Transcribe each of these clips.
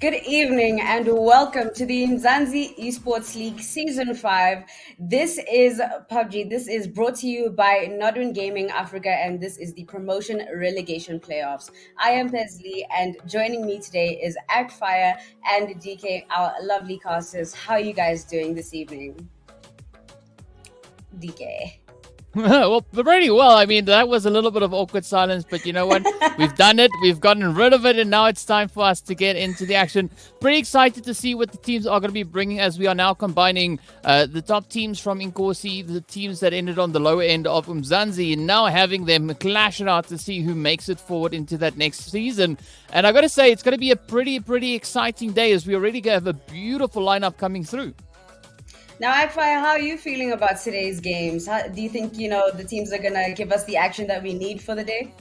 Good evening and welcome to the Umzansi Esports League Season 5. This is PUBG. This is brought to you by Nodwin Gaming Africa and this is the promotion relegation playoffs. I am Pesley and joining me today is Actfire and DK, our lovely casters. How are you guys doing this evening? DK. Well, pretty well. I mean, that was a little bit of awkward silence, but you know what? We've done it. We've gotten rid of it, and now it's time for us to get into the action. Pretty excited to see what the teams are going to be bringing as we are now combining the top teams from Inkosi, the teams that ended on the lower end of Umzansi, and now having them clash it out to see who makes it forward into that next season. And I got to say, it's going to be a pretty exciting day as we already have a beautiful lineup coming through. Now, Akfire, how are you feeling about today's games? Do you think, the teams are going to give us the action that we need for the day?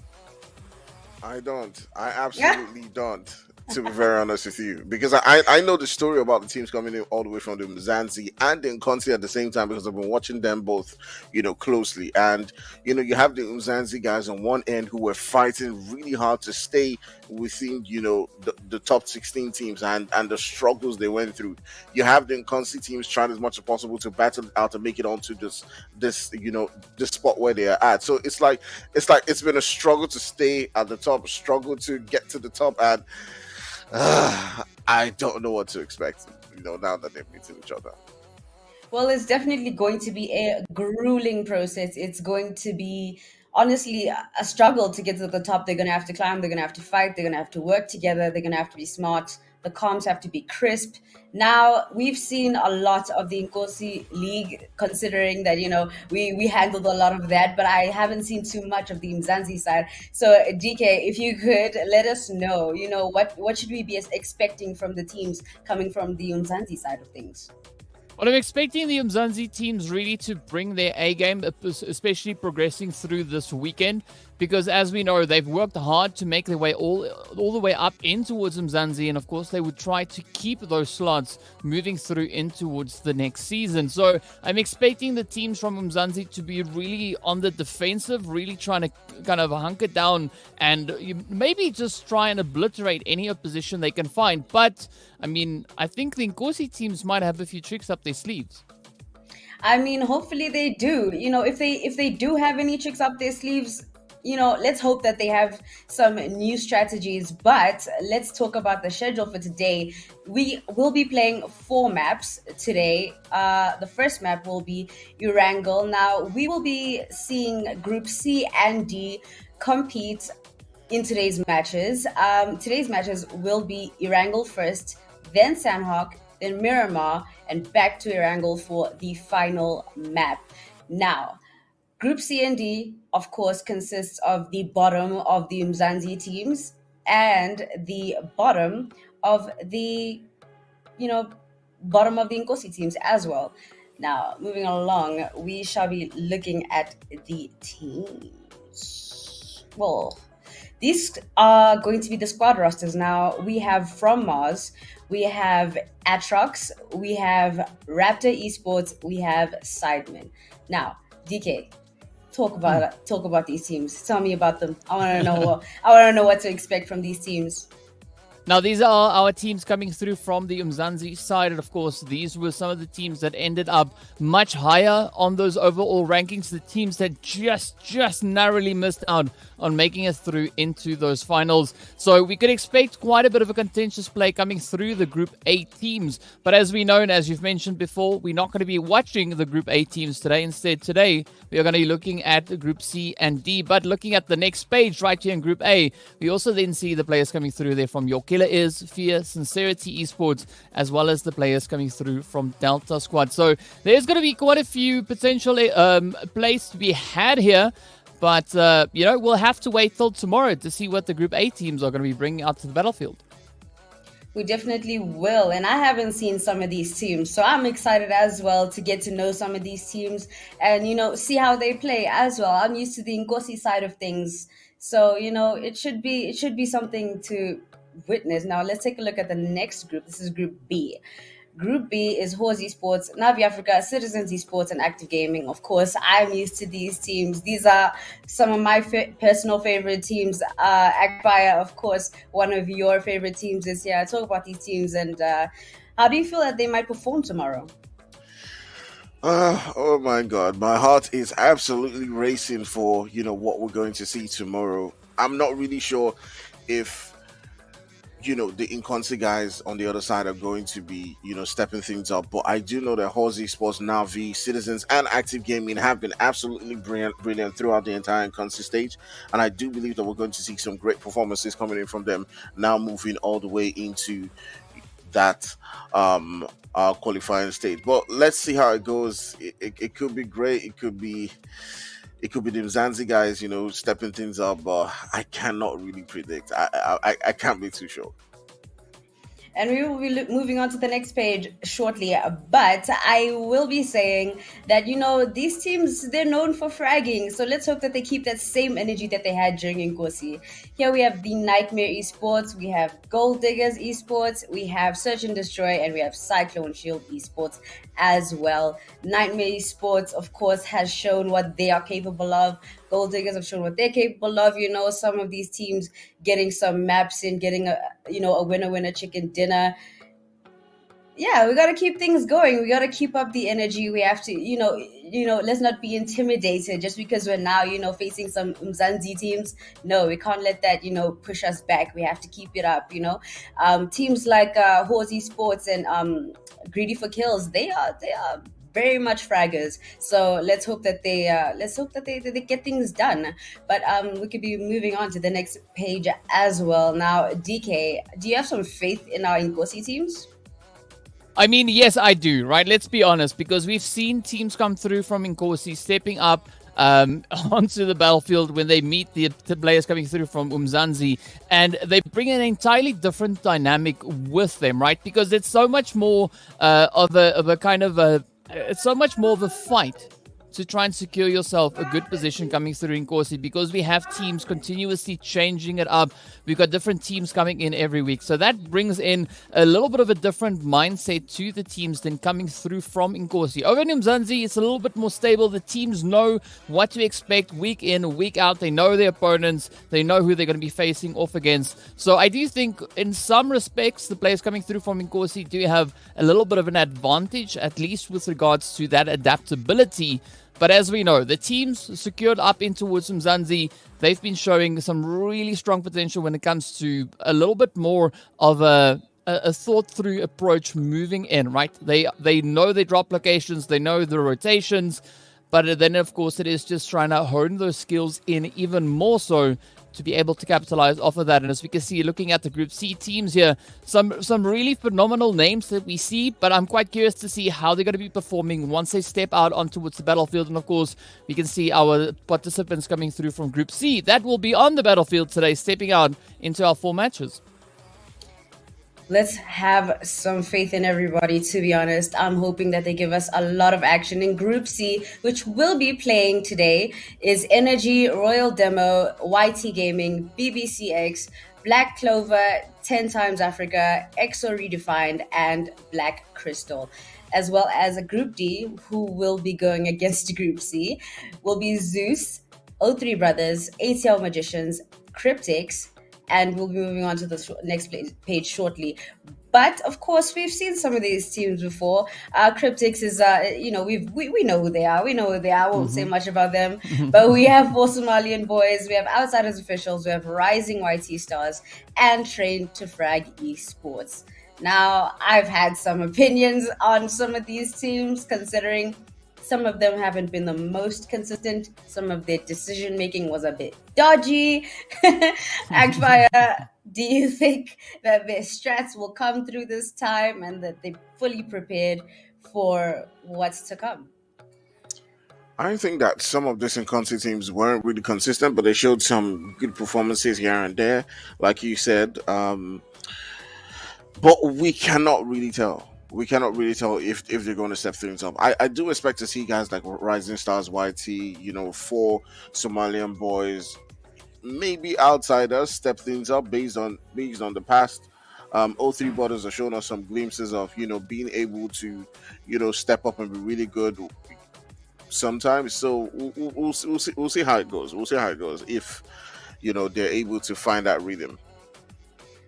I don't. I absolutely don't. To be very honest with you, because I know the story about the teams coming in all the way from the Umzansi and the Nkonsi at the same time because I've been watching them both, closely. And you have the Umzansi guys on one end who were fighting really hard to stay within the top 16 teams and the struggles they went through. You have the Nkonsi teams trying as much as possible to battle out to make it onto this spot where they are at. So it's been a struggle to stay at the top, struggle to get to the top, and I don't know what to expect, now that they're meeting each other. Well, it's definitely going to be a grueling process. It's going to be, honestly, a struggle to get to the top. They're going to have to climb, they're going to have to fight, they're going to have to work together, they're going to have to be smart. The comms have to be crisp. Now, we've seen a lot of the Nkosi League, considering that, we handled a lot of that, but I haven't seen too much of the Umzansi side. So, DK, if you could let us know, what should we be expecting from the teams coming from the Umzansi side of things? Well, I'm expecting the Umzansi teams really to bring their A game, especially progressing through this weekend, because as we know, they've worked hard to make their way all the way up in towards Umzansi, and of course, they would try to keep those slots moving through in towards the next season. So I'm expecting the teams from Umzansi to be really on the defensive, really trying to kind of hunker down and maybe just try and obliterate any opposition they can find. But I mean, I think the Nkosi teams might have a few tricks up their sleeves. I mean, hopefully they do. If they do have any tricks up their sleeves, let's hope that they have some new strategies. But let's talk about the schedule for today. We will be playing 4 maps today. The first map will be Erangel. Now, we will be seeing Group C and D compete in today's matches. Today's matches will be Erangel first, then Sanhok, then Miramar, and back to Erangel for the final map. Now, Group C and D, of course, consists of the bottom of the Umzansi teams and the bottom of the, bottom of the Nkosi teams as well. Now, moving along, we shall be looking at the teams. Well, these are going to be the squad rosters. Now, we have from Mars, we have Atrox, we have Raptor Esports, we have Sidemen. Now, DK, talk about these teams. Tell me about them. I want to know what to expect from these teams. Now, these are our teams coming through from the Umzansi side. And of course, these were some of the teams that ended up much higher on those overall rankings. The teams that just narrowly missed out on making it through into those finals. So we could expect quite a bit of a contentious play coming through the Group A teams. But as we know, and as you've mentioned before, we're not going to be watching the Group A teams today. Instead, today, we are going to be looking at Group C and D. But looking at the next page right here in Group A, we also then see the players coming through there from Your Killer Is, Fear, Sincerity Esports, as well as the players coming through from Delta Squad. So there's going to be quite a few potential plays to be had here. But, we'll have to wait till tomorrow to see what the Group A teams are going to be bringing out to the battlefield. We definitely will. And I haven't seen some of these teams. So I'm excited as well to get to know some of these teams and, see how they play as well. I'm used to the Nkosi side of things. So, it should be something to witness. Now, let's take a look at the next group. This is Group B. Group B is Horse Esports, Navi Africa, Citizens Esports, and Active Gaming. Of course, I'm used to these teams. These are some of my personal favorite teams. Akbaya, of course, one of your favorite teams this year. Talk about these teams and how do you feel that they might perform tomorrow? Oh my God, my heart is absolutely racing for what we're going to see tomorrow. I'm not really sure if the Inconsi guys on the other side are going to be stepping things up, but I do know that Horsey Sports, Navi, Citizens, and Active Gaming have been absolutely brilliant throughout the entire Inconsi stage, and I do believe that we're going to see some great performances coming in from them now, moving all the way into that qualifying stage. But let's see how it goes. It could be great. It could be the Umzansi guys, stepping things up, but I cannot really predict. I can't be too sure. And we will be moving on to the next page shortly. But I will be saying that, these teams, they're known for fragging. So let's hope that they keep that same energy that they had during Nkosi. Here we have the Nightmare Esports, we have Gold Diggers Esports, we have Search and Destroy, and we have Cyclone Shield Esports as well. Nightmare Esports, of course, has shown what they are capable of. Gold Diggers have shown what they're capable of. Some of these teams getting some maps in, getting a winner chicken dinner. Yeah, we got to keep things going. We got to keep up the energy. We have to, let's not be intimidated just because we're now, facing some Umzansi teams. No, we can't let that, push us back. We have to keep it up, Teams like Horsey Sports and Greedy for Kills, they are very much fraggers. So let's hope that they get things done. But we could be moving on to the next page as well. Now, DK, do you have some faith in our Nkosi teams? I mean, yes, I do, right? Let's be honest, because we've seen teams come through from Nkosi stepping up onto the battlefield when they meet the players coming through from Umzansi, and they bring an entirely different dynamic with them, right? Because it's so much more it's so much more of a fight to try and secure yourself a good position coming through Nkosi, because we have teams continuously changing it up. We've got different teams coming in every week. So that brings in a little bit of a different mindset to the teams than coming through from Nkosi. Over in Umzansi, it's a little bit more stable. The teams know what to expect week in, week out. They know their opponents. They know who they're going to be facing off against. So I do think in some respects, the players coming through from Nkosi do have a little bit of an advantage, at least with regards to that adaptability. But as we know, the teams secured up in towards Umzansi, they've been showing some really strong potential when it comes to a little bit more of a thought-through approach moving in, right? They know their drop locations, they know the rotations, but then, of course, it is just trying to hone those skills in even more so to be able to capitalize off of that. And as we can see, looking at the Group C teams here, some really phenomenal names that we see, but I'm quite curious to see how they're going to be performing once they step out onto the battlefield. And of course, we can see our participants coming through from Group C that will be on the battlefield today, stepping out into our 4 matches. Let's have some faith in everybody, to be honest. I'm hoping that they give us a lot of action. In Group C, which will be playing today, is Energy, Royal Demo, YT Gaming, BBCX, Black Clover, 10 Times Africa, EXO Redefined, and Black Crystal. As well as a Group D, who will be going against Group C, will be Zeus, O3 Brothers, ATL Magicians, Cryptics, and we'll be moving on to the next page shortly. But of course, we've seen some of these teams before. Cryptics is, we know who they are. We know who they are. I won't say much about them. But we have 4 Somalian boys. We have Outsiders Officials. We have Rising YT Stars and Train to Frag Esports. Now, I've had some opinions on some of these teams, considering some of them haven't been the most consistent. Some of their decision making was a bit dodgy. Agfire, do you think that their strats will come through this time and that they're fully prepared for what's to come? I think that some of these Nkosi teams weren't really consistent, but they showed some good performances here and there, like you said. But we cannot really tell. We cannot really tell if they're going to step things up. I do expect to see guys like Rising Stars YT, 4 Somalian boys, maybe Outsiders step things up based on the past O3 Borders are showing us some glimpses of, being able to, step up and be really good sometimes. So we'll see how it goes. We'll see how it goes if, they're able to find that rhythm.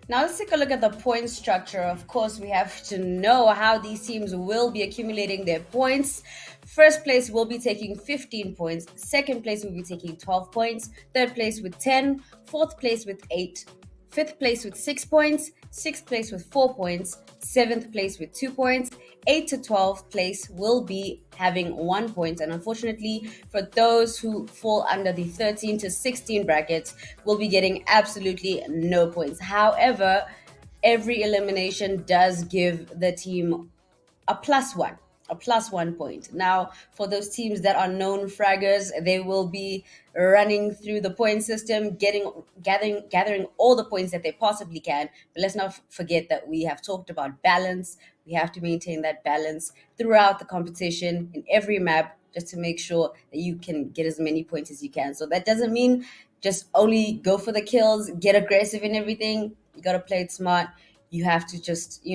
Now let's take a look at the point structure. Of course, we have to know how these teams will be accumulating their points. First place will be taking 15 points. Second place will be taking 12 points. Third place with 10. Fourth place with 8. Fifth place with 6 points. Sixth place with 4 points. Seventh place with 2 points. 8 to 12th place will be having 1 point. And unfortunately, for those who fall under the 13 to 16 brackets, will be getting absolutely no points. However, every elimination does give the team a +1 point. Now, for those teams that are known fraggers, they will be running through the point system, gathering all the points that they possibly can. But let's not forget that we have talked about balance. We have to maintain that balance throughout the competition in every map, just to make sure that you can get as many points as you can. So that doesn't mean just only go for the kills, get aggressive in everything. You got to play it smart. You have to just,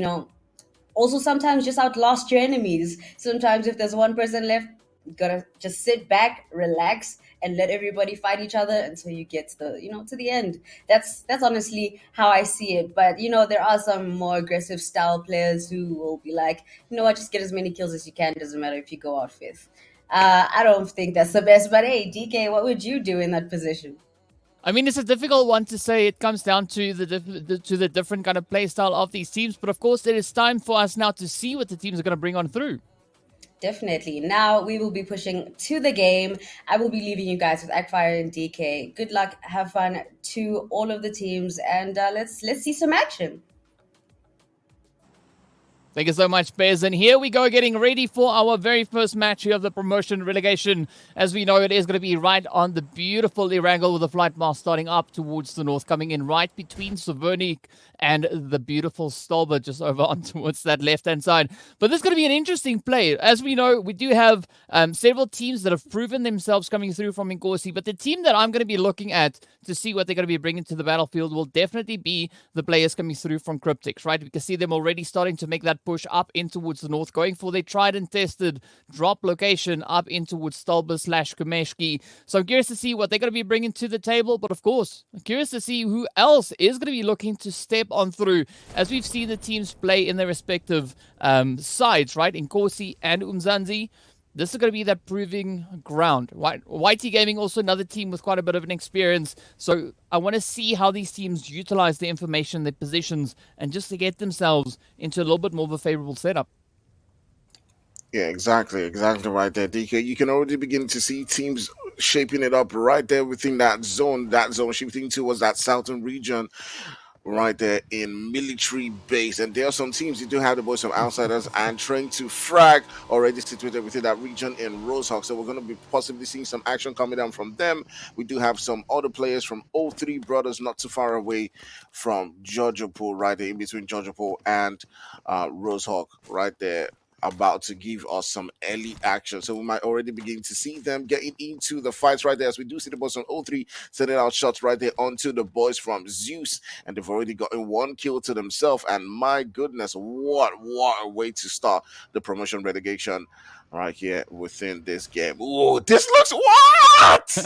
also sometimes just outlast your enemies. Sometimes if there's one person left, you gotta just sit back, relax, and let everybody fight each other until you get to the end. That's honestly how I see it. But there are some more aggressive style players who will be like, what, just get as many kills as you can. Doesn't matter if you go out fifth. I don't think that's the best. But hey, DK, what would you do in that position? I mean, it's a difficult one to say. It comes down to the different kind of play style of these teams. But of course, it is time for us now to see what the teams are going to bring on through. Definitely. Now we will be pushing to the game. I will be leaving you guys with Akfire and DK. Good luck. Have fun to all of the teams. And let's see some action. Thank you so much, Bez. And here we go, getting ready for our very first match here of the promotion relegation. As we know, it is going to be right on the beautiful Erangel with the flight mask starting up towards the north, coming in right between Savernik and the beautiful Stolber just over on towards that left-hand side. But this is going to be an interesting play. As we know, we do have several teams that have proven themselves coming through from Nkosi, but the team that I'm going to be looking at to see what they're going to be bringing to the battlefield will definitely be the players coming through from Cryptics, right? We can see them already starting to make that push up in towards the north, going for their tried and tested drop location up in towards Stolber/Kumeshki. So I'm curious to see what they're going to be bringing to the table, but of course, I'm curious to see who else is going to be looking to step on through, as we've seen the teams play in their respective sides, right? Nkosi and Umzansi. This is going to be that proving ground. YT Gaming, also another team with quite a bit of an experience. So I want to see how these teams utilize the information, their positions, and just to get themselves into a little bit more of a favorable setup. Yeah, exactly right there, DK. You can already begin to see teams shaping it up right there within that zone shifting towards that southern region. Right there in military base, and there are some teams you do have the boys from outsiders and trying to frag already situated within that region in Rosehawk. So we're going to be possibly seeing some action coming down from them. We do have some other players from O3 Brothers not too far away from Georgiapol, right there in between Georgiapol and Rosehawk, right there, about to give us some early action. So we might already begin to see them getting into the fights right there, as we do see the boys from O3 sending out shots right there onto the boys from Zeus, and they've already gotten one kill to themselves. And my goodness, what a way to start the promotion relegation right here within this game. Oh, this looks what?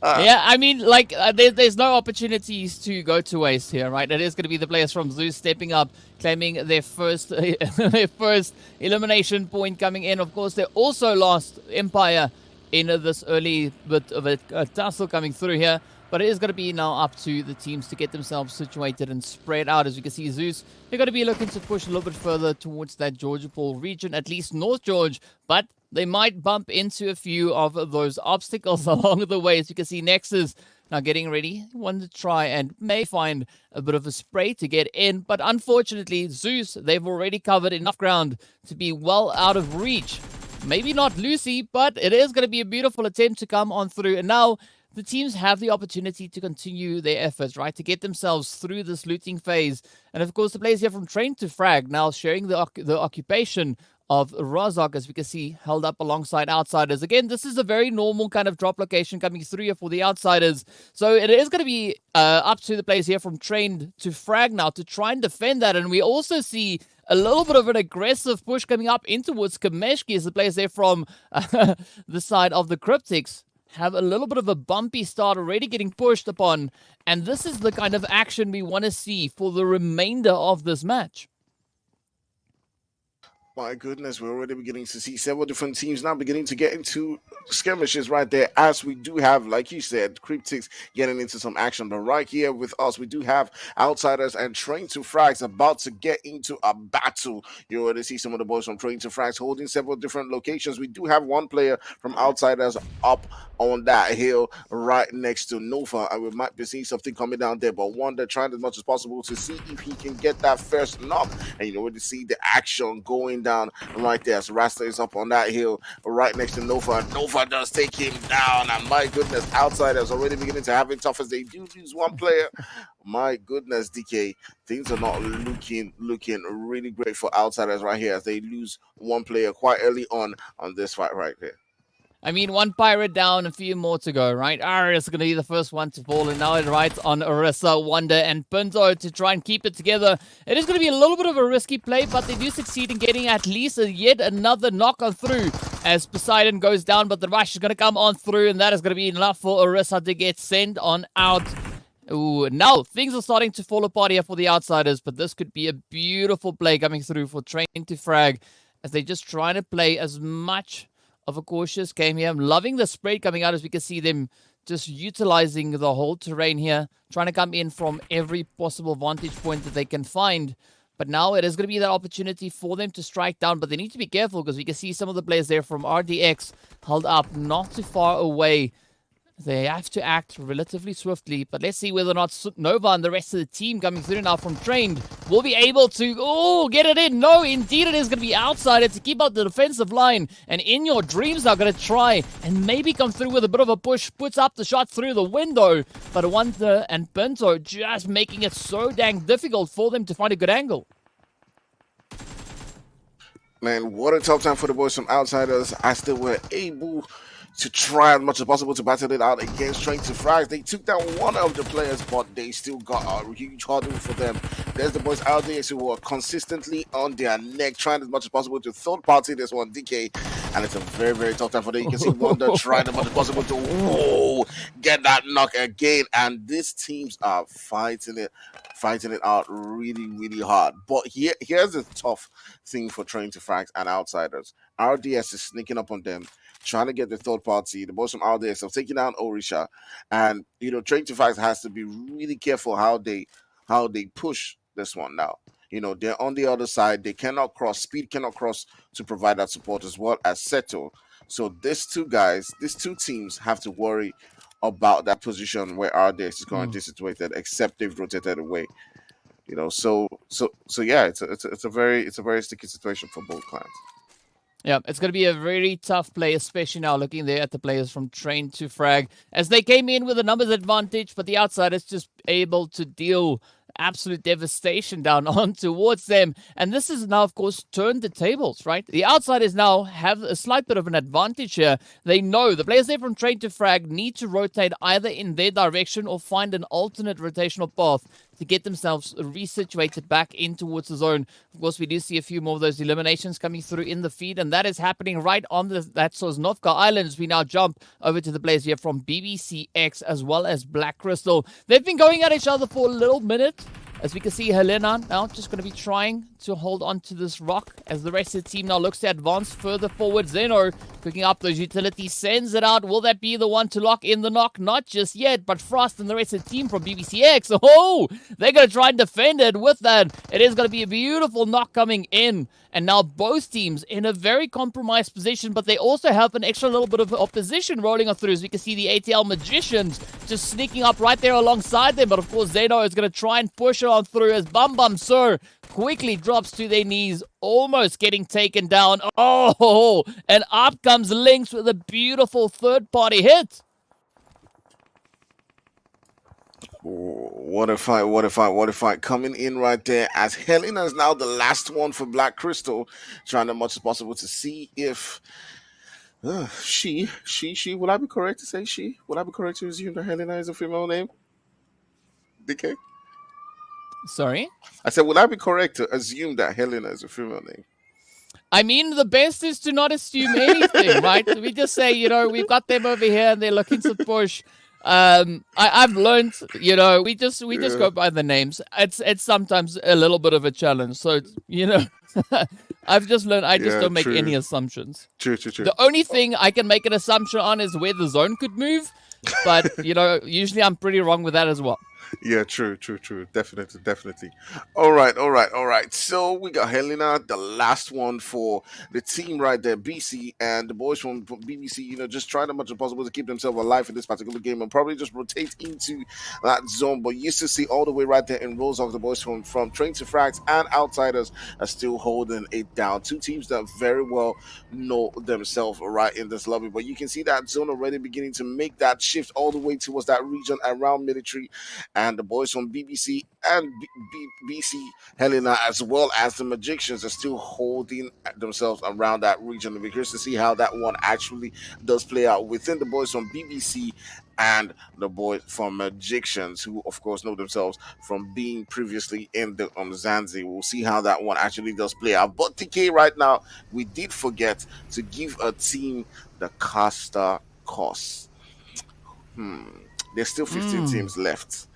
Yeah, I mean, like, there's no opportunities to go to waste here, right? It is going to be the players from Zeus stepping up, claiming their first elimination point coming in. Of course, they also lost Empire in this early bit of a tussle coming through here. But it is going to be now up to the teams to get themselves situated and spread out. As you can see, Zeus, they're going to be looking to push a little bit further towards that Georgiapol region, at least North George. But they might bump into a few of those obstacles along the way. As you can see, Nexus now getting ready. Want to try and may find a bit of a spray to get in. But unfortunately, Zeus, they've already covered enough ground to be well out of reach. Maybe not Lucy, but it is going to be a beautiful attempt to come on through. And now the teams have the opportunity to continue their efforts, right, to get themselves through this looting phase. And of course, the players here from Train to Frag now sharing the occupation of Razak, as we can see, held up alongside Outsiders. Again, this is a very normal kind of drop location coming through here for the Outsiders. So it is going to be up to the players here from Trained to Frag now to try and defend that. And we also see a little bit of an aggressive push coming up in towards Kameshki as the players there from the side of the Cryptics have a little bit of a bumpy start, already getting pushed upon. And this is the kind of action we want to see for the remainder of this match. My goodness, we're already beginning to see several different teams now beginning to get into skirmishes right there, as we do have, like you said, Cryptics getting into some action. But right here with us, we do have Outsiders and Train to Frags about to get into a battle. You already see some of the boys from Train to Frags holding several different locations. We do have one player from Outsiders up on that hill right next to Nova, and we might be seeing something coming down there, but Wonder trying as much as possible to see if he can get that first knock. And you already see the action going down right there as Rasta is up on that hill right next to Nova. Nova does take him down, and my goodness, Outsiders already beginning to have it tough as they do lose one player. My goodness, DK, things are not looking really great for Outsiders right here as they lose one player quite early on this fight right here. I mean, one pirate down, a few more to go, right? Arius is going to be the first one to fall, and now it rides on Orisa, Wonder, and Pinto to try and keep it together. It is going to be a little bit of a risky play, but they do succeed in getting at least yet another knock on through as Poseidon goes down, but the rush is going to come on through, and that is going to be enough for Orisa to get sent on out. Ooh, now things are starting to fall apart here for the Outsiders, but this could be a beautiful play coming through for Train to Frag as they just try to play as much of a cautious game here. I'm loving the spread coming out as we can see them just utilizing the whole terrain here, trying to come in from every possible vantage point that they can find. But now it is going to be that opportunity for them to strike down, but they need to be careful because we can see some of the players there from RDX held up not too far away. They have to act relatively swiftly, but let's see whether or not Nova and the rest of the team coming through now from Trained will be able to, get it in. No, indeed it is going to be Outsider to keep up the defensive line, and In Your Dreams are going to try and maybe come through with a bit of a push, puts up the shot through the window, but Wonder and Pinto just making it so dang difficult for them to find a good angle. Man, what a tough time for the boys from Outsiders as they were able to try as much as possible to battle it out against Train to Frags. They took down one of the players, but they still got a huge hurdle for them. There's the boys out there who are consistently on their neck, trying as much as possible to third party this one, DK. And it's a very, very tough time for them. You can see Wonder trying as much as possible to get that knock again. And these teams are fighting it out really, really hard. But here's the tough thing for Train to Frags and Outsiders. RDS is sneaking up on them, trying to get the third party. The boys from RDS have taken down Orisha, and Train to Frags has to be really careful how they push this one now. They're on the other side. They cannot cross. Speed cannot cross to provide that support as well as Seto. So these two teams have to worry about that position where RDS is currently situated, except they've rotated away. So yeah, it's a very sticky situation for both clans. Yeah, it's going to be a very tough play, especially now looking there at the players from Train to Frag, as they came in with a numbers advantage, but the Outsiders just able to deal absolute devastation down on towards them. And this is now, of course, turned the tables, right? The Outsiders now have a slight bit of an advantage here. They know the players there from Train to Frag need to rotate either in their direction or find an alternate rotational path to get themselves resituated back in towards the zone. Of course, we do see a few more of those eliminations coming through in the feed, and that is happening right on that Sosnovka Islands. We now jump over to the players here from BBCX as well as Black Crystal. They've been going at each other for a little minute. As we can see, Helena now just going to be trying to hold on to this rock as the rest of the team now looks to advance further forward. Zeno picking up those utilities, sends it out. Will that be the one to lock in the knock? Not just yet, but Frost and the rest of the team from BBCX. Oh, they're going to try and defend it with that. It is going to be a beautiful knock coming in. And now both teams in a very compromised position, but they also have an extra little bit of opposition rolling on through. As we can see the ATL Magicians just sneaking up right there alongside them. But of course, Zeno is going to try and push it on through as Bum Bum Sir quickly drops to their knees, almost getting taken down. Oh, and up comes Lynx with a beautiful third-party hit. What a fight, what a fight, what a fight. Coming in right there as Helena is now the last one for Black Crystal, trying as much as possible to see if she, will I be correct to say she? Will I be correct to assume that Helena is a female name? DK? Sorry? I said, will I be correct to assume that Helena is a female name? I mean, the best is to not assume anything, right? We just say, we've got them over here and they're looking to push. I've learned, we just go by the names. It's sometimes a little bit of a challenge. So, I've just learned I just don't make any assumptions. True. The only thing I can make an assumption on is where the zone could move. But, usually I'm pretty wrong with that as well. Yeah, true. Definitely. All right. So we got Helena, the last one for the team right there, BC, and the boys from BBC, just trying as much as possible to keep themselves alive in this particular game and probably just rotate into that zone. But you still see all the way right there in rows of the boys from Train to Frags and Outsiders are still holding it down. Two teams that very well know themselves right in this lobby. But you can see that zone already beginning to make that shift all the way towards that region around military. And the boys from BBC and BC Helena, as well as the Magicians, are still holding themselves around that region. We're curious to see how that one actually does play out within the boys from BBC and the boys from Magicians, who of course know themselves from being previously in the Umzansi. We'll see how that one actually does play out. But TK, right now, we did forget to give a team the caster cost. There's still 15 teams left.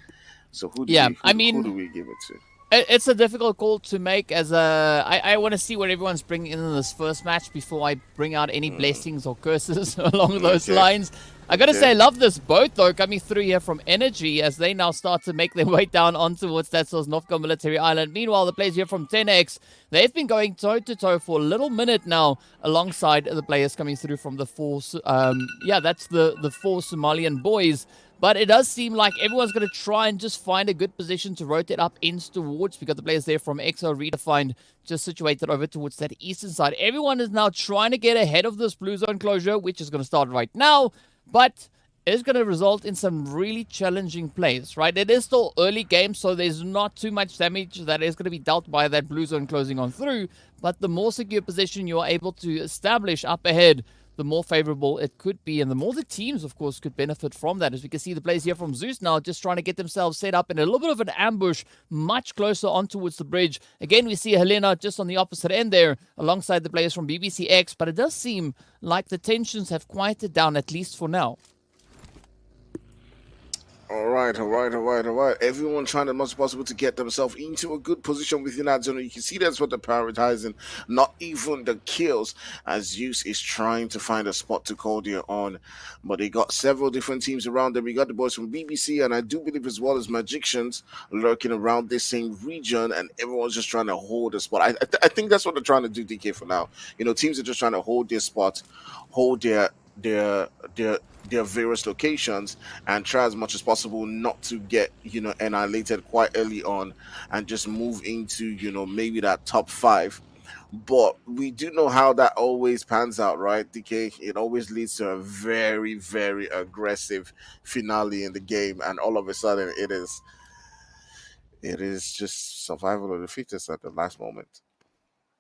So who do we give it to? It's a difficult call to make as I want to see what everyone's bringing in this first match before I bring out any blessings or curses along those lines. I gotta say, I love this boat though, coming through here from Energy as they now start to make their way down on towards that Sosnovka military island. Meanwhile, the players here from 10X, they've been going toe-to-toe for a little minute now alongside the players coming through from the four, that's the four Somalian boys. But it does seem like everyone's going to try and just find a good position to rotate up into towards. We got the players there from XO Redefined just situated over towards that eastern side. Everyone is now trying to get ahead of this blue zone closure, which is going to start right now. But it's going to result in some really challenging plays, right? It is still early game, so there's not too much damage that is going to be dealt by that blue zone closing on through. But the more secure position you're able to establish up ahead, the more favorable it could be, and the more the teams, of course, could benefit from that. As we can see the players here from Zeus now just trying to get themselves set up in a little bit of an ambush much closer on towards the bridge. Again, we see Helena just on the opposite end there alongside the players from BBCX, but it does seem like the tensions have quieted down, at least for now. All right. Everyone trying as much as possible to get themselves into a good position within that zone. You can see that's what they're prioritizing, not even the kills, as Zeus is trying to find a spot to call there on. But they got several different teams around them. We got the boys from BBC, and I do believe as well as Magicians lurking around this same region, and everyone's just trying to hold a spot. I think that's what they're trying to do, DK, for now. Teams are just trying to hold their spot, hold their various locations, and try as much as possible not to get annihilated quite early on and just move into maybe that top 5. But we do know how that always pans out, right, DK? It always leads to a very, very aggressive finale in the game, and all of a sudden it is just survival of the fittest at the last moment.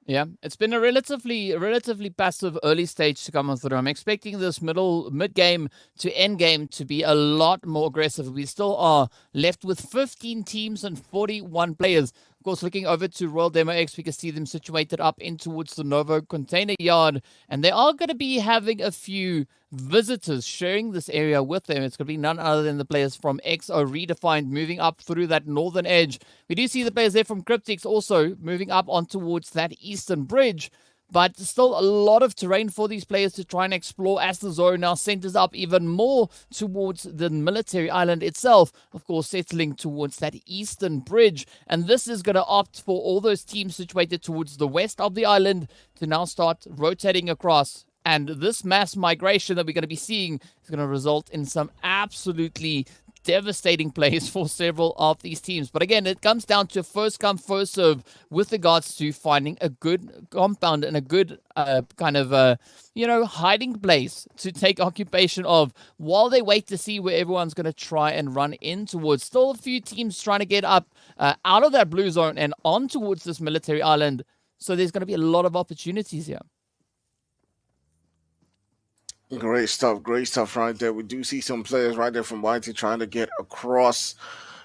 Yeah, it's been a relatively passive early stage to come on through. I'm expecting this mid-game to end game to be a lot more aggressive. We still are left with 15 teams and 41 players. Of course, looking over to Royal Demo X, we can see them situated up in towards the Novo container yard. And they are going to be having a few visitors sharing this area with them. It's going to be none other than the players from XO Redefined moving up through that northern edge. We do see the players there from Cryptics also moving up on towards that eastern bridge. But still a lot of terrain for these players to try and explore as the zone now centers up even more towards the military island itself. Of course, settling towards that eastern bridge. And this is going to opt for all those teams situated towards the west of the island to now start rotating across. And this mass migration that we're going to be seeing is going to result in some absolutely devastating plays for several of these teams. But again, it comes down to first come, first serve with regards to finding a good compound and a good hiding place to take occupation of while they wait to see where everyone's going to try and run in towards. Still a few teams trying to get up out of that blue zone and on towards this military island. So there's going to be a lot of opportunities here. Great stuff right there. We do see some players right there from YT trying to get across,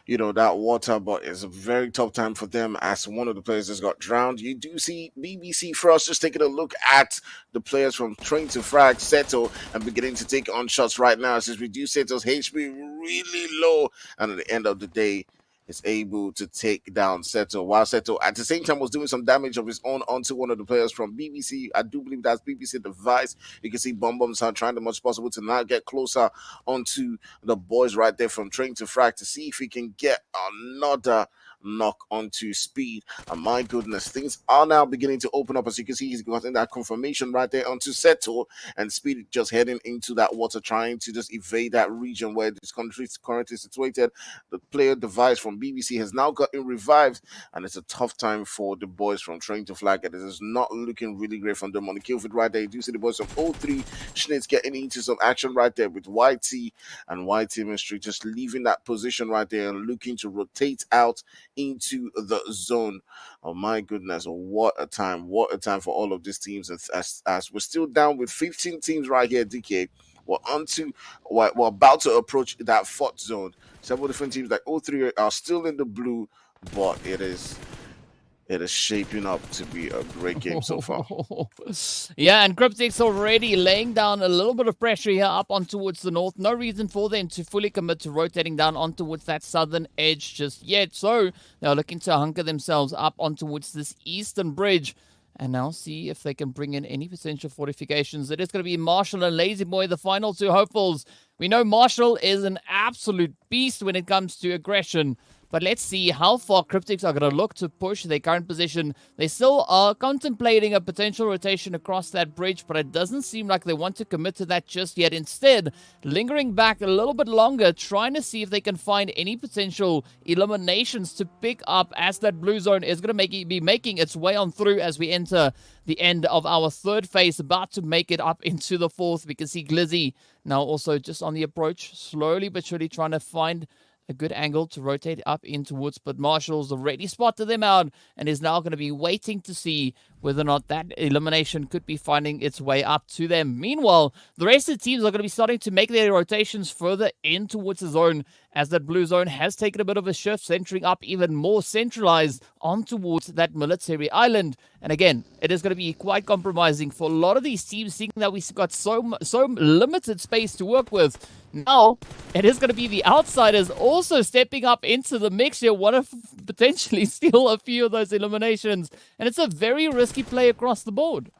that water, but it's a very tough time for them as one of the players has got drowned. You do see BBC Frost just taking a look at the players from Train to Frag, Seto, and beginning to take on shots right now since we do Seto's HP really low, and at the end of the day, is able to take down Seto, while Seto at the same time was doing some damage of his own onto one of the players from BBC. I do believe that's BBC device. You can see Bombs are trying the much possible to now get closer onto the boys right there from Train to Frag to see if he can get another knock onto Speed. And my goodness, things are now beginning to open up. As you can see, he's gotten that confirmation right there onto Seto, and Speed just heading into that water, trying to just evade that region where this country is currently situated. The player device from BBC has now gotten revived, and it's a tough time for the boys from Train to Flag. It is not looking really great from them on the kill feed right there. You do see the boys from 03 Schnitz getting into some action right there with YT, and YT Ministry just leaving that position right there and looking to rotate out into the zone. Oh my goodness, what a time for all of these teams. As we're still down with 15 teams right here, DK. We're about to approach that fourth zone. Several different teams like 03 are still in the blue, but it is shaping up to be a great game so far. Yeah, and Cryptic's already laying down a little bit of pressure here up on towards the north. No reason for them to fully commit to rotating down on towards that southern edge just yet. So they're looking to hunker themselves up on towards this eastern bridge and now see if they can bring in any potential fortifications. It is going to be Marshall and Lazy Boy, the final two hopefuls. We know Marshall is an absolute beast when it comes to aggression. But let's see how far Cryptics are going to look to push their current position. They still are contemplating a potential rotation across that bridge, but it doesn't seem like they want to commit to that just yet. Instead, lingering back a little bit longer, trying to see if they can find any potential eliminations to pick up as that blue zone is going to be making its way on through as we enter the end of our third phase, about to make it up into the fourth. We can see Glizzy now also just on the approach, slowly but surely trying to find a good angle to rotate up in towards, but Marshall's already spotted them out and is now going to be waiting to see whether or not that elimination could be finding its way up to them. Meanwhile, the rest of the teams are going to be starting to make their rotations further in towards the zone, as that blue zone has taken a bit of a shift, centering up even more centralized on towards that military island. And again, it is going to be quite compromising for a lot of these teams, seeing that we've got so limited space to work with. Now, it is going to be the outsiders also stepping up into the mix here, want to potentially steal a few of those eliminations. And it's a very risky play across the board.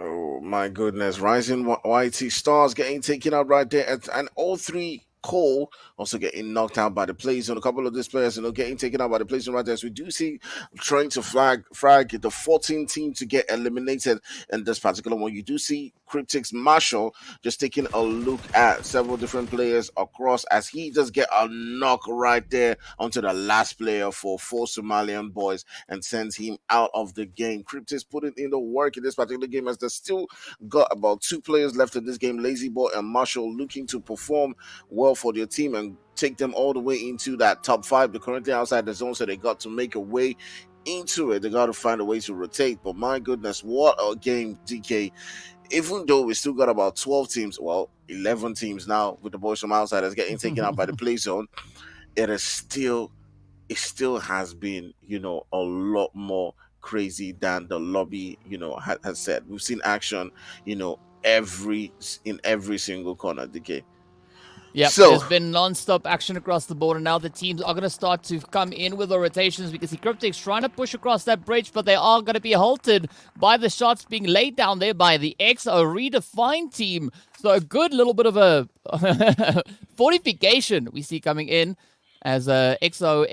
Oh my goodness, Rising YT Stars getting taken out right there, and all three Cole also getting knocked out by the play zone. A couple of these players, getting taken out by the play zone right there. So we do see trying to frag the 14 team to get eliminated in this particular one. You do see Cryptics Marshall just taking a look at several different players across as he just get a knock right there onto the last player for 4 Somalian boys and sends him out of the game. Cryptics putting in the work in this particular game as they still got about 2 players left in this game. Lazy Boy and Marshall looking to perform well for their team and take them all the way into that top 5. They're currently outside the zone, so they got to make a way into it. They got to find a way to rotate. But my goodness, what a game, DK. Even though we still got about 12 teams, 11 teams now with the boys from outsiders getting taken out by the play zone, it still has been, a lot more crazy than the lobby, has said. We've seen action, in every single corner, DK. Yeah, so there's been non-stop action across the board, and now the teams are going to start to come in with the rotations because the Cryptics trying to push across that bridge, but they are going to be halted by the shots being laid down there by the XO Redefined team. So a good little bit of a fortification we see coming in as XO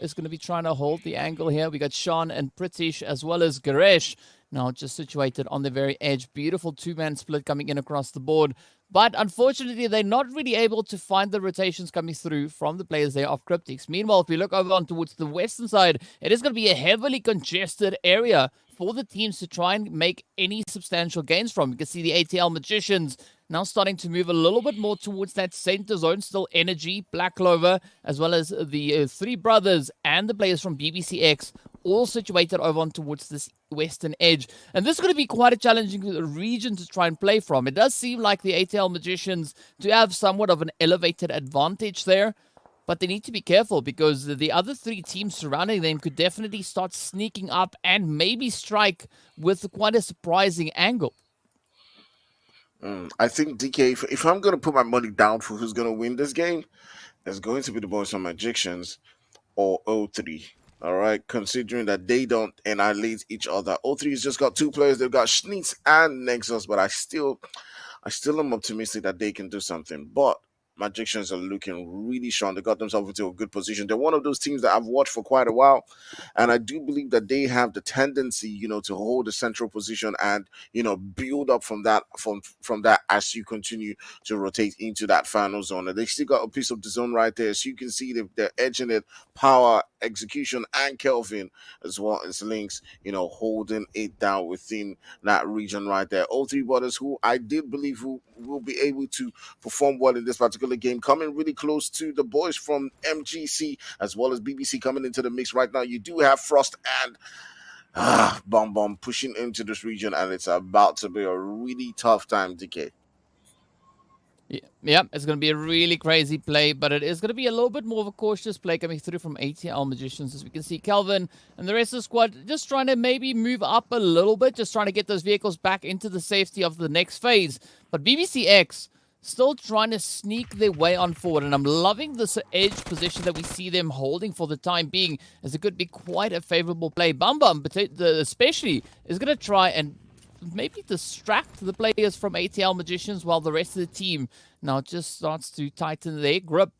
is going to be trying to hold the angle here. We got Sean and Pritish as well as Garesh now just situated on the very edge. Beautiful two-man split coming in across the board. But unfortunately, they're not really able to find the rotations coming through from the players there of Cryptics. Meanwhile, if we look over on towards the western side, it is going to be a heavily congested area for the teams to try and make any substantial gains from. You can see the ATL Magicians now starting to move a little bit more towards that center zone. Still Energy, Black Clover, as well as the Three Brothers and the players from BBCX, all situated over on towards this western edge. And this is going to be quite a challenging region to try and play from. It does seem like the ATL Magicians do have somewhat of an elevated advantage there, but they need to be careful because the other three teams surrounding them could definitely start sneaking up and maybe strike with quite a surprising angle. I think DK, if I'm going to put my money down for who's going to win this game, it's going to be the boys from Magicians or O3. All right, considering that they don't annihilate each other. O3 has just got two players. They've got Schnitz and Nexus, but I still am optimistic that they can do something. But Magicians are looking really strong. They got themselves into a good position. They're one of those teams that I've watched for quite a while, and I do believe that they have the tendency, to hold the central position and build up from that as you continue to rotate into that final zone. And they still got a piece of the zone right there, so you can see they're edging it. Power, execution, and Kelvin as well as Lynx, holding it down within that region right there. All three brothers who I did believe will be able to perform well in this particular game, coming really close to the boys from MGC as well as BBC coming into the mix right now. You do have Frost and Bomb pushing into this region, and it's about to be a really tough time, DK. Yeah, it's going to be a really crazy play, but it is going to be a little bit more of a cautious play coming through from ATL Magicians. As we can see, Kelvin and the rest of the squad just trying to maybe move up a little bit, just trying to get those vehicles back into the safety of the next phase. But BBCX still trying to sneak their way on forward, and I'm loving this edge position that we see them holding for the time being, as it could be quite a favorable play. Bum especially is going to try and maybe distract the players from ATL Magicians while the rest of the team now just starts to tighten their grip.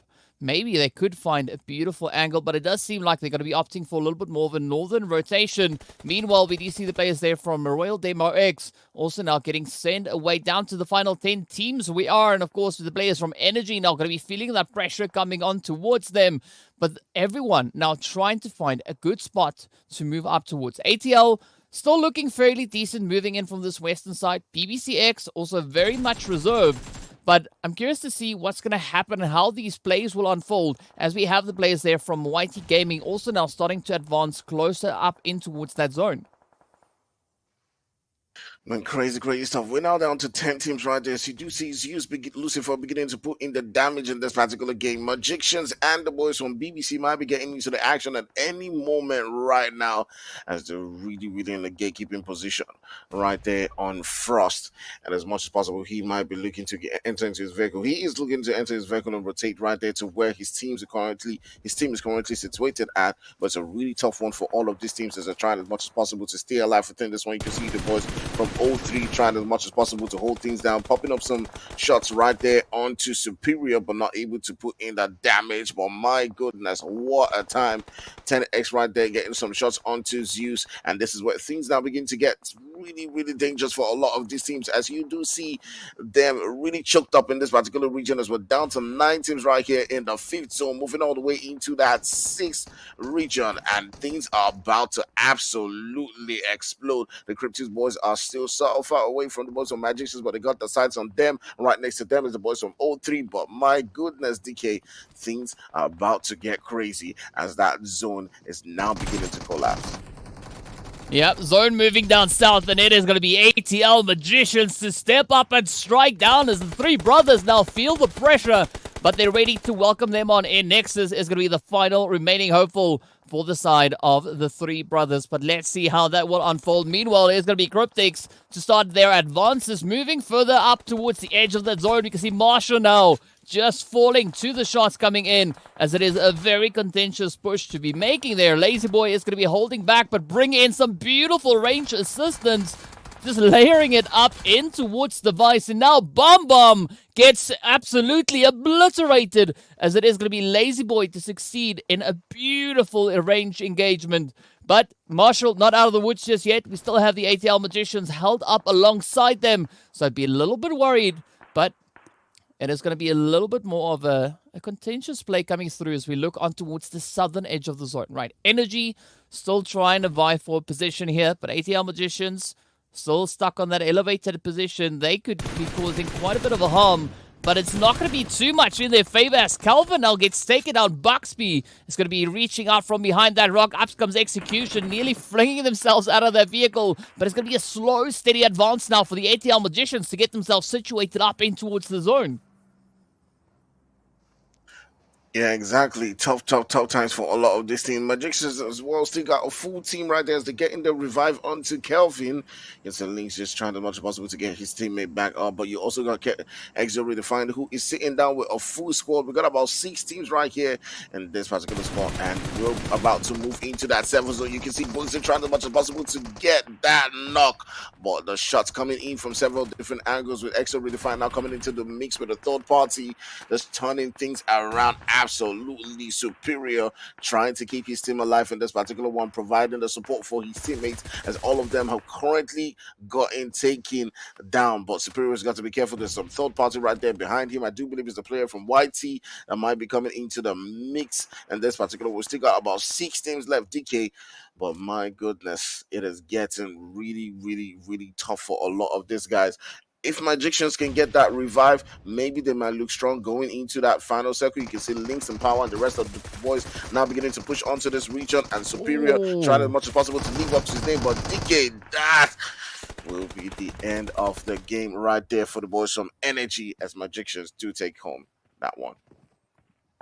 Maybe they could find a beautiful angle, but it does seem like they're going to be opting for a little bit more of a northern rotation. Meanwhile, we do see the players there from Royal Demo X also now getting sent away down to the final 10 teams we are. And of course, the players from Energy now going to be feeling that pressure coming on towards them. But everyone now trying to find a good spot to move up towards. ATL still looking fairly decent moving in from this western side. BBCX also very much reserved. But I'm curious to see what's going to happen and how these plays will unfold as we have the players there from YT Gaming also now starting to advance closer up in towards that zone. Man, crazy stuff. We're now down to 10 teams right there. So you do see Zeus, Lucifer beginning to put in the damage in this particular game. Magicians and the boys from BBC might be getting into the action at any moment right now as they're really in the gatekeeping position right there on Frost. And as much as possible, he might be looking to enter into his vehicle. He is looking to enter his vehicle and rotate right there to where his team is currently situated at. But it's a really tough one for all of these teams as they're trying as much as possible to stay alive within this one. You can see the boys from O3 trying as much as possible to hold things down, popping up some shots right there onto Superior, but not able to put in that damage. But my goodness, what a time. 10x right there, getting some shots onto Zeus. And this is where things now begin to get really dangerous for a lot of these teams, as you do see them really choked up in this particular region, as we're down to 9 teams right here in the 5th zone, moving all the way into that 6th region, and things are about to absolutely explode. The Cryptics boys are still so far away from the boys from Magicians, but they got the sights on them. Right next to them is the boys from O3, but my goodness, DK, things are about to get crazy as that zone is now beginning to collapse. Yep, zone moving down south, and it is going to be ATL Magicians to step up and strike down as the 3 brothers now feel the pressure, but they're ready to welcome them on in. Nexus is going to be the final remaining hopeful for the side of the 3 brothers, but let's see how that will unfold. Meanwhile, it's going to be Cryptics to start their advances, moving further up towards the edge of that zone. We can see Marshall now just falling to the shots coming in, as it is a very contentious push to be making there. Lazy Boy is going to be holding back, but bring in some beautiful range assistance, just layering it up in towards the Vice. And now Bum gets absolutely obliterated, as it is going to be Lazy Boy to succeed in a beautiful range engagement. But Marshall not out of the woods just yet. We still have the ATL Magicians held up alongside them. So I'd be a little bit worried, but it is going to be a little bit more of a contentious play coming through as we look on towards the southern edge of the zone. Right, Energy still trying to vie for position here, but ATL Magicians still stuck on that elevated position. They could be causing quite a bit of a harm, but it's not going to be too much in their favor as Calvin now gets taken out. Buxby is going to be reaching out from behind that rock. Up comes Execution, nearly flinging themselves out of their vehicle, but it's going to be a slow, steady advance now for the ATL Magicians to get themselves situated up in towards the zone. Yeah, exactly. Tough times for a lot of this team. Magicians as well still got a full team right there as they're getting the revive onto Kelvin. Yes, and Link's just trying as much as possible to get his teammate back up. But you also got Exo Redefined, who is sitting down with a full squad. We got about 6 teams right here in this particular spot, and we're about to move into that 7th zone. You can see Bugsy trying as much as possible to get that knock. But the shots coming in from several different angles with Exo Redefined now coming into the mix with a third party, just turning things around. Absolutely superior, trying to keep his team alive in this particular one, providing the support for his teammates as all of them have currently gotten taken down. But Superior's got to be careful. There's some third party right there behind him. I do believe it's the player from YT that might be coming into the mix. And this particular, we still got about 6 teams left, DK. But my goodness, it is getting really tough for a lot of these guys. If Magicians can get that revive, maybe they might look strong going into that final circle. You can see Lynx and Power and the rest of the boys now beginning to push onto this region, and Superior trying as much as possible to live up to his name. But DK, that will be the end of the game right there for the boys from Energy as Magicians do take home that one.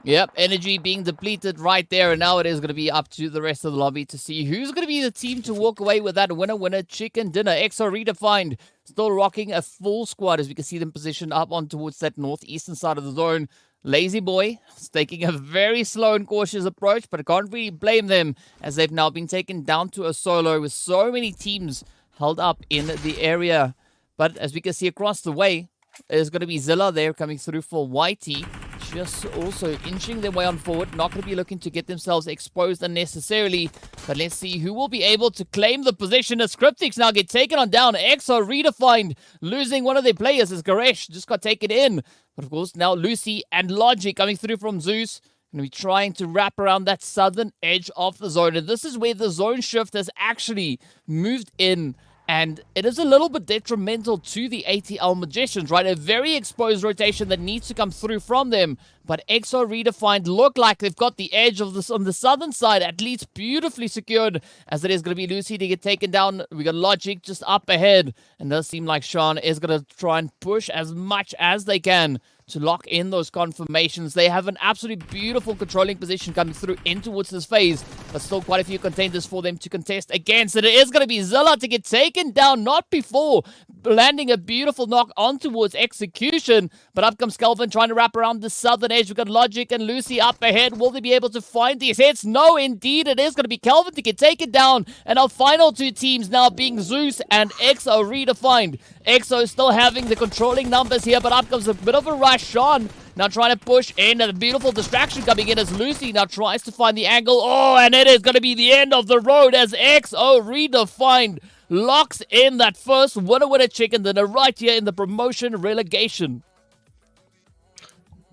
Yep, energy being depleted right there, and now it is going to be up to the rest of the lobby to see who's going to be the team to walk away with that winner chicken dinner. XO Redefined still rocking a full squad as we can see them positioned up on towards that northeastern side of the zone. Lazy Boy is taking a very slow and cautious approach, but I can't really blame them as they've now been taken down to a solo with so many teams held up in the area. But as we can see across the way, there's going to be Zilla there coming through for YT. Just also inching their way on forward. Not going to be looking to get themselves exposed unnecessarily. But let's see who will be able to claim the position as Cryptics now get taken on down. XO Redefined losing one of their players as Garesh just got taken in. But of course now Lucy and Logic coming through from Zeus. Going to be trying to wrap around that southern edge of the zone. And this is where the zone shift has actually moved in. And it is a little bit detrimental to the ATL Magicians, right? A very exposed rotation that needs to come through from them. But XO Redefined look like they've got the edge of this on the southern side, at least beautifully secured, as it is going to be Lucy to get taken down. We got Logic just up ahead. And it does seem like Sean is going to try and push as much as they can to lock in those confirmations. They have an absolutely beautiful controlling position coming through in towards this phase, but still quite a few contenders for them to contest against. And it is going to be Zilla to get taken down, not before landing a beautiful knock on towards Execution. But up comes Kelvin trying to wrap around the southern edge. We've got Logic and Lucy up ahead. Will they be able to find these hits? No, indeed, it is going to be Kelvin to get taken down. And our final 2 teams now being Zeus and XO Redefined. XO still having the controlling numbers here, but up comes a bit of a rush. Sean now trying to push in, and a beautiful distraction coming in as Lucy now tries to find the angle. Oh, and it is going to be the end of the road as XO Redefined locks in that first winner chicken dinner right here in the promotion relegation.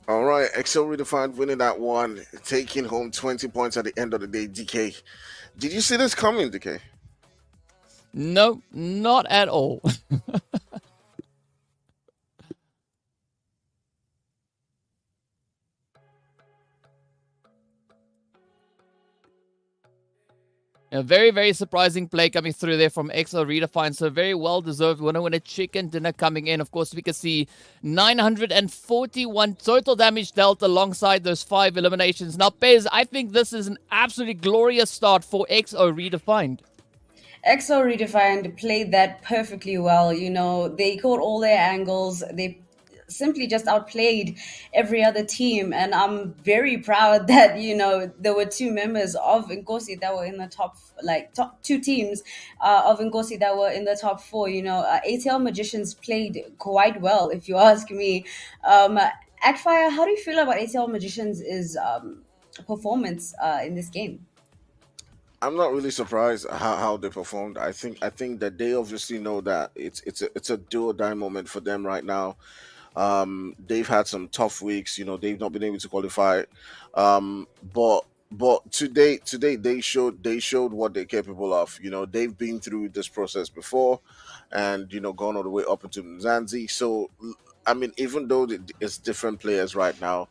All right, XO Redefined winning that one, taking home 20 points at the end of the day. DK, did you see this coming, DK? No, not at all. A very surprising play coming through there from XO Redefined. So very well-deserved winner chicken dinner coming in. Of course, we can see 941 total damage dealt alongside those 5 eliminations. Now, Pez, I think this is an absolutely glorious start for XO Redefined. XO Redefined played that perfectly well. You know, they caught all their angles. They simply just outplayed every other team, and I'm very proud that, you know, there were 2 members of Nkosi that were in the top 2 teams of Nkosi that were in the top 4. You know, ATL Magicians played quite well, if you ask me. Agfire, how do you feel about ATL Magicians' performance in this game? I'm not really surprised how they performed. I think that they obviously know that it's a do or die moment for them right now. They've had some tough weeks. They've not been able to qualify. But today they showed what they're capable of. They've been through this process before, and gone all the way up into Mzanzi. So I mean, even though it's different players right now,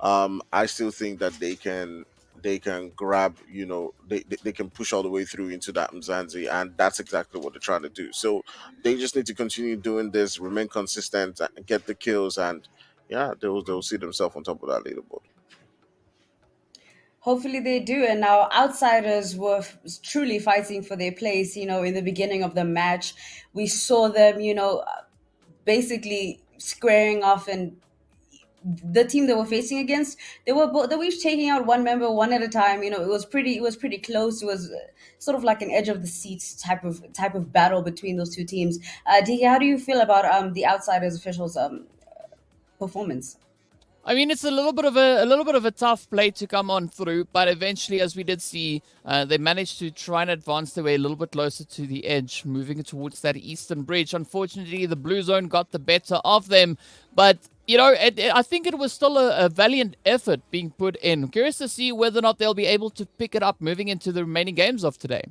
I still think that they can grab, they can push all the way through into that Mzanzi, and that's exactly what they're trying to do. So they just need to continue doing this, remain consistent, and get the kills, and yeah, they'll see themselves on top of that leaderboard. Hopefully they do. And now outsiders were truly fighting for their place. In the beginning of the match, we saw them, basically squaring off, and the team they were facing against, they were each taking out one member one at a time. It was pretty close. It was sort of like an edge of the seat type of battle between those two teams. DK, how do you feel about the outsiders officials performance? I mean, it's a little bit of a tough play to come on through, but eventually, as we did see, they managed to try and advance their way a little bit closer to the edge, moving towards that eastern bridge. Unfortunately, the blue zone got the better of them, but I think it was still a valiant effort being put in. Curious to see whether or not they'll be able to pick it up moving into the remaining games of today.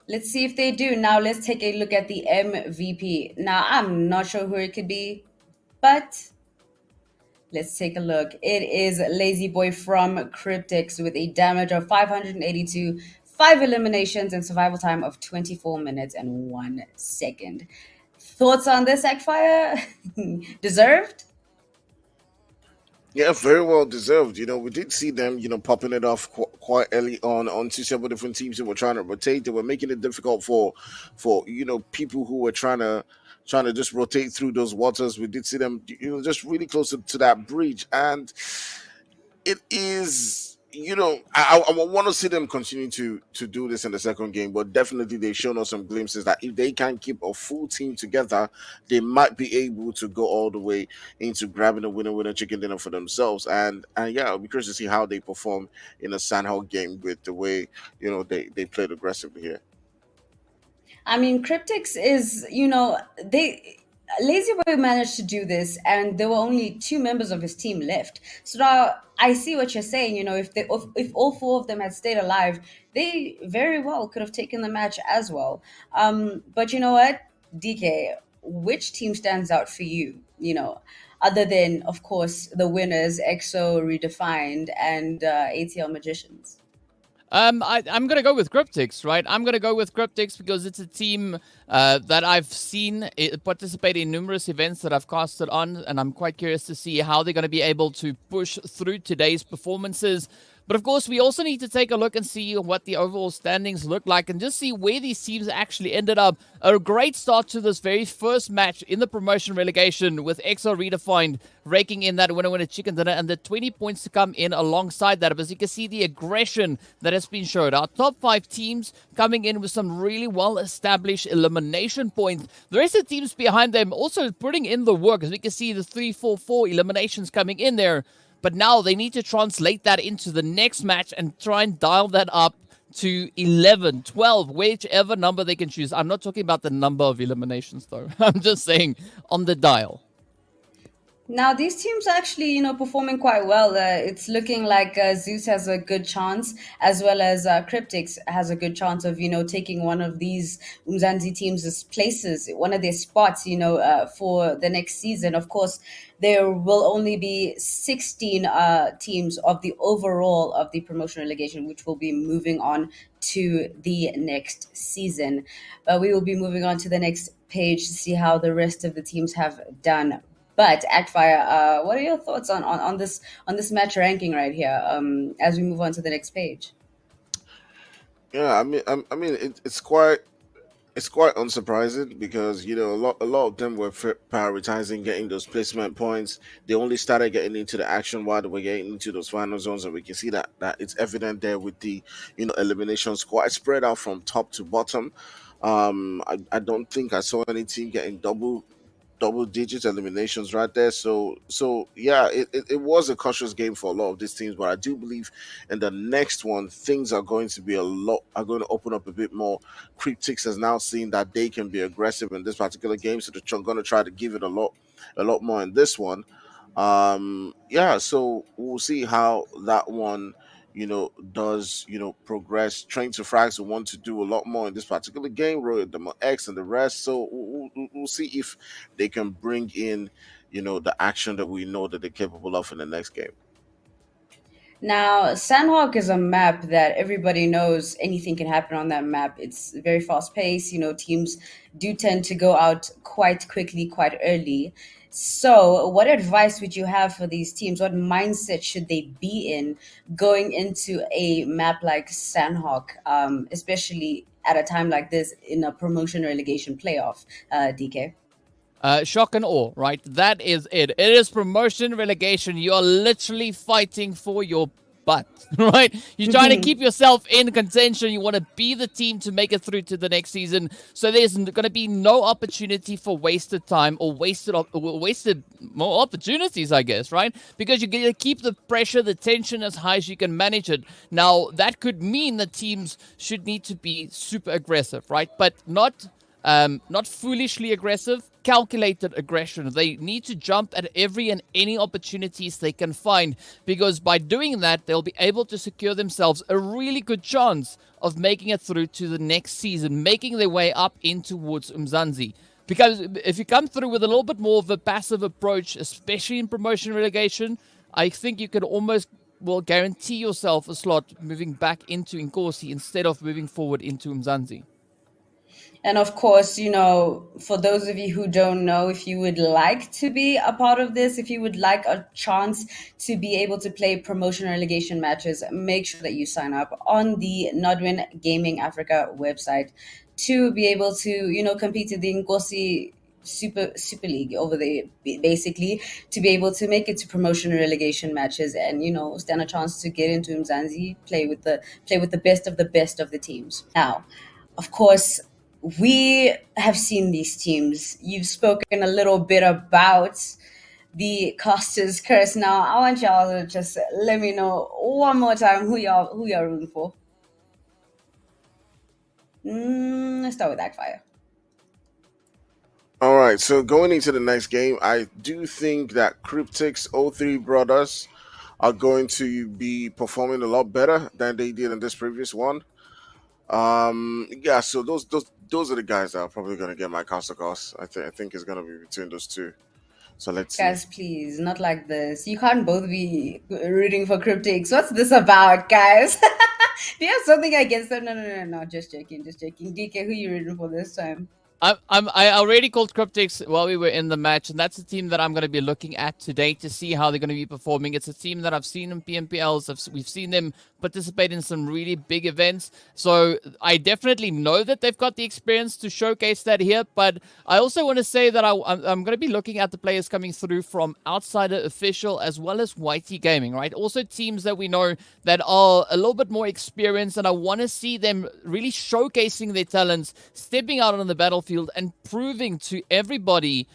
Let's see if they do. Now let's take a look at the MVP. Now I'm not sure who it could be, but let's take a look. It is Lazy Boy from Cryptics with a damage of 582, 5 eliminations, and survival time of 24 minutes and 1 second. Thoughts on this, Sackfire? Deserved? Yeah, very well deserved. We did see them, popping it off quite early on two several different teams that were trying to rotate. They were making it difficult for people who were trying to just rotate through those waters. We did see them, just really close to that bridge, and it is, I want to see them continue to do this in the second game, but definitely they've shown us some glimpses that if they can keep a full team together, they might be able to go all the way into grabbing a winner chicken dinner for themselves. And yeah, I'll be curious to see how they perform in a Sanhok game with the way they played aggressively here. I mean, Cryptics is, they Lazy Boy managed to do this, and there were only two members of his team left. So now I see what you're saying. If all four of them had stayed alive, they very well could have taken the match as well. But you know what, DK, which team stands out for you? Other than, of course, the winners, EXO, Redefined, and ATL Magicians. I'm gonna go with Cryptics, right? I'm gonna go with Cryptics because it's a team that I've seen participate in numerous events that I've casted on, and I'm quite curious to see how they're gonna be able to push through today's performances. But of course, we also need to take a look and see what the overall standings look like and just see where these teams actually ended up. A great start to this very first match in the promotion relegation with XR Redefined raking in that winner chicken dinner and the 20 points to come in alongside that. But as you can see, the aggression that has been showed. Our top 5 teams coming in with some really well-established elimination points. The rest of the teams behind them also putting in the work. As we can see, the 3-4-4 eliminations coming in there. But now they need to translate that into the next match and try and dial that up to 11, 12, whichever number they can choose. I'm not talking about the number of eliminations, though. I'm just saying on the dial. Now these teams are actually, performing quite well. It's looking like Zeus has a good chance, as well as Cryptics has a good chance of, taking one of these Umzansi teams' places, one of their spots, for the next season. Of course, there will only be 16 teams of the overall of the promotion relegation, which will be moving on to the next season. But we will be moving on to the next page to see how the rest of the teams have done. But Actfire, what are your thoughts on this match ranking right here? As we move on to the next page. Yeah, I mean, it's quite unsurprising because a lot of them were prioritizing getting those placement points. They only started getting into the action while they were getting into those final zones, and we can see that it's evident there with the eliminations quite spread out from top to bottom. I don't think I saw any team getting double. double digit eliminations right there. So yeah, it was a cautious game for a lot of these teams, but I do believe in the next one things are going to be are going to open up a bit more. Cryptics has now seen that they can be aggressive in this particular game, so they're going to try to give it a lot more in this one. Yeah, so we'll see how that one does progress. Train to Frags will want to do a lot more in this particular game, Roy the X and the rest. So we'll see if they can bring in the action that we know that they're capable of in the next game. Now, Sanhok is a map that everybody knows anything can happen on that map. It's very fast paced. Teams do tend to go out quite quickly, quite early. So, what advice would you have for these teams? What mindset should they be in going into a map like Sanhok, especially at a time like this in a promotion relegation playoff, DK? Shock and awe, right? That is it. It is promotion relegation. You are literally fighting for your butt, right? You're trying to keep yourself in contention. You want to be the team to make it through to the next season. So there's going to be no opportunity for wasted time or wasted more opportunities, I guess, right? Because you're going to keep the pressure, the tension as high as you can manage it. Now, that could mean that teams should need to be super aggressive, right? But not foolishly aggressive, calculated aggression. They need to jump at every and any opportunities they can find, because by doing that, they'll be able to secure themselves a really good chance of making it through to the next season, making their way up in towards Umzansi. Because if you come through with a little bit more of a passive approach, especially in promotion relegation, I think you can almost guarantee yourself a slot moving back into Inkosi instead of moving forward into Umzansi. And of course, for those of you who don't know, if you would like to be a part of this, if you would like a chance to be able to play promotion relegation matches, make sure that you sign up on the Nodwin Gaming Africa website to be able to, compete in the Nkosi Super League over there, basically, to be able to make it to promotion relegation matches and stand a chance to get into Mzansi, play with the best of the teams. Now, of course, we have seen these teams. You've spoken a little bit about the Costers curse. Now, I want y'all to just let me know one more time who y'all rooting for. Let's start with Backfire. All right, so going into the next game, I do think that Cryptics 03 brothers are going to be performing a lot better than they did in this previous one. Yeah, so those are the guys that are probably going to get my cost cost. I think it's going to be between those two. So let's see. Guys, please, not like this. You can't both be rooting for Cryptics. What's this about, guys? Do you have something against them? No. Just joking. DK, who you rooting for this time? I already called Cryptics while we were in the match, and that's the team that I'm going to be looking at today to see how they're going to be performing. It's a team that I've seen in PMPLs. We've seen them participate in some really big events. So I definitely know that they've got the experience to showcase that here. But I also want to say that I'm going to be looking at the players coming through from Outsider Official as well as YT Gaming, right? Also teams that we know that are a little bit more experienced, and I want to see them really showcasing their talents, stepping out on the battlefield and proving to everybody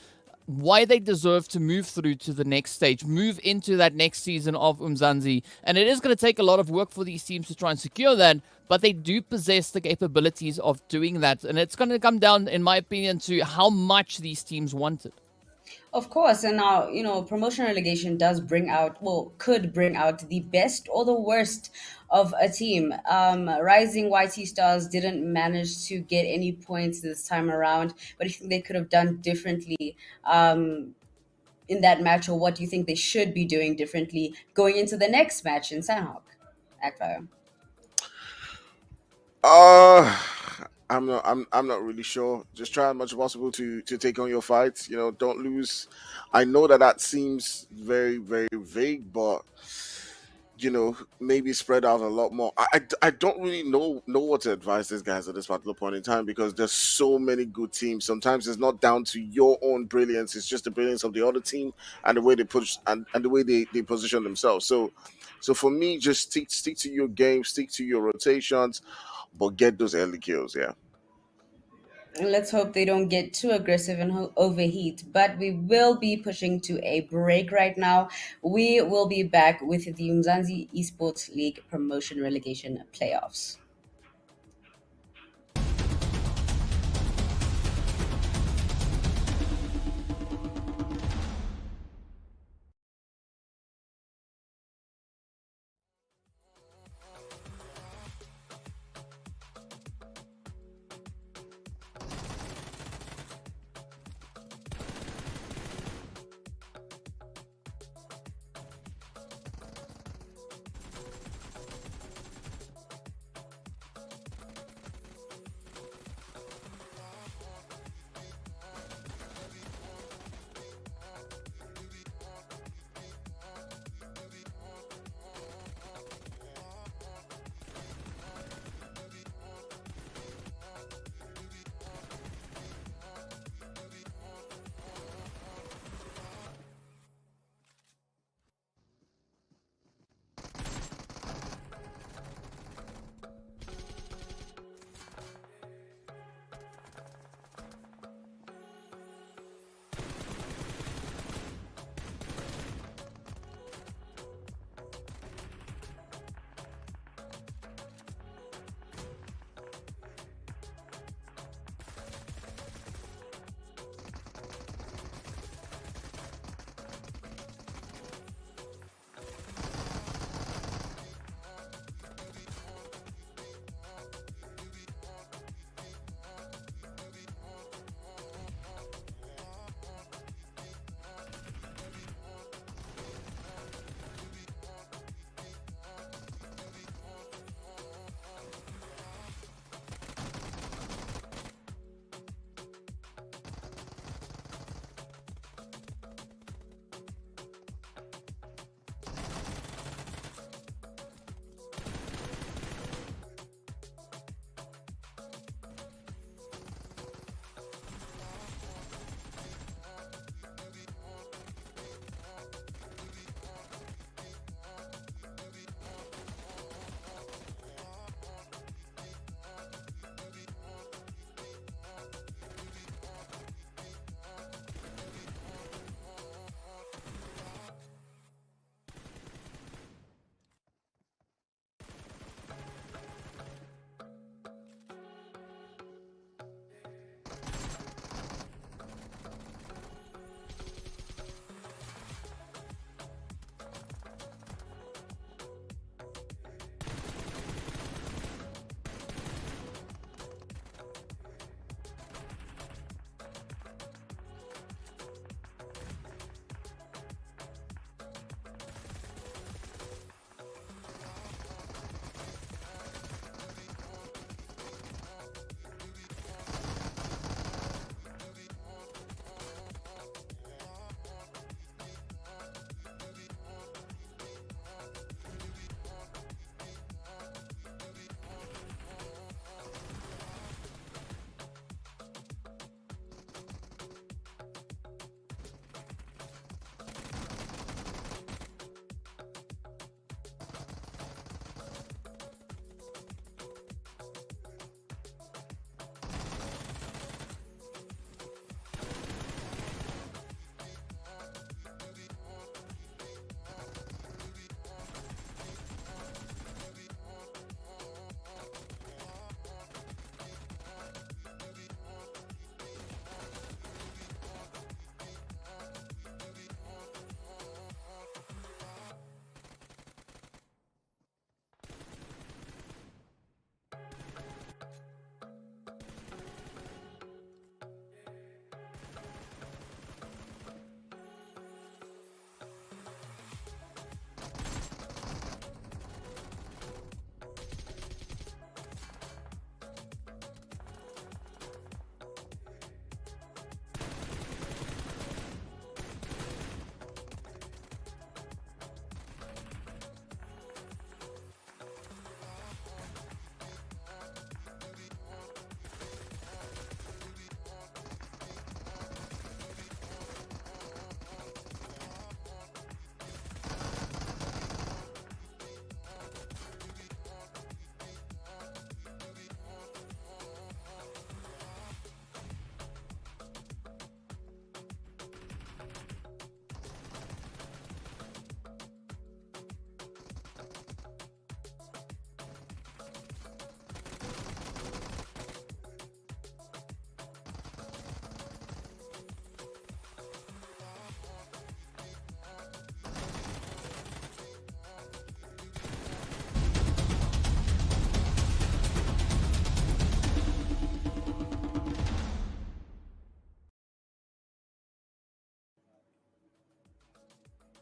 why they deserve to move through to the next stage, move into that next season of Umzansi. And it is going to take a lot of work for these teams to try and secure that, but they do possess the capabilities of doing that. And it's going to come down, in my opinion, to how much these teams want it. Of course, and now, promotion relegation could bring out the best or the worst of a team. Rising YT Stars didn't manage to get any points this time around. What do you think they could have done differently in that match, or what do you think they should be doing differently going into the next match in Sanhok? Akfire. I'm not really sure. Just try as much as possible to take on your fights. Don't lose. I know that seems very, very vague, but maybe spread out a lot more. I don't really know what to advise these guys at this particular point in time, because there's so many good teams. Sometimes it's not down to your own brilliance; it's just the brilliance of the other team and the way they push and the way they position themselves. So for me, just stick to your game, stick to your rotations, but get those early kills. Yeah. Let's hope they don't get too aggressive and overheat. But we will be pushing to a break right now. We will be back with the Umzansi Esports League promotion relegation playoffs.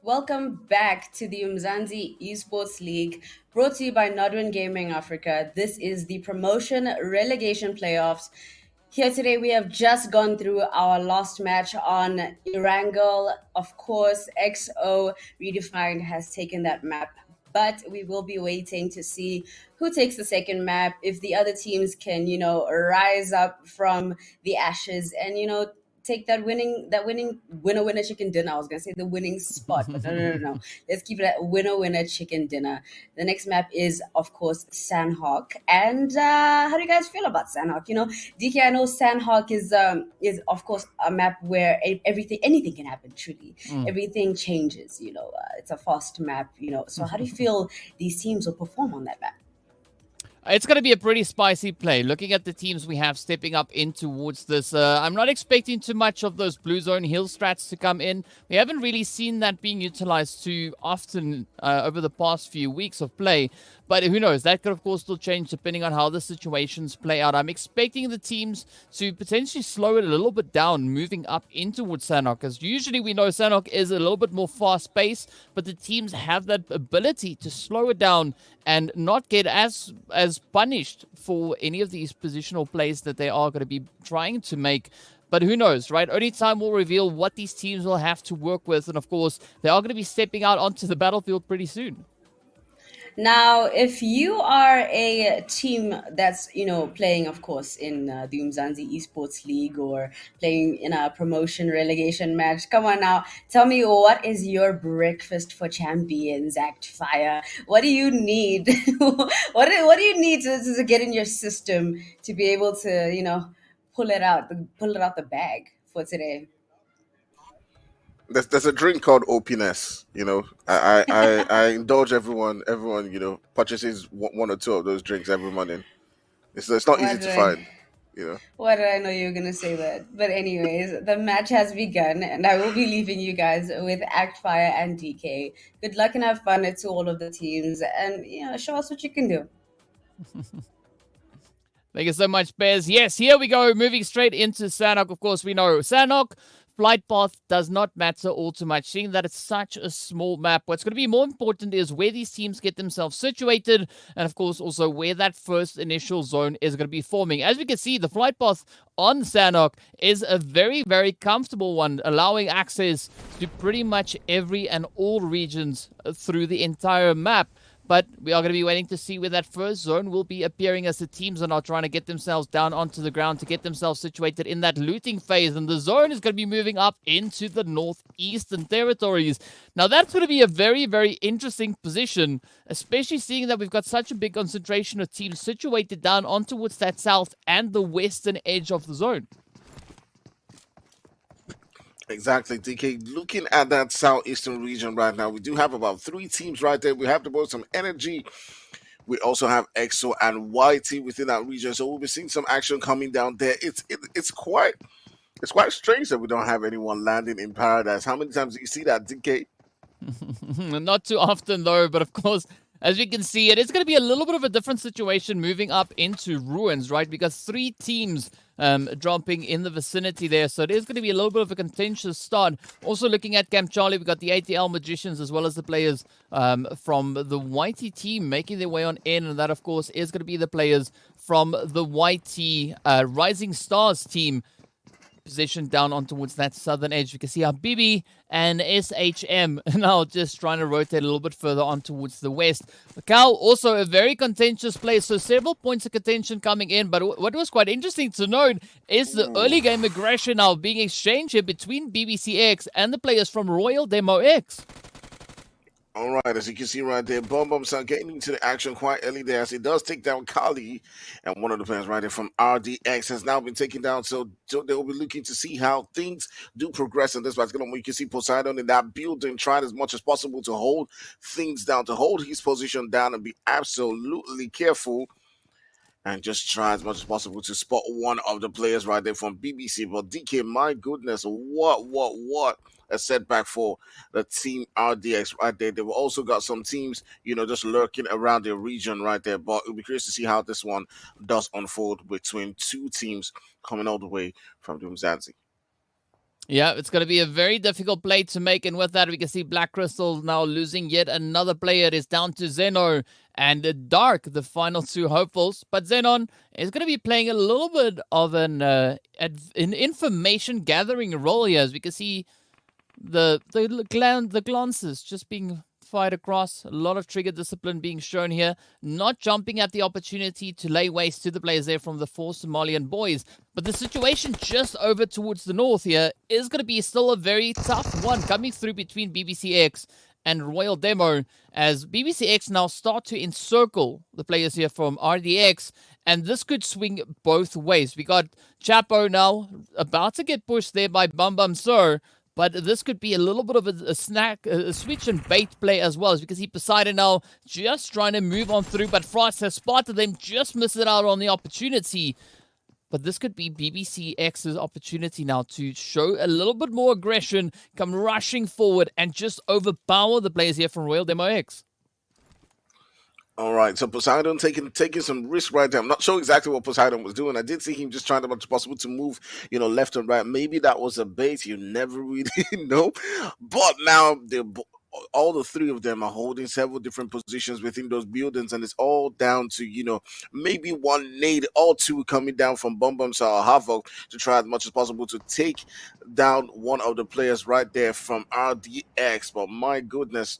Welcome back to the Umzansi Esports League, brought to you by Nodwin Gaming Africa. This is the promotion relegation playoffs. Here today, we have just gone through our last match on Erangel. Of course, XO Redefined has taken that map, but we will be waiting to see who takes the second map, if the other teams can, rise up from the ashes and, take that winning winner chicken dinner. I was gonna say the winning spot, but no. Let's keep it at winner chicken dinner. The next map is of course Sanhok. And how do you guys feel about Sanhok? DK, I know Sanhok is of course a map where anything can happen. Truly, everything changes. It's a fast map. So how do you feel these teams will perform on that map? It's going to be a pretty spicy play. Looking at the teams we have stepping up in towards this, I'm not expecting too much of those blue zone hill strats to come in. We haven't really seen that being utilized too often over the past few weeks of play. But who knows? That could, of course, still change depending on how the situations play out. I'm expecting the teams to potentially slow it a little bit down, moving up in towards Sanhok. Because usually we know Sanhok is a little bit more fast-paced, but the teams have that ability to slow it down and not get as punished for any of these positional plays that they are going to be trying to make. But who knows, right? Only time will reveal what these teams will have to work with. And of course, they are going to be stepping out onto the battlefield pretty soon. Now, if you are a team that's, playing, of course, in the Umzansi Esports League or playing in a promotion relegation match, come on now, tell me, what is your breakfast for champions act fire? What do you need? what do you need to get in your system to be able to, pull it out the bag for today? There's a drink called openness. I indulge everyone. Everyone purchases one or two of those drinks every morning. It's not What easy did to I? find. You know. Why did I know you were going to say that? But, anyways, the match has begun, and I will be leaving you guys with Act Fire and DK. Good luck and have fun to all of the teams, and, show us what you can do. Thank you so much, Bez. Yes, here we go. Moving straight into Sanhok. Of course, we know Sanhok flight path does not matter all too much, seeing that it's such a small map. What's going to be more important is where these teams get themselves situated, and of course also where that first initial zone is going to be forming. As we can see, the flight path on Sanhok is a very, very comfortable one, allowing access to pretty much every and all regions through the entire map. But we are going to be waiting to see where that first zone will be appearing, as the teams are now trying to get themselves down onto the ground to get themselves situated in that looting phase. And the zone is going to be moving up into the northeastern territories. Now, that's going to be a very, very interesting position, especially seeing that we've got such a big concentration of teams situated down on towards that south and the western edge of the zone. Exactly, DK. Looking at that southeastern region right now, we do have about three teams right there. We have the both some energy. We also have EXO and YT within that region, so we'll be seeing some action coming down there. It's quite strange that we don't have anyone landing in paradise. How many times do you see that, DK? Not too often though, but of course, as you can see, it is going to be a little bit of a different situation moving up into ruins, right? Because three teams dropping in the vicinity there. So it is going to be a little bit of a contentious start. Also looking at Camp Charlie, we've got the ATL Magicians as well as the players from the YT team making their way on in. And that, of course, is going to be the players from the YT Rising Stars team positioned down on towards that southern edge. You can see Habibi and SHM now just trying to rotate a little bit further on towards the west. Macau, also a very contentious place, so several points of contention coming in. But what was quite interesting to note is the early game aggression now being exchanged here between BBCX and the players from Royal Demo X. All right, as you can see right there, Bomb start getting into the action quite early there, as it does take down Kali, and one of the players right there from RDX has now been taken down. So they will be looking to see how things do progress in this fight. You can see Poseidon in that building trying as much as possible to hold things down, to hold his position down, and be absolutely careful. And just try as much as possible to spot one of the players right there from BBC. But DK, my goodness, what a setback for the team RDX right there. They've also got some teams, just lurking around their region right there. But it'll be curious to see how this one does unfold between two teams coming all the way from Umzansi. Yeah, it's going to be a very difficult play to make. And with that, we can see Black Crystal now losing yet another player. It is down to Zeno and Dark, the final two hopefuls. But Zenon is going to be playing a little bit of an information gathering role here, as we can see the glances just being fired across. A lot of trigger discipline being shown here. Not jumping at the opportunity to lay waste to the players there from the four Somalian boys. But the situation just over towards the north here is going to be still a very tough one coming through between BBCX and Royal Demo, as BBCX now start to encircle the players here from RDX, and this could swing both ways. We got Chapo now about to get pushed there by Bum Bum Sir, but this could be a little bit of a switch and bait play as well, as we can see Poseidon now just trying to move on through, but Frost has spotted them, just missed it out on the opportunity. But this could be BBCX's opportunity now to show a little bit more aggression, come rushing forward, and just overpower the players here from Royal Demo X. All right, so Poseidon taking some risk right there. I'm not sure exactly what Poseidon was doing. I did see him just trying as much as possible to move, left and right. Maybe that was a bait. You never really know. But now all the three of them are holding several different positions within those buildings, and it's all down to maybe one nade or two coming down from Bombs or Havoc to try as much as possible to take down one of the players right there from RDX. But my goodness,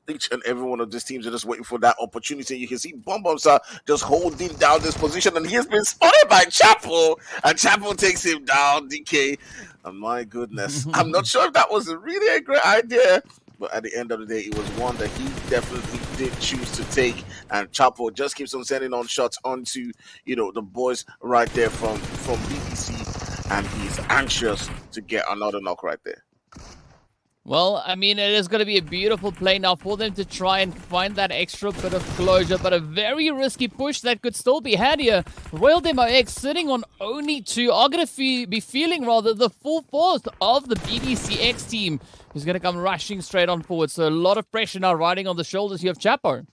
each and every one of these teams are just waiting for that opportunity. You can see Bombs are just holding down this position, and he's been spotted by Chapo, and Chapo takes him down. DK, and my goodness, I'm not sure if that was really a great idea. But at the end of the day, it was one that he definitely did choose to take. And Chapo just keeps on sending on shots onto, the boys right there from BBC. And he's anxious to get another knock right there. Well, I mean, it is going to be a beautiful play now for them to try and find that extra bit of closure, but a very risky push that could still be had here. Royal Demo X sitting on only two are going to be feeling rather the full force of the BBCX team, who's going to come rushing straight on forward. So a lot of pressure now riding on the shoulders here of Chapo.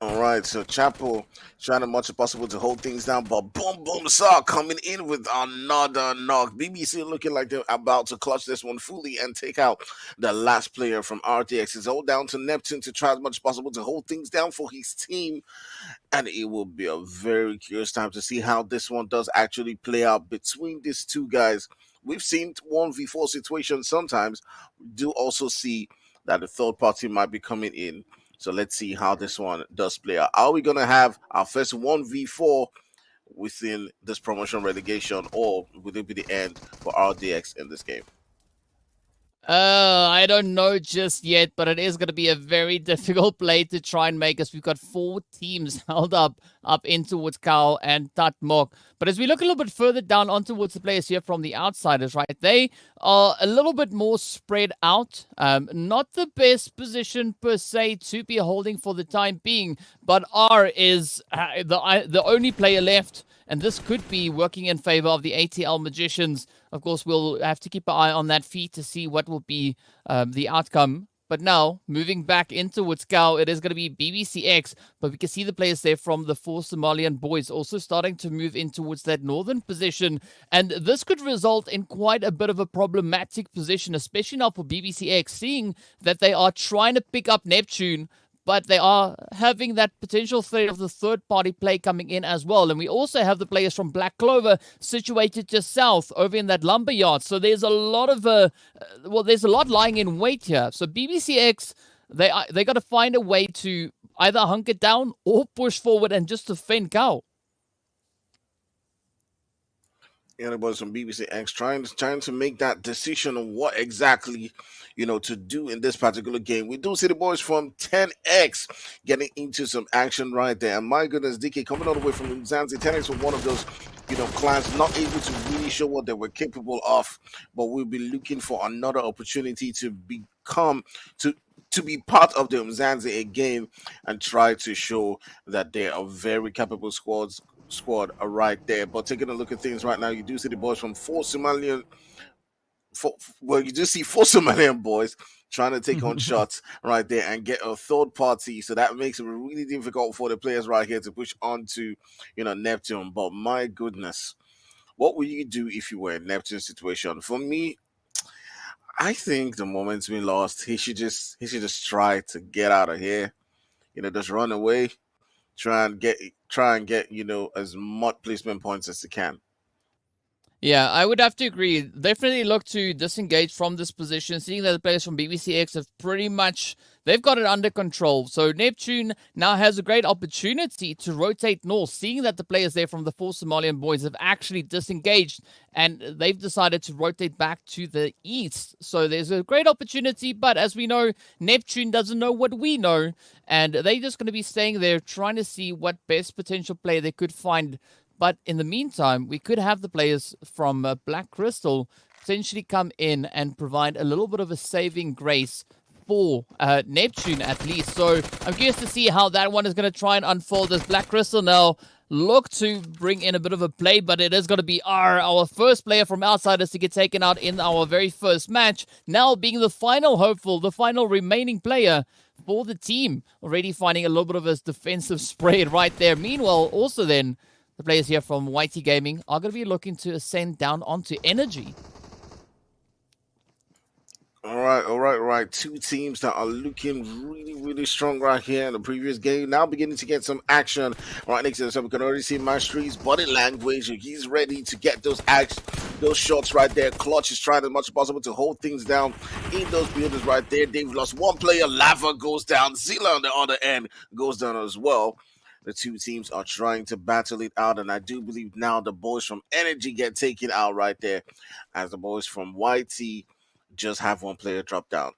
All right, so Chapo trying as much as possible to hold things down, but Boom Saw coming in with another knock. BBC looking like they're about to clutch this one fully and take out the last player from RTX. It's all down to Neptune to try as much as possible to hold things down for his team, and it will be a very curious time to see how this one does actually play out between these two guys. We've seen 1v4 situations sometimes. We do also see that the third party might be coming in. So let's see how this one does play out. Are we going to have our first 1v4 within this promotion relegation, or will it be the end for RDX in this game? I don't know just yet, but it is going to be a very difficult play to try and make, as we've got four teams held up in towards Cal and Tatmok. But as we look a little bit further down on towards the players here from the outsiders, right, they are a little bit more spread out. Not the best position per se to be holding for the time being, but R is the only player left, and this could be working in favor of the ATL Magicians. Of course, we'll have to keep an eye on that feed to see what will be the outcome. But now, moving back into Woodscow, it is going to be BBCX. But we can see the players there from the four Somalian boys also starting to move in towards that northern position. And this could result in quite a bit of a problematic position, especially now for BBCX, seeing that they are trying to pick up Neptune, but they are having that potential threat of the third-party play coming in as well. And we also have the players from Black Clover situated just south over in that lumberyard. So there's a lot of, there's a lot lying in wait here. So BBCX, they got to find a way to either hunker down or push forward and just defend Cow. Yeah, the boys from BBCX trying to make that decision on what exactly to do in this particular game. We do see the boys from 10X getting into some action right there. And my goodness, DK coming all the way from Umzansi. 10X was one of those clans not able to really show what they were capable of, but we'll be looking for another opportunity to become to be part of the Umzansi again and try to show that they are very capable squad right there. But taking a look at things right now, you do see the boys from four Somalian boys trying to take on shots right there and get a third party. So that makes it really difficult for the players right here to push on to Neptune. But my goodness, What would you do if you were in Neptune's situation? For me, I think the moment's been lost. He should just try to get out of here. Just run away. Try and get as much placement points as he can. Yeah, I would have to agree. Definitely look to disengage from this position, seeing that the players from BBCX have pretty much, they've got it under control. So Neptune now has a great opportunity to rotate north, seeing that the players there from the four Somalian boys have actually disengaged and they've decided to rotate back to the east. So there's a great opportunity, but as we know, Neptune doesn't know what we know, and they're just going to be staying there trying to see what best potential player they could find. But in the meantime, we could have the players from Black Crystal potentially come in and provide a little bit of a saving grace for Neptune at least. So I'm curious to see how that one is going to try and unfold as Black Crystal now look to bring in a bit of a play, but it is going to be our first player from Outsiders to get taken out in our very first match. Now being the final hopeful, the final remaining player for the team. Already finding a little bit of a defensive spread right there. Meanwhile, also then, the players here from YT Gaming are going to be looking to ascend down onto Energy. All right. Two teams that are looking really, really strong right here in the previous game. Now beginning to get some action right next to them. So we can already see Mastery's body language. He's ready to get those shots right there. Clutch is trying as much as possible to hold things down in those buildings right there. They've lost one player. Lava goes down. Zilla on the other end goes down as well. The two teams are trying to battle it out, and I do believe now the boys from Energy get taken out right there, as the boys from YT just have one player drop down.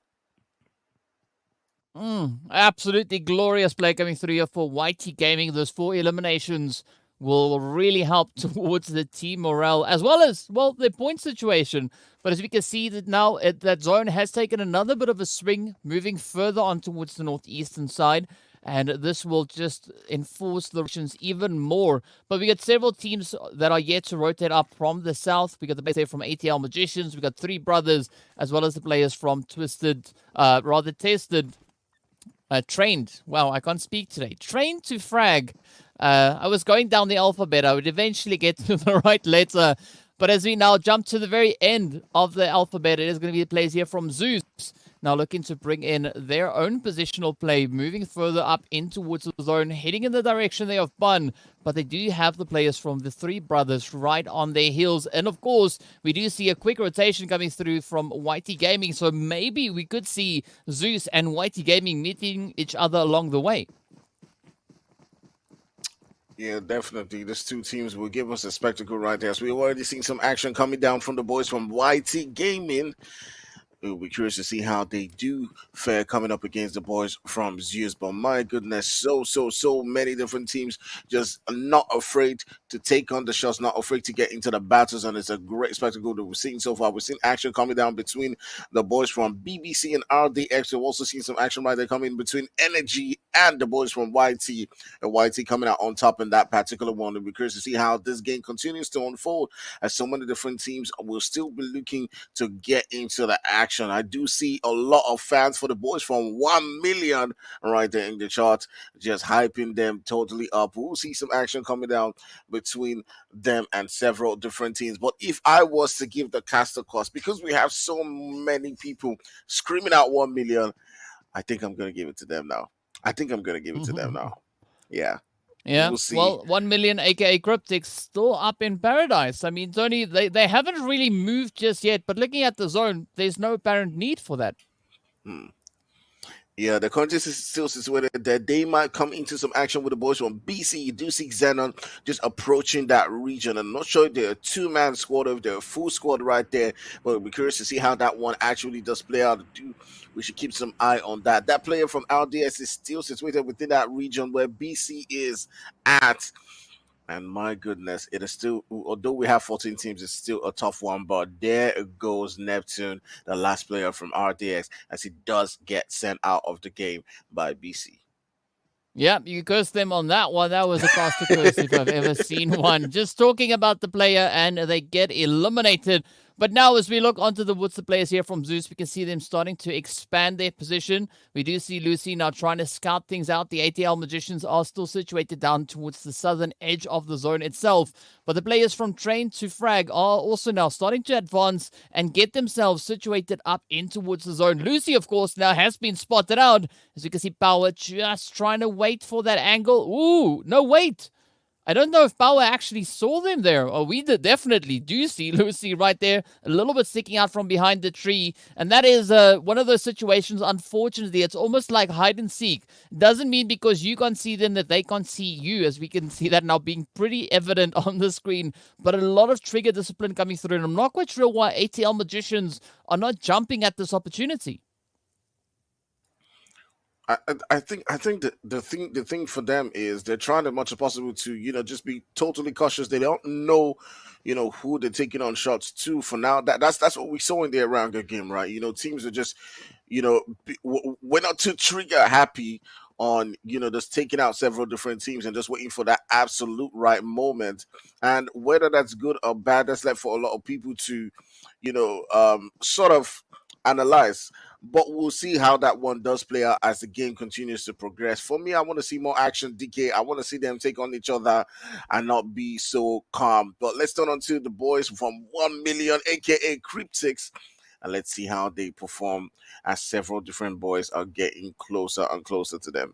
Absolutely glorious play coming through here for YT Gaming. Those 4 eliminations will really help towards the team morale, as well as, well, their point situation. But as we can see that now, that zone has taken another bit of a swing, moving further on towards the northeastern side. And this will just enforce the Russians even more. But we got several teams that are yet to rotate up from the south. We got the players here from ATL Magicians. We got 3 brothers, as well as the players from Tested. Trained. Wow, I can't speak today. Trained to frag. I was going down the alphabet. I would eventually get to the right letter. But as we now jump to the very end of the alphabet, it is going to be the players here from Zeus. Now looking to bring in their own positional play, moving further up in towards the zone, heading in the direction they of Bun. But they do have the players from the 3 brothers right on their heels. And of course, we do see a quick rotation coming through from YT Gaming. So maybe we could see Zeus and YT Gaming meeting each other along the way. Yeah, definitely. These two teams will give us a spectacle right there. So we've already seen some action coming down from the boys from YT Gaming. We'll be curious to see how they do fare coming up against the boys from Zeus. But my goodness, so many different teams just not afraid to take on the shots, not afraid to get into the battles, and it's a great spectacle that we've seen so far. We've seen action coming down between the boys from BBC and RDX. We've also seen some action right there coming between Energy and the boys from YT. And YT coming out on top in that particular one. We'll be curious to see how this game continues to unfold, as so many different teams will still be looking to get into the action. I do see a lot of fans for the boys from 1 million right there in the chart, just hyping them totally up. We'll see some action coming down between them and several different teams. But if I was to give the caster cost, because we have so many people screaming out 1 million, I think I'm going to give it to them now. Yeah. Yeah, well, 1 million, aka Cryptic, still up in paradise. I mean, Tony, they haven't really moved just yet, but looking at the zone, there's no apparent need for that. Yeah, the contest is still situated that they might come into some action with the boys from BC. You do see Xenon just approaching that region. I'm not sure if they're a 2-man squad or if they're a full squad right there, but we'll be curious to see how that one actually does play out. We should keep some eye on that. That player from RDS is still situated within that region where BC is at. And my goodness, it is still, although we have 14 teams, it's still a tough one. But there goes Neptune, the last player from RDX, as he does get sent out of the game by BC. Yeah, you cursed them on that one. That was a faster curse if I've ever seen one. Just talking about the player, and they get eliminated But now, as we look onto the Woodster players here from Zeus, we can see them starting to expand their position. We do see Lucy now trying to scout things out. The ATL Magicians are still situated down towards the southern edge of the zone itself. But the players from Train to Frag are also now starting to advance and get themselves situated up in towards the zone. Lucy, of course, now has been spotted out. As you can see, Power just trying to wait for that angle. Ooh, no, wait. I don't know if Power actually saw them there. Oh, we definitely do see Lucy right there, a little bit sticking out from behind the tree. And that is one of those situations, unfortunately, it's almost like hide and seek. Doesn't mean because you can't see them that they can't see you, as we can see that now being pretty evident on the screen. But a lot of trigger discipline coming through. And I'm not quite sure why ATL Magicians are not jumping at this opportunity. I think the thing for them is they're trying as much as possible to just be totally cautious. They don't know who they're taking on shots to for now. That's what we saw in the Erangel game, right? Teams are just we're not too trigger happy on just taking out several different teams and just waiting for that absolute right moment. And whether that's good or bad, that's left for a lot of people to sort of analyze. But we'll see how that one does play out as the game continues to progress. For me, I want to see more action, DK. I want to see them take on each other and not be so calm. But let's turn on to the boys from 1 million, aka Cryptics, and let's see how they perform as several different boys are getting closer and closer to them.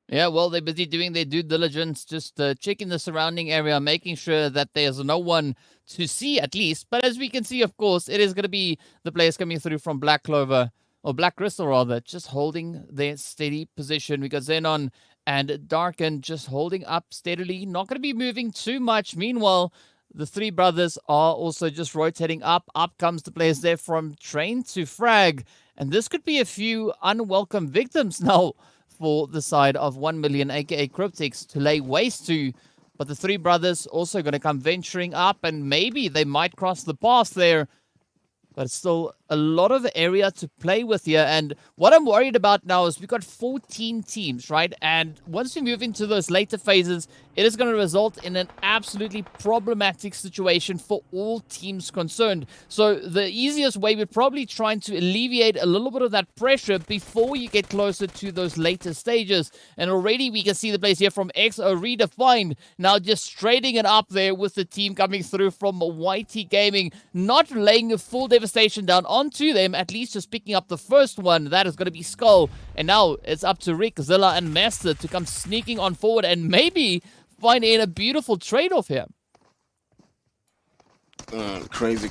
Yeah, well, they're busy doing their due diligence, just checking the surrounding area, making sure that there's no one to see at least. But as we can see, of course, it is going to be the players coming through from Black Clover, or Black Crystal rather, just holding their steady position. We got Xenon and Darken just holding up steadily, not going to be moving too much. Meanwhile, the three brothers are also just rotating up. Up comes the players there from Train to Frag. And this could be a few unwelcome victims now for the side of 1 million, aka Cryptics, to lay waste to. But the three brothers also going to come venturing up, and maybe they might cross the path there. But it's still a lot of area to play with here. And what I'm worried about now is we've got 14 teams, right? And once we move into those later phases, it is going to result in an absolutely problematic situation for all teams concerned. So the easiest way we're probably trying to alleviate a little bit of that pressure before you get closer to those later stages. And already we can see the place here from XO Redefined now just trading it up there with the team coming through from YT Gaming, not laying a full devastation down onto them, at least just picking up the first one. That is going to be Skull. And now it's up to Rick, Zilla, and Master to come sneaking on forward and maybe finding a beautiful trade-off here. Crazy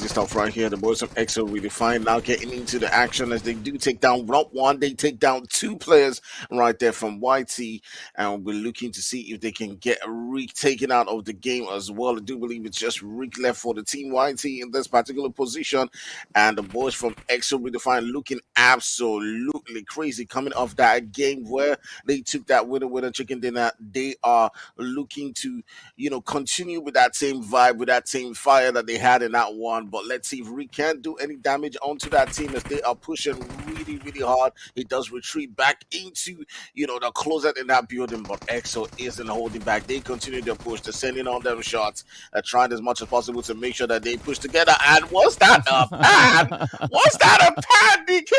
stuff right here. The boys of EXO Redefined now getting into the action as they do take down not one, they take down two players right there from YT, and we're looking to see if they can get Rick taken out of the game as well. I do believe it's just Rick left for the team YT in this particular position, and the boys from EXO Redefined looking absolutely crazy coming off that game where they took that winner chicken dinner. They are looking to continue with that same vibe, with that same fire that they had in that one. But let's see if Rick can do any damage onto that team as they are pushing really hard. It does retreat back into the closet in that building, but EXO isn't holding back. They continue their push. They're sending on them shots, trying as much as possible to make sure that they push together. And was that a pan? Was that a pan, DK?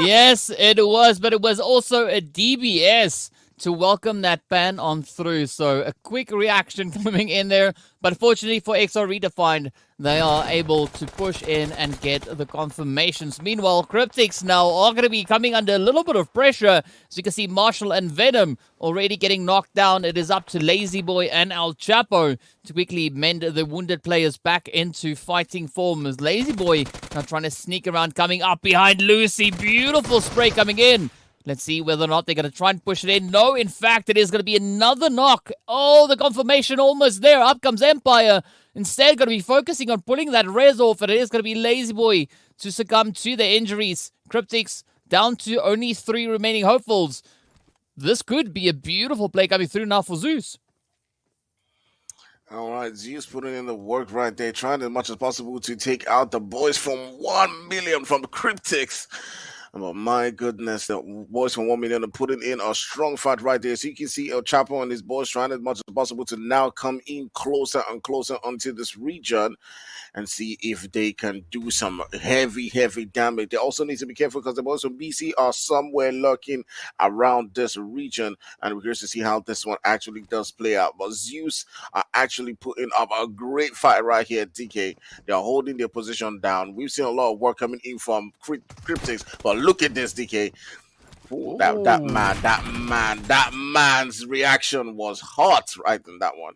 Yes, it was, but it was also a DBS to welcome that ban on through. So a quick reaction coming in there. But fortunately for XR Redefined, they are able to push in and get the confirmations. Meanwhile, Cryptics now are going to be coming under a little bit of pressure. So you can see Marshall and Venom already getting knocked down. It is up to Lazy Boy and El Chapo to quickly mend the wounded players back into fighting form. As Lazy Boy now trying to sneak around, coming up behind Lucy. Beautiful spray coming in. Let's see whether or not they're going to try and push it in. No, in fact, it is going to be another knock. Oh, the confirmation almost there. Up comes Empire. Instead, going to be focusing on pulling that res off. And it is going to be Lazy Boy to succumb to the injuries. Cryptics down to only 3 remaining hopefuls. This could be a beautiful play coming through now for Zeus. All right, Zeus putting in the work right there, trying as much as possible to take out the boys from 1 million from Cryptics. But my goodness, the boys from 1 million are putting in a strong fight right there. So you can see El Chapo and his boys trying as much as possible to now come in closer and closer onto this region and see if they can do some heavy, heavy damage. They also need to be careful because the boys from BC are somewhere lurking around this region, and we're curious to see how this one actually does play out. But Zeus are actually putting up a great fight right here at DK. They're holding their position down. We've seen a lot of work coming in from Cryptics, but look at this, DK. Ooh, that man's reaction was hot right in that one.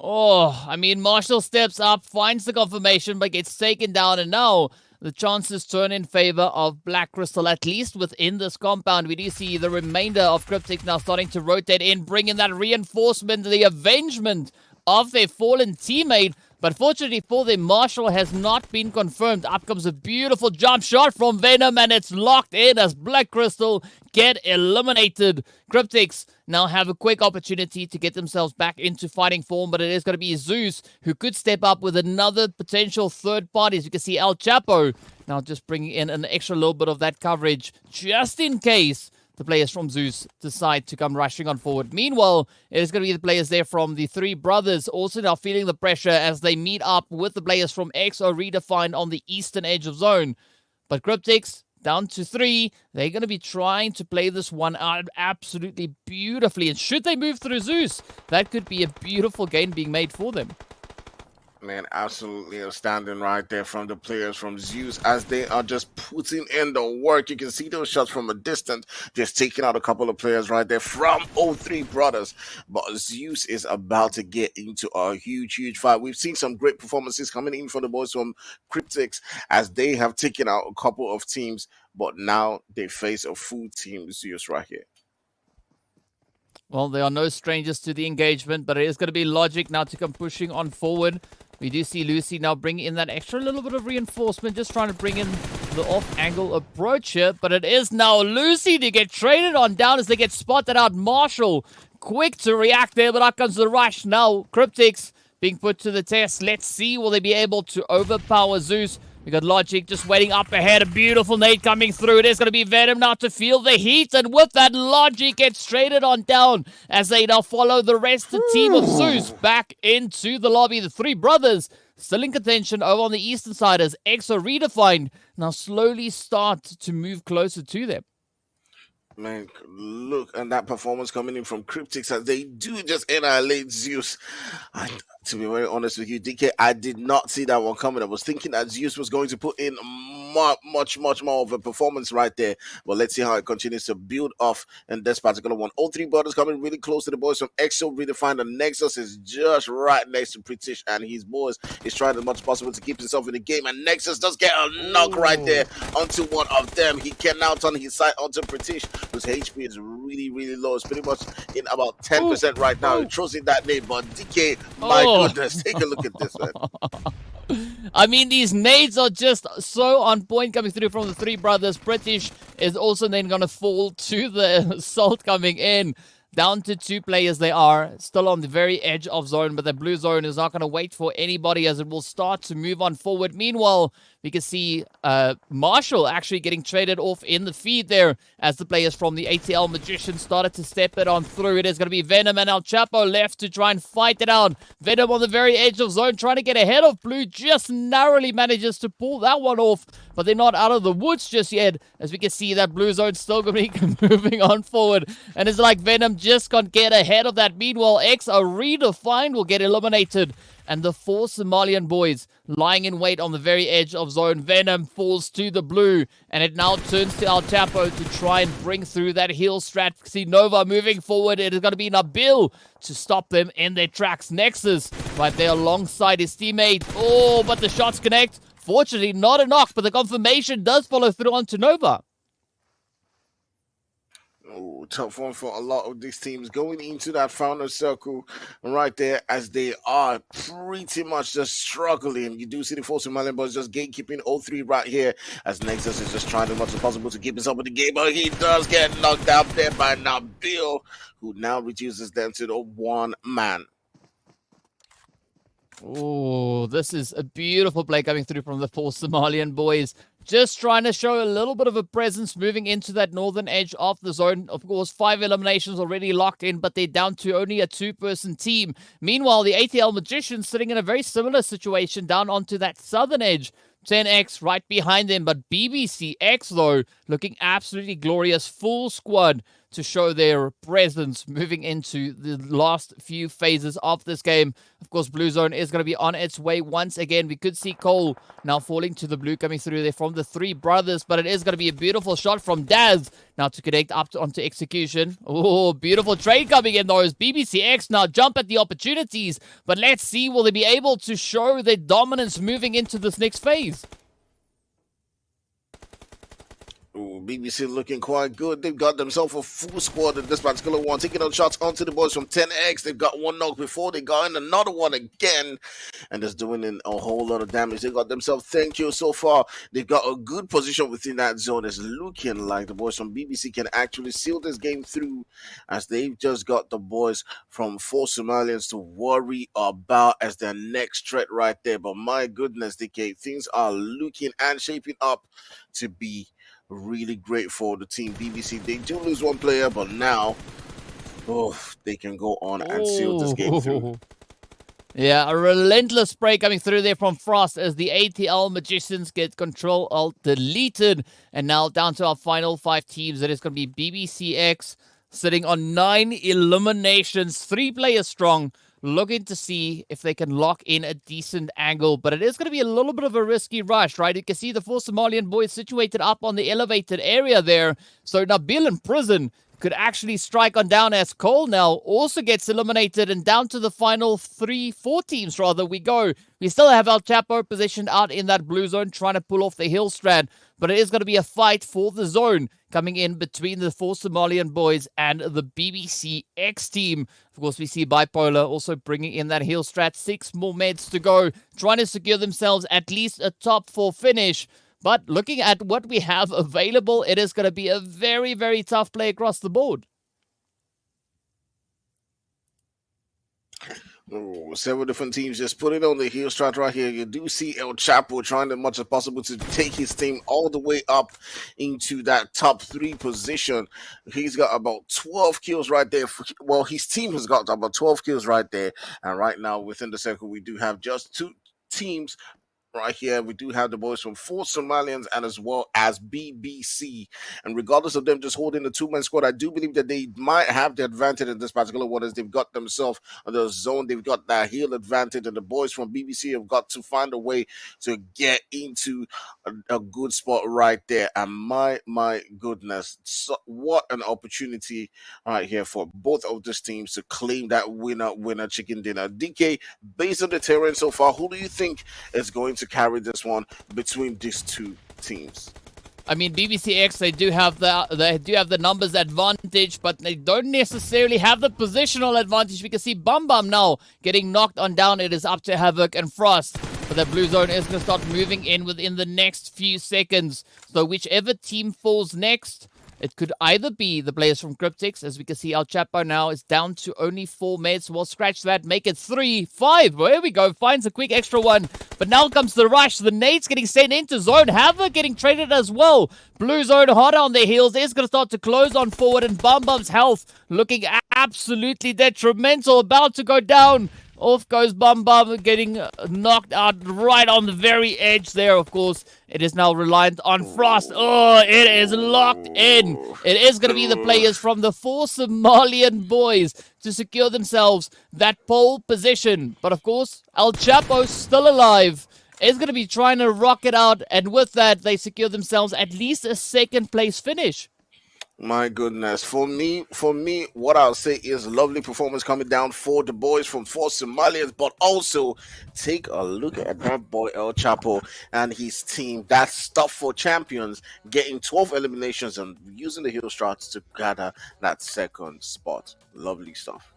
Oh, I mean, Marshall steps up, finds the confirmation, but gets taken down, and now the chances turn in favor of Black Crystal, at least within this compound. We do see the remainder of Cryptic now starting to rotate in, bring in that reinforcement, the avengement of their fallen teammate. But fortunately for them, Marshall has not been confirmed. Up comes a beautiful jump shot from Venom, and it's locked in as Black Crystal get eliminated. Cryptics now have a quick opportunity to get themselves back into fighting form, but it is going to be Zeus who could step up with another potential third party. As you can see, El Chapo now just bringing in an extra little bit of that coverage just in case the players from Zeus decide to come rushing on forward. Meanwhile, it is going to be the players there from the three brothers also now feeling the pressure as they meet up with the players from XO Redefined on the eastern edge of zone. But Cryptics down to 3. They're going to be trying to play this one out absolutely beautifully. And should they move through Zeus, that could be a beautiful gain being made for them. Man, absolutely outstanding right there from the players from Zeus as they are just putting in the work. You can see those shots from a distance, just taking out a couple of players right there from 03 Brothers. But Zeus is about to get into a huge, huge fight. We've seen some great performances coming in from the boys from Cryptics as they have taken out a couple of teams, but now they face a full team Zeus right here. Well, there are no strangers to the engagement, but it is going to be Logic now to come pushing on forward. We do see Lucy now bringing in that extra little bit of reinforcement, just trying to bring in the off-angle approach here. But it is now Lucy to get traded on down as they get spotted out. Marshall, quick to react there, but out comes the rush. Now, Cryptics being put to the test. Let's see, will they be able to overpower Zeus? We got Logic just waiting up ahead. A beautiful nade coming through. It is going to be Venom now to feel the heat. And with that, Logic gets traded on down as they now follow the rest of the team of Zeus back into the lobby. The three brothers still in contention over on the eastern side as EXO Redefined now slowly start to move closer to them. Man, look at that performance coming in from Cryptics as they do just annihilate Zeus. To be very honest with you, DK, I did not see that one coming. I was thinking that Zeus was going to put in much more of a performance right there. But let's see how it continues to build off in this particular one. All three brothers coming really close to the boys from EXO Redefined. The Nexus is just right next to British and his boys is trying as much as possible to keep himself in the game. And Nexus does get a knock right there onto one of them. He can now turn his side onto British, whose HP is really low. It's pretty much in about 10% right now. He throws in that name, but DK, my goodness, take a look at this, man. I mean, these nades are just so on point coming through from the three brothers. British is also then going to fall to the assault coming in. Down to 2 players they are, still on the very edge of zone, but the blue zone is not going to wait for anybody as it will start to move on forward. Meanwhile, we can see Marshall actually getting traded off in the feed there as the players from the ATL Magician started to step it on through. It is going to be Venom and El Chapo left to try and fight it out. Venom on the very edge of zone trying to get ahead of blue, just narrowly manages to pull that one off, but they're not out of the woods just yet as we can see that blue zone still going to be moving on forward. And it's like Venom just can't get ahead of that. Meanwhile, EXO Redefined will get eliminated. And the 4 Somalian boys lying in wait on the very edge of zone. Venom falls to the blue. And it now turns to El Chapo to try and bring through that heal strat. See Nova moving forward. It is going to be Nabil to stop them in their tracks. Nexus right there alongside his teammate. Oh, but the shots connect. Fortunately, not a knock, but the confirmation does follow through onto Nova. Oh, tough one for a lot of these teams going into that final circle right there as they are pretty much just struggling. You do see the 4 Somalian boys just gatekeeping 03 right here as Nexus is just trying as much as possible to keep himself in the game, but he does get knocked out there by Nabil, who now reduces them to the 1 man. Oh, this is a beautiful play coming through from the 4 Somalian boys. just trying to show a little bit of a presence moving into that northern edge of the zone. Of course, 5 eliminations already locked in, but they're down to only a 2-person team. Meanwhile, the ATL Magicians sitting in a very similar situation down onto that southern edge. 10X right behind them, but BBCX, though, looking absolutely glorious. Full squad to show their presence moving into the last few phases of this game. Of course, Blue Zone is going to be on its way once again. We could see Cole now falling to the blue, coming through there from the three brothers, but it is going to be a beautiful shot from Daz now to connect up onto execution. Oh, beautiful trade coming in, though, as BBCX now jump at the opportunities, but let's see, will they be able to show their dominance moving into this next phase? Ooh, BBC looking quite good. They've got themselves a full squad in this particular one, taking out shots onto the boys from 10X. They've got one knock before, they got in another one again, and just doing in a whole lot of damage. They got themselves 10 kills so far. They've got a good position within that zone. It's looking like the boys from BBC can actually seal this game through, as they've just got the boys from 4 Somalians to worry about as their next threat right there. But my goodness, DK, things are looking and shaping up to be really great for the team BBC. They do lose one player, but now they can go on and seal this game through. Yeah, a relentless spray coming through there from Frost as the ATL Magicians get Control Alt deleted. And now down to our final 5 teams. It is going to be BBCX sitting on 9 eliminations, 3 players strong, looking to see if they can lock in a decent angle. But it is going to be a little bit of a risky rush, right? You can see the 4 Somalian boys situated up on the elevated area there. So Nabil in prison could actually strike on down as Cole now also gets eliminated, and down to the final 4 teams rather we go. We still have El Chapo positioned out in that blue zone trying to pull off the hill strand, but it is going to be a fight for the zone coming in between the 4 Somalian boys and the BBC X team. Of course, we see Bipolar also bringing in that hill strat. 6 more meds to go, trying to secure themselves at least a top 4 finish. But looking at what we have available, it is going to be a very, very tough play across the board. Oh, several different teams just put it on the heel strat right here. You do see El Chapo trying as much as possible to take his team all the way up into that top 3 position. He's got about 12 kills right there. Well, his team has got about 12 kills right there. And right now, within the circle, we do have just 2 teams. Right here, we do have the boys from 4 Somalians and as well as BBC. And regardless of them just holding the 2-man squad, I do believe that they might have the advantage in this particular one, as they've got themselves on the zone. They've got that heel advantage, and the boys from BBC have got to find a way to get into a good spot right there. And my goodness, so what an opportunity right here for both of these teams to claim that winner chicken dinner. DK, based on the terrain so far, who do you think is going to carry this one between these 2 teams? I mean, BBCX, they do have the numbers advantage, but they don't necessarily have the positional advantage. We can see Bum Bum now getting knocked on down. It is up to Havoc and Frost. But the blue zone is going to start moving in within the next few seconds. So whichever team falls next, it could either be the players from Cryptics, as we can see El Chapo now is down to only 4 meds. We'll scratch that, make it 3, 5. There we go, finds a quick extra one. But now comes the rush. The nades getting sent into zone. Havoc getting traded as well. Blue zone hot on their heels. Is going to start to close on forward, and Bum Bum's health looking absolutely detrimental, about to go down. Off goes Bum Bum, getting knocked out right on the very edge there, of course. It is now reliant on Frost. Oh, it is locked in. It is going to be the players from the 4 Somalian boys to secure themselves that pole position. But, of course, El Chapo still alive. Is going to be trying to rock it out. And with that, they secure themselves at least a 2nd place finish. My goodness. For me, what I'll say is lovely performance coming down for the boys from 4 Somalians, but also take a look at that boy El Chapo and his team. That's stuff for champions, getting 12 eliminations and using the heel strats to gather that 2nd spot. Lovely stuff.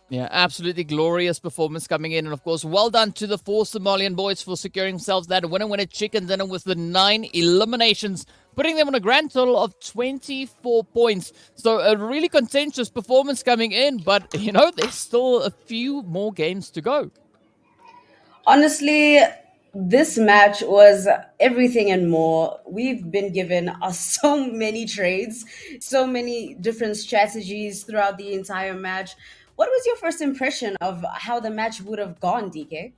Yeah, absolutely glorious performance coming in. And, of course, well done to the 4 Somalian boys for securing themselves that winner chicken dinner with the 9 eliminations, putting them on a grand total of 24 points. So a really contentious performance coming in, but, you know, there's still a few more games to go. Honestly, This match was everything and more. We've been given so many trades, so many different strategies throughout the entire match. What was your first impression of how the match would have gone, DK?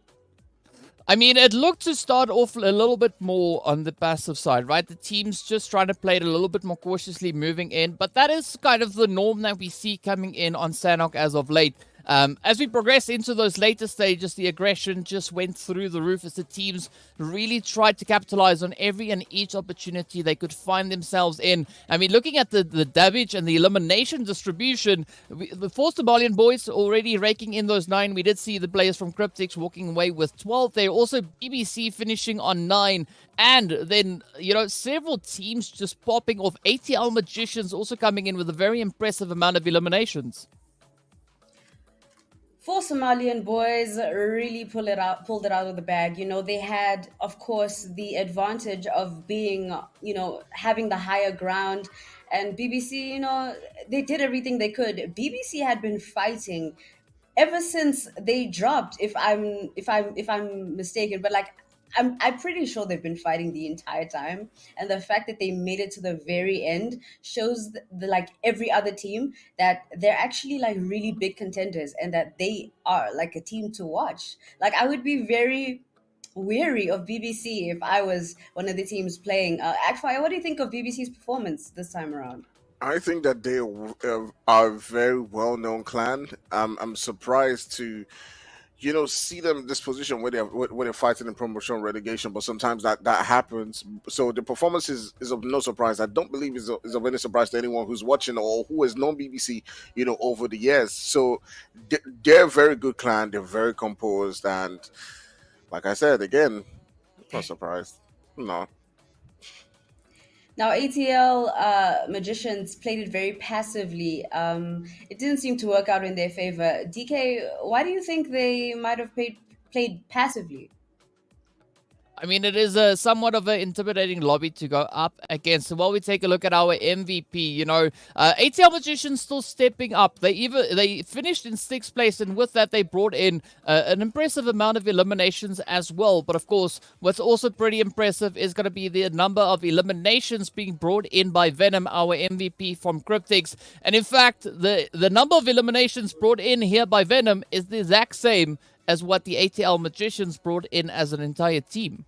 I mean, it looked to start off a little bit more on the passive side, right? The team's just trying to play it a little bit more cautiously moving in, but that is kind of the norm that we see coming in on Sanhok as of late. As we progress into those later stages, the aggression just went through the roof as the teams really tried to capitalize on every and each opportunity they could find themselves in. I mean, looking at the damage and the elimination distribution, the four Somalian boys already raking in those 9. We did see the players from Cryptics walking away with 12. They also BBC finishing on 9. And then, several teams just popping off. ATL Magicians also coming in with a very impressive amount of eliminations. Four Somalian boys really pulled it out of the bag. They had, of course, the advantage of being, having the higher ground. And BBC, they did everything they could. BBC had been fighting ever since they dropped, if I'm mistaken, but like I'm pretty sure they've been fighting the entire time, and the fact that they made it to the very end shows like every other team that they're actually like really big contenders and that they are like a team to watch. Like I would be very weary of BBC if I was one of the teams playing. Actually, what do you think of BBC's performance this time around? I think that they are a very well-known clan. I'm surprised to, see them in this position where they're fighting in promotion relegation, but sometimes that happens. So the performance is of no surprise. I don't believe is of any surprise to anyone who's watching or who has known BBC, over the years. So they're a very good clan. They're very composed, and like I said again, not surprised. No. Now, ATL Magicians played it very passively. It didn't seem to work out in their favor. DK, why do you think they might have played passively? I mean, it is a somewhat of an intimidating lobby to go up against. So while we take a look at our MVP, ATL Magicians still stepping up. They finished in 6th place, and with that, they brought in an impressive amount of eliminations as well. But of course, what's also pretty impressive is going to be the number of eliminations being brought in by Venom, our MVP from Cryptics. And in fact, the number of eliminations brought in here by Venom is the exact same as what the ATL Magicians brought in as an entire team.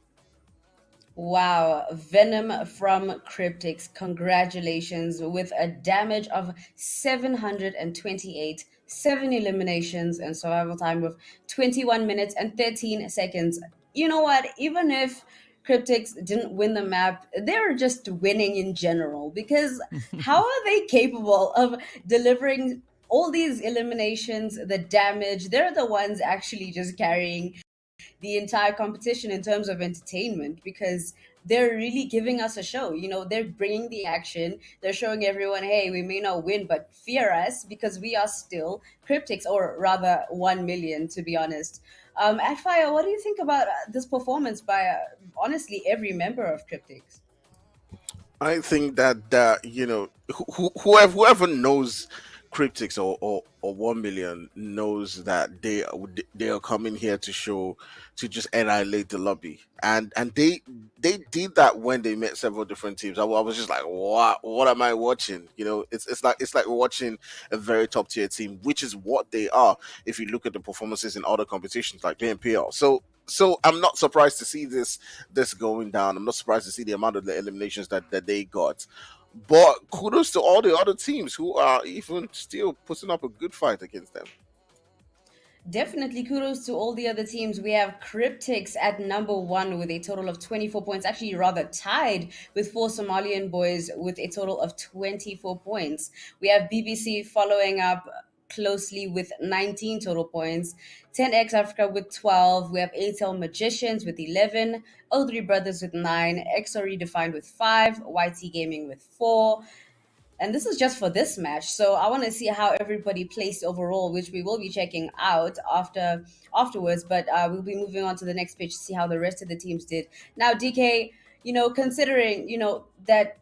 Wow, Venom from Cryptics, congratulations, with a damage of 728, 7 eliminations, and survival time of 21 minutes and 13 seconds. You know what? Even if Cryptics didn't win the map, they're just winning in general, because how are they capable of delivering all these eliminations, the damage? They're the ones actually just carrying the entire competition in terms of entertainment, because they're really giving us a show. They're bringing the action. They're showing everyone, hey, we may not win, but fear us because we are still Cryptics, or rather 1 million, to be honest. At Fire, what do you think about this performance by honestly every member of Cryptics? I think that whoever knows Cryptics or 1 million knows that they are coming here to just annihilate the lobby, and they did that when they met several different teams. I was just like, what am I watching? It's like watching a very top tier team, which is what they are. If you look at the performances in other competitions like the NPL, so I'm not surprised to see this going down. I'm not surprised to see the amount of the eliminations that they got. But kudos to all the other teams who are even still putting up a good fight against them. Definitely kudos to all the other teams. We have Cryptics at number 1 with a total of 24 points, actually rather tied with four Somalian boys with a total of 24 points. We have BBC following up closely with 19 total points, 10X Africa with 12. We have ATL Magicians with 11, O3 Brothers with 9, XRE Defined with 5, YT Gaming with 4. And this is just for this match. So I want to see how everybody placed overall, which we will be checking out afterwards. But we'll be moving on to the next page to see how the rest of the teams did. Now, DK, considering that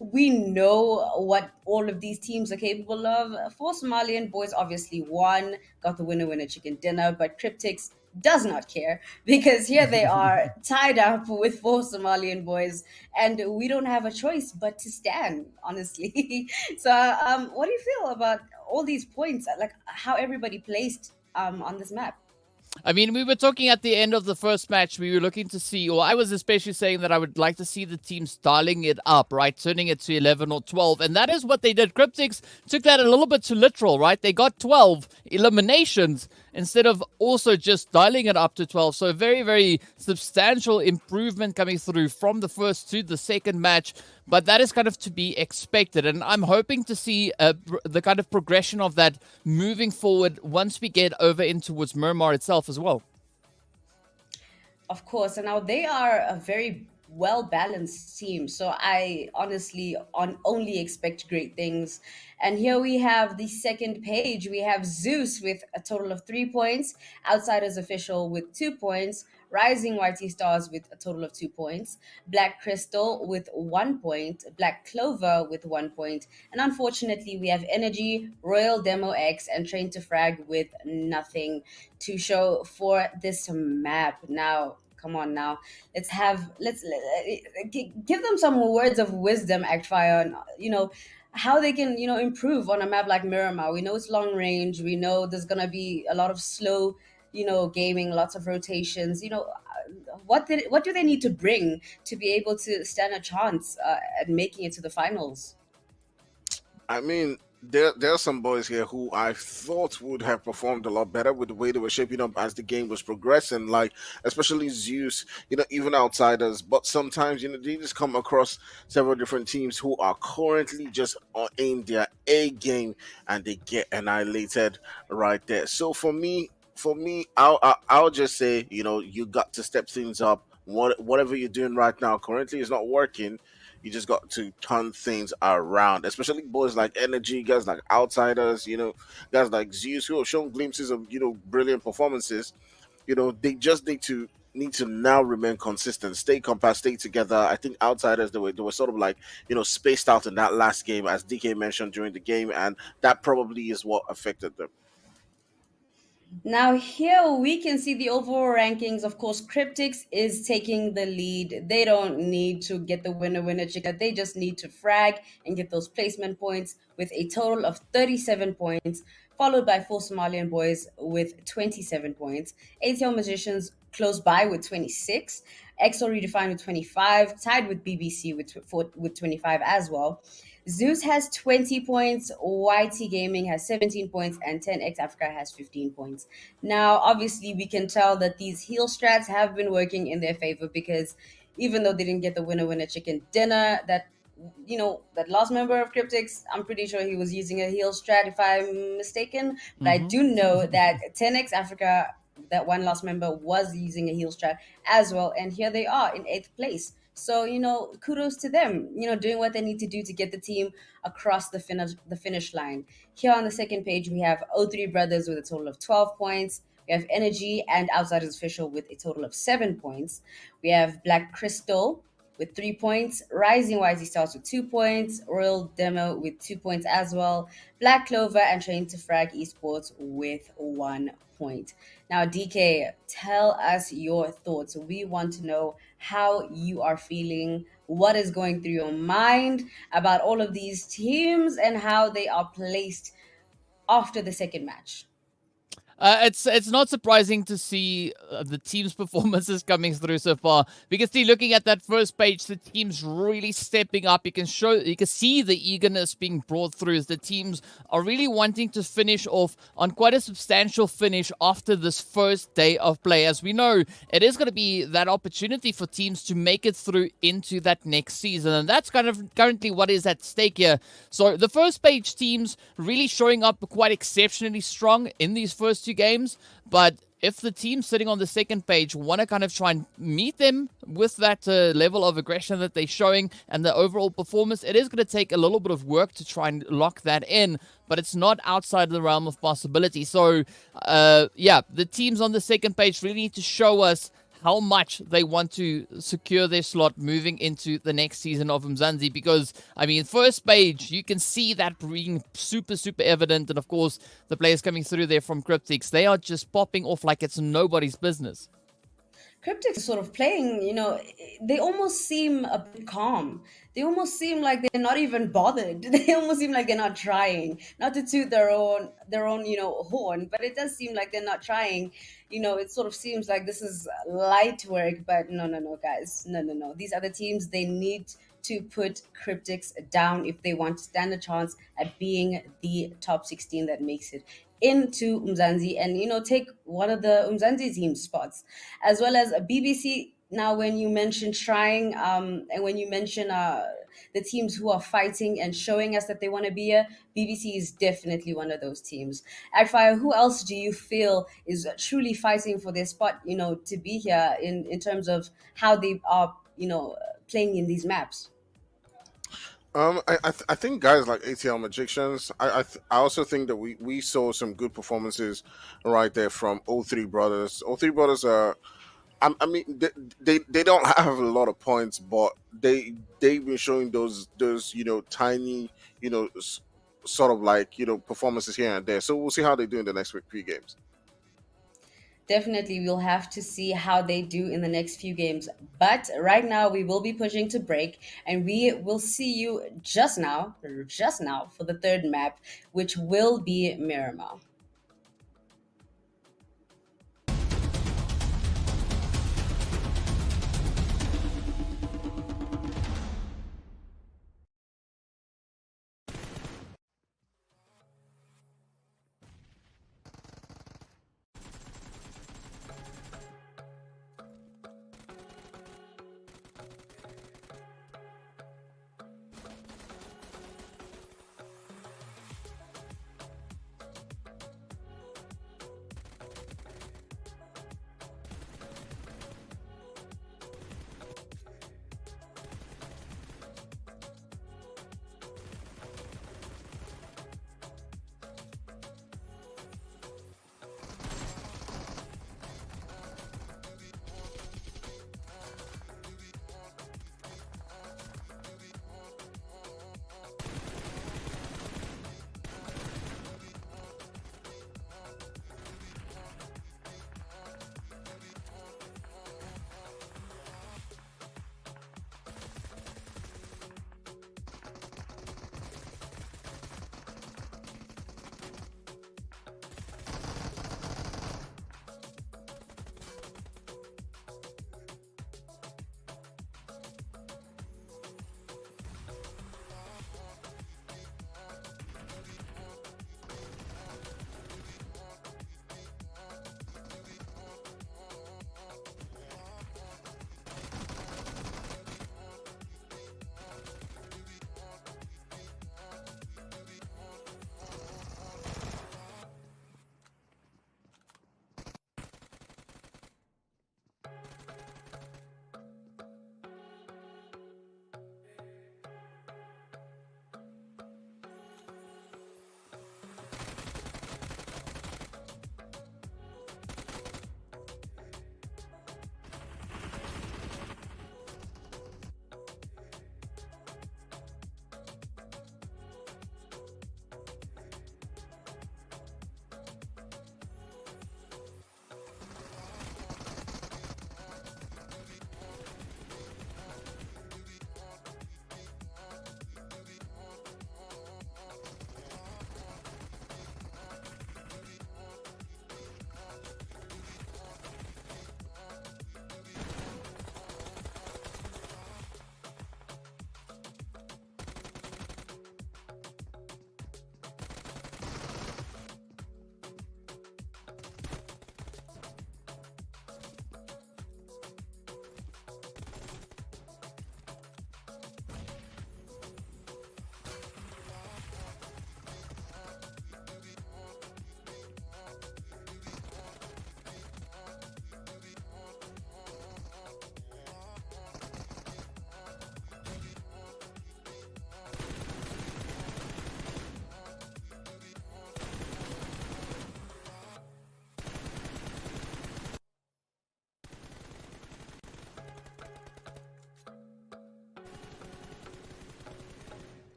we know what all of these teams are capable of. Four Somalian boys obviously won, got the winner chicken dinner, but Cryptics does not care, because here they are tied up with four Somalian boys, and we don't have a choice but to stand, honestly. So, what do you feel about all these points, like how everybody placed on this map? I mean, we were talking at the end of the first match, we were looking to see, or I was especially saying that I would like to see the teams dialing it up, right? Turning it to 11 or 12. And that is what they did. Cryptics took that a little bit too literal, right? They got 12 eliminations instead of also just dialing it up to 12. So very, very substantial improvement coming through from the first to the second match. But that is kind of to be expected. And I'm hoping to see the kind of progression of that moving forward once we get over in towards Miramar itself as well. Of course, and now they are a very well balanced team. So I honestly only expect great things. And here we have the second page. We have Zeus with a total of 3 points, Outsiders Official with 2 points, Rising YT Stars with a total of 2 points, Black Crystal with 1 point, Black Clover with 1 point, and unfortunately we have Energy, Royal Demo X, and Train to Frag with nothing to show for this map. Now, come on now, give them some words of wisdom, Actfire, on how they can improve on a map like Miramar. We know it's long range, we know there's gonna be a lot of slow gaming, lots of rotations. What do they need to bring to be able to stand a chance at making it to the finals? I mean, there are some boys here who I thought would have performed a lot better with the way they were shaping up as the game was progressing, like especially Zeus, even outsiders. But sometimes, they just come across several different teams who are currently just in their A game and they get annihilated right there. So for me, I'll just say, you got to step things up. Whatever you're doing right now currently is not working. You just got to turn things around, especially boys like Energy, guys like Outsiders, guys like Zeus, who have shown glimpses of brilliant performances. They just need to now remain consistent, stay compact, stay together. I think Outsiders, they were sort of like spaced out in that last game, as DK mentioned during the game, and that probably is what affected them. Now, here we can see the overall rankings. Of course, Cryptics is taking the lead. They don't need to get the winner chicken. They just need to frag and get those placement points with a total of 37 points, followed by Full Somalian Boys with 27 points. ATL Magicians close by with 26. EXO Redefined with 25, tied with BBC with 25 as well. Zeus has 20 points, YT Gaming has 17 points, and 10X Africa has 15 points. Now, obviously, we can tell that these heal strats have been working in their favor, because even though they didn't get the winner chicken dinner, that last member of Cryptics, I'm pretty sure he was using a heal strat, if I'm mistaken. But I do know that 10X Africa, that one last member, was using a heal strat as well. And here they are in 8th place. So, kudos to them, doing what they need to do to get the team across the finish line. Here on the second page, we have O3 Brothers with a total of 12 points. We have Energy and Outsiders Official with a total of 7 points. We have Black Crystal with 3 points, Rising YZ Stars with 2 points, Royal Demo with 2 points as well, Black Clover and Train to Frag Esports with 1 point. Now, DK, tell us your thoughts. We want to know how you are feeling, what is going through your mind about all of these teams and how they are placed after the second match. It's not surprising to see the team's performances coming through so far. We can see, looking at that first page, the team's really stepping up. You can see the eagerness being brought through as the teams are really wanting to finish off on quite a substantial finish after this first day of play. As we know, it is going to be that opportunity for teams to make it through into that next season, and that's kind of currently what is at stake here. So the first page teams really showing up quite exceptionally strong in these first two games, but if the team sitting on the second page want to kind of try and meet them with that level of aggression that they're showing and the overall performance, it is going to take a little bit of work to try and lock that in, but it's not outside the realm of possibility. So the teams on the second page really need to show us how much they want to secure their slot moving into the next season of Umzansi. Because, I mean, first page, you can see that being super, super evident. And of course, the players coming through there from Cryptics, they are just popping off like it's nobody's business. Cryptics is sort of playing, they almost seem a bit calm. They almost seem like they're not even bothered. They almost seem like they're not trying. Not to toot their own, horn, but it does seem like they're not trying. It sort of seems like this is light work, but no, guys. No. These other teams, they need to put Cryptics down if they want to stand a chance at being the top 16 that makes it into Umzansi and take one of the Umzansi team spots, as well as a BBC. Now, when you mention trying, and when you mention the teams who are fighting and showing us that they want to be here, BBC is definitely one of those teams. Agfire, who else do you feel is truly fighting for their spot? To be here in terms of how they are, playing in these maps. I think guys like ATL Magicians. I also think that we saw some good performances right there from O3 Brothers. O3 Brothers are. I mean, they don't have a lot of points, but they've been showing those tiny sort of like performances here and there. So we'll see how they do in the next few games. Definitely, we'll have to see how they do in the next few games. But right now, we will be pushing to break, and we will see you just now for the third map, which will be Miramar.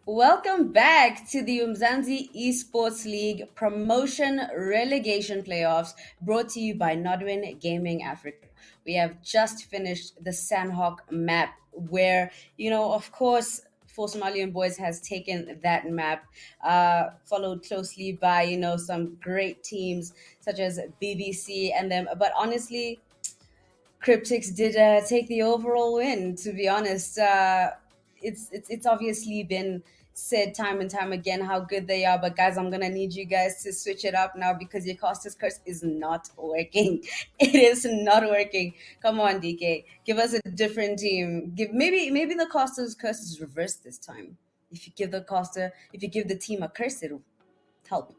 Welcome back to the Umzansi Esports League promotion relegation playoffs brought to you by Nodwin Gaming Africa. We have just finished the Sanhok map where, of course, For Somalian Boys has taken that map, followed closely by, some great teams such as BBC and them. But honestly, Cryptics did take the overall win. To be honest, it's obviously been said time and time again how good they are. But guys, I'm gonna need you guys to switch it up now because your Costas curse is not working. It is not working. Come on, DK, give us a different team. Give maybe the Costas curse is reversed this time. If you give the team a curse, it'll help.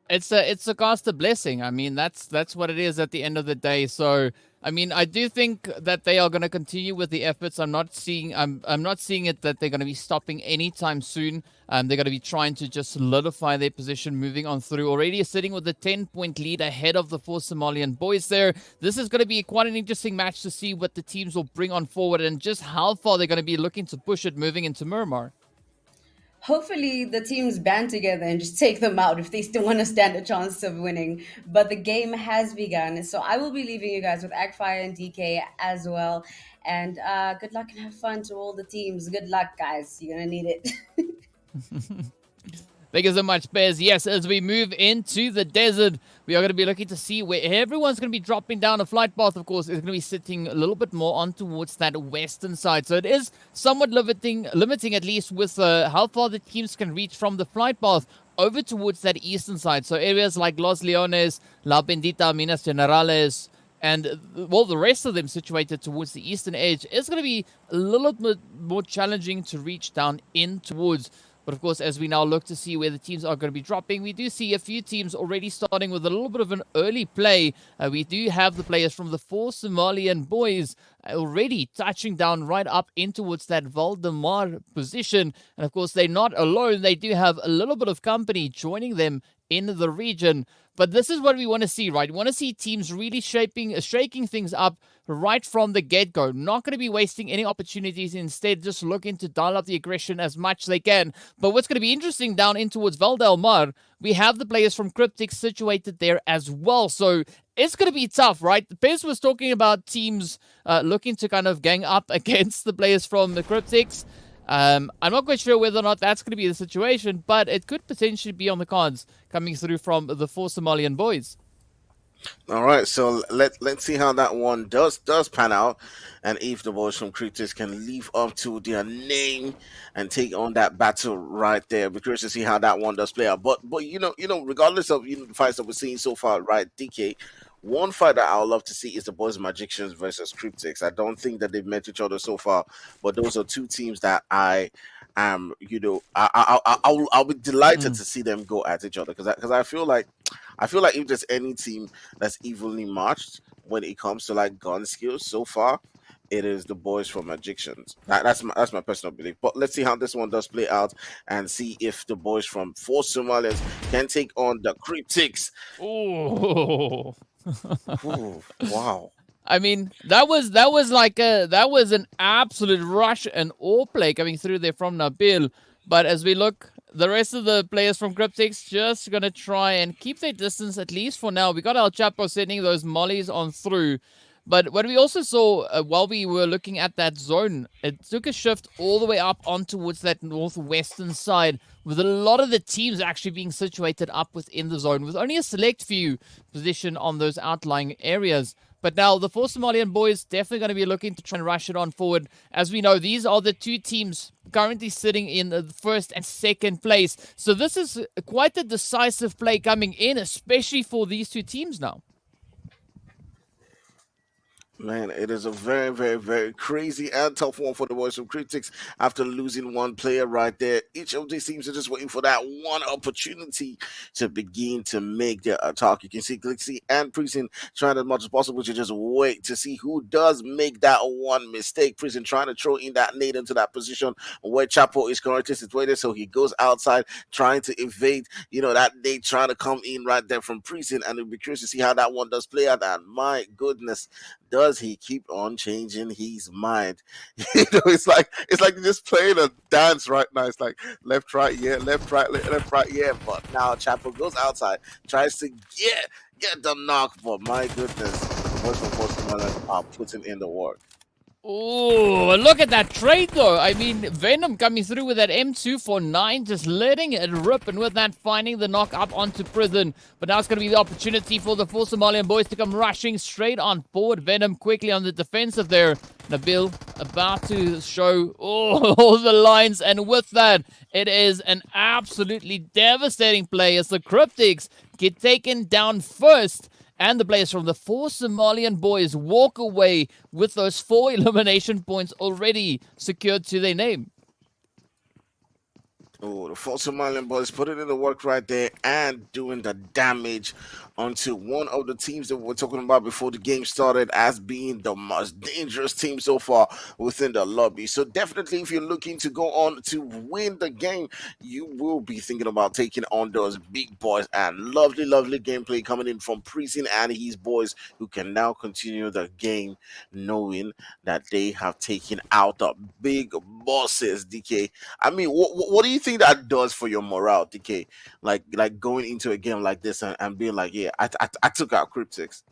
It's a cost of blessing. I mean, that's what it is at the end of the day. So I mean, I do think that they are going to continue with the efforts. I'm not seeing it that they're going to be stopping anytime soon. They're going to be trying to just solidify their position, moving on through. Already sitting with a 10-point lead ahead of the four Somalian boys there. This is going to be quite an interesting match to see what the teams will bring on forward and just how far they're going to be looking to push it moving into Miramar. Hopefully the teams band together and just take them out if they still want to stand a chance of winning. But the game has begun, so I will be leaving you guys with Agfire and DK as well. And good luck and have fun to all the teams. Good luck, guys. You're gonna need it. Thank you so much, Bez. Yes, as we move into the desert, we are going to be looking to see where everyone's going to be dropping down. A flight path, of course, is going to be sitting a little bit more on towards that western side. So it is somewhat limiting at least with how far the teams can reach from the flight path over towards that eastern side. So areas like Los Leones, La Bendita, Minas Generales, and well, the rest of them situated towards the eastern edge is going to be a little bit more challenging to reach down in towards. But of course, as we now look to see where the teams are going to be dropping, we do see a few teams already starting with a little bit of an early play. We do have the players from the four Somalian boys already touching down right up in towards that Valdemar position. And of course, they're not alone. They do have a little bit of company joining them in the region. But this is what we want to see, right? We want to see teams really shaking things up right from the get-go. Not going to be wasting any opportunities. Instead, just looking to dial up the aggression as much as they can. But what's going to be interesting down in towards Valdelmar, we have the players from Cryptic situated there as well. So it's going to be tough, right? Bez was talking about teams looking to kind of gang up against the players from the Cryptics. I'm not quite sure whether or not that's going to be the situation, but it could potentially be on the cards coming through from the four Somalian boys. All right, so let's see how that one does pan out, and if the boys from Critters can live up to their name and take on that battle right there. Be curious to see how that one does play out. But regardless of the fights that we're seeing so far, right, DK. One fight that I would love to see is the boys Magicians versus Cryptics. I don't think that they've met each other so far, but those are two teams that I am, I'll be delighted to see them go at each other because I feel like if there's any team that's evenly matched when it comes to like gun skills so far, it is the boys from Magicians. That's my personal belief. But let's see how this one does play out and see if the boys from Four Somalians can take on the Cryptics. Oh, Ooh, wow. I mean, that was an absolute rush and all play coming through there from Nabil. But as we look, the rest of the players from Cryptics just gonna try and keep their distance at least for now. We got El Chapo sending those mollies on through. But what we also saw while we were looking at that zone, it took a shift all the way up on towards that northwestern side, with a lot of the teams actually being situated up within the zone, with only a select few positioned on those outlying areas. But now the four Somalian boys definitely going to be looking to try and rush it on forward. As we know, these are the two teams currently sitting in the first and second place. So this is quite a decisive play coming in, especially for these two teams now. Man, it is a very, very, very crazy and tough one for the boys from Critics after losing one player right there. Each of these teams are just waiting for that one opportunity to begin to make their attack. You can see Glixie and Prison trying as much as possible to just wait to see who does make that one mistake. Prison trying to throw in that nade into that position where Chapo is currently situated, so he goes outside trying to evade, that nade trying to come in right there from Prison, and it'll be curious to see how that one does play out. And my goodness, does does he keep on changing his mind? It's like just playing a dance right now. It's like left, right, yeah, left, right, left, right, yeah. But now Chapo goes outside, tries to get the knock, but my goodness, the boys from Portsmouth are putting in the work. Oh, look at that trade though. I mean, Venom coming through with that M2 for 9, just letting it rip, and with that finding the knock up onto Prison. But now it's going to be the opportunity for the 4 Somalian boys to come rushing straight on forward. Venom quickly on the defensive there. Nabil about to show all the lines, and with that, it is an absolutely devastating play as the Cryptics get taken down first. And the players from the 4 Somalian boys walk away with those 4 elimination points already secured to their name. Oh, the 4 Somalian boys putting in the work right there and doing the damage onto one of the teams that we were talking about before the game started as being the most dangerous team so far within the lobby. So definitely, if you're looking to go on to win the game, you will be thinking about taking on those big boys. And lovely, lovely gameplay coming in from Prison and his boys, who can now continue the game knowing that they have taken out the big bosses, DK. I mean, what do you think that does for your morale, DK? Like going into a game like this and being like, yeah, I took out Cryptics.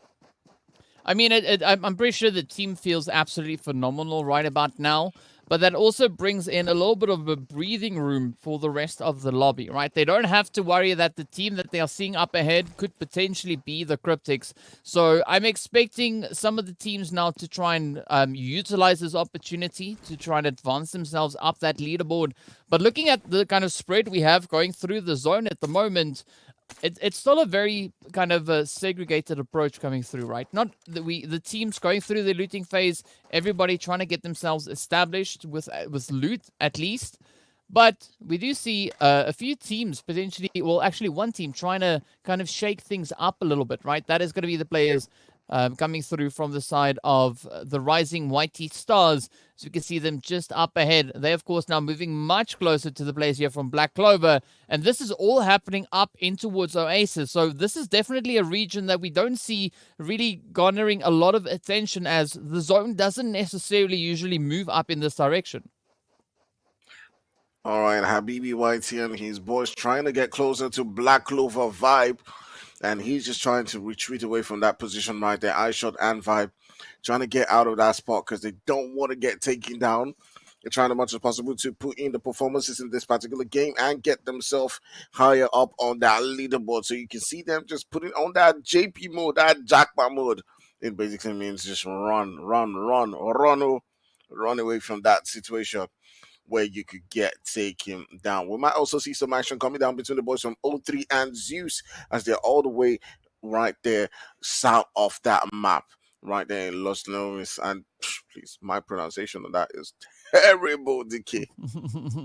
I mean, I'm pretty sure the team feels absolutely phenomenal right about now. But that also brings in a little bit of a breathing room for the rest of the lobby, right? They don't have to worry that the team that they are seeing up ahead could potentially be the Cryptics. So I'm expecting some of the teams now to try and utilize this opportunity to try and advance themselves up that leaderboard. But looking at the kind of spread we have going through the zone at the moment, it's still a very kind of a segregated approach coming through, right? Not that the teams going through the looting phase, everybody trying to get themselves established with loot at least. But we do see a few teams potentially, well, actually one team trying to kind of shake things up a little bit, right? That is going to be the players coming through from the side of the Rising White Teeth Stars. So you can see them just up ahead. They, of course, now moving much closer to the players here from Black Clover. And this is all happening up in towards Oasis. So this is definitely a region that we don't see really garnering a lot of attention, as the zone doesn't necessarily usually move up in this direction. All right, Habibi Whitey and his boys trying to get closer to Black Clover Vibe. And he's just trying to retreat away from that position right there. iShot and Vibe trying to get out of that spot because they don't want to get taken down. They're trying as much as possible to put in the performances in this particular game and get themselves higher up on that leaderboard. So you can see them just putting on that JP mode, that Jackpot mode. It basically means just run away from that situation where you could get taken down. We might also see some action coming down between the boys from O3 and Zeus as they're all the way right there south of that map, right there in Los Lomas. And please, my pronunciation of that is terrible, DK.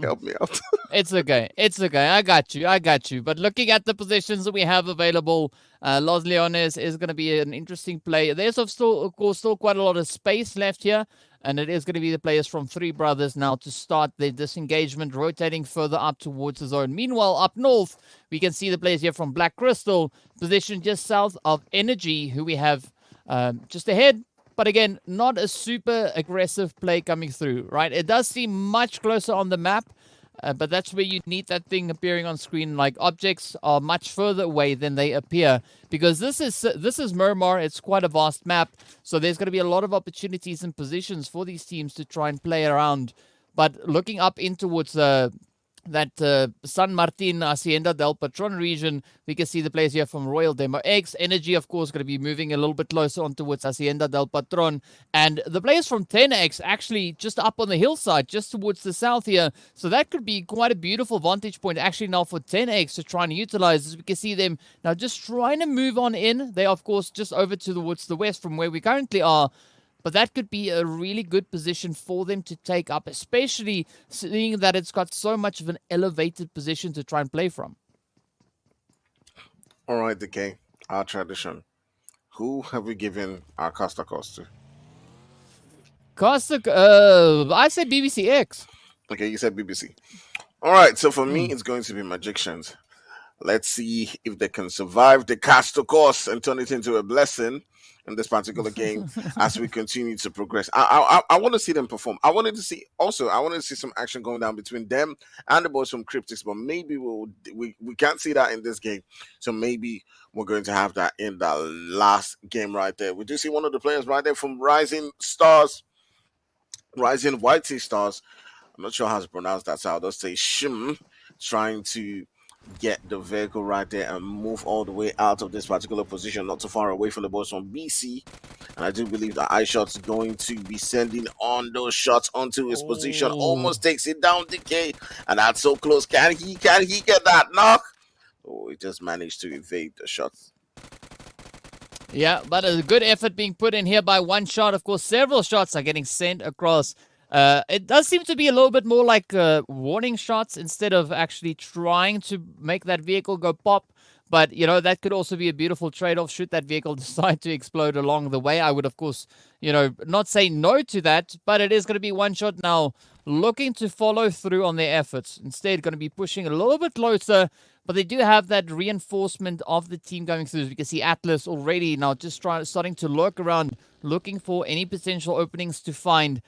Help me out. It's okay. I got you. But looking at the positions that we have available, Los Leones is going to be an interesting play. There's, of course, still quite a lot of space left here. And it is going to be the players from Three Brothers now to start their disengagement, rotating further up towards the zone. Meanwhile, up north, we can see the players here from Black Crystal, positioned just south of Energy, who we have just ahead. But again, not a super aggressive play coming through, right? It does seem much closer on the map, but that's where you need that thing appearing on screen. Like, objects are much further away than they appear, because this is Miramar. It's quite a vast map, so there's going to be a lot of opportunities and positions for these teams to try and play around. But looking up in towards that San Martin, Hacienda del Patron region, we can see the players here from Royal Demo X. Energy, of course, going to be moving a little bit closer on towards Hacienda del Patron. And the players from 10X actually just up on the hillside, just towards the south here. So that could be quite a beautiful vantage point actually now for 10X to try and utilize. As we can see them now just trying to move on in. They are, of course, just over towards the west from where we currently are. But that could be a really good position for them to take up, especially seeing that it's got so much of an elevated position to try and play from. All right, DK, our tradition. Who have we given our Costa Cost to? I said BBC X. Okay, you said BBC. All right, so for me, it's going to be Magicians. Let's see if they can survive the cast course and turn it into a blessing in this particular game as we continue to progress. I want to see them perform. I wanted to see some action going down between them and the boys from Cryptics, but maybe we can't see that in this game. So maybe we're going to have that in the last game right there. We do see one of the players right there from Rising Whitey Stars. I'm not sure how to pronounce that, so I'll just say Shim, trying to get the vehicle right there and move all the way out of this particular position, not too far away from the boys from BC. And I do believe that iShot's going to be sending on those shots onto his position. Almost takes it down, DK, and that's so close. Can he get that knock? Oh, he just managed to evade the shots. Yeah, but a good effort being put in here by one shot. Of course, several shots are getting sent across. It does seem to be a little bit more like warning shots instead of actually trying to make that vehicle go pop. But, you know, that could also be a beautiful trade-off should that vehicle decide to explode along the way. I would, of course, you know, not say no to that, but it is going to be one shot now looking to follow through on their efforts. Instead, going to be pushing a little bit closer, but they do have that reinforcement of the team going through. As we can see Atlas already now just starting to lurk around, looking for any potential openings to find.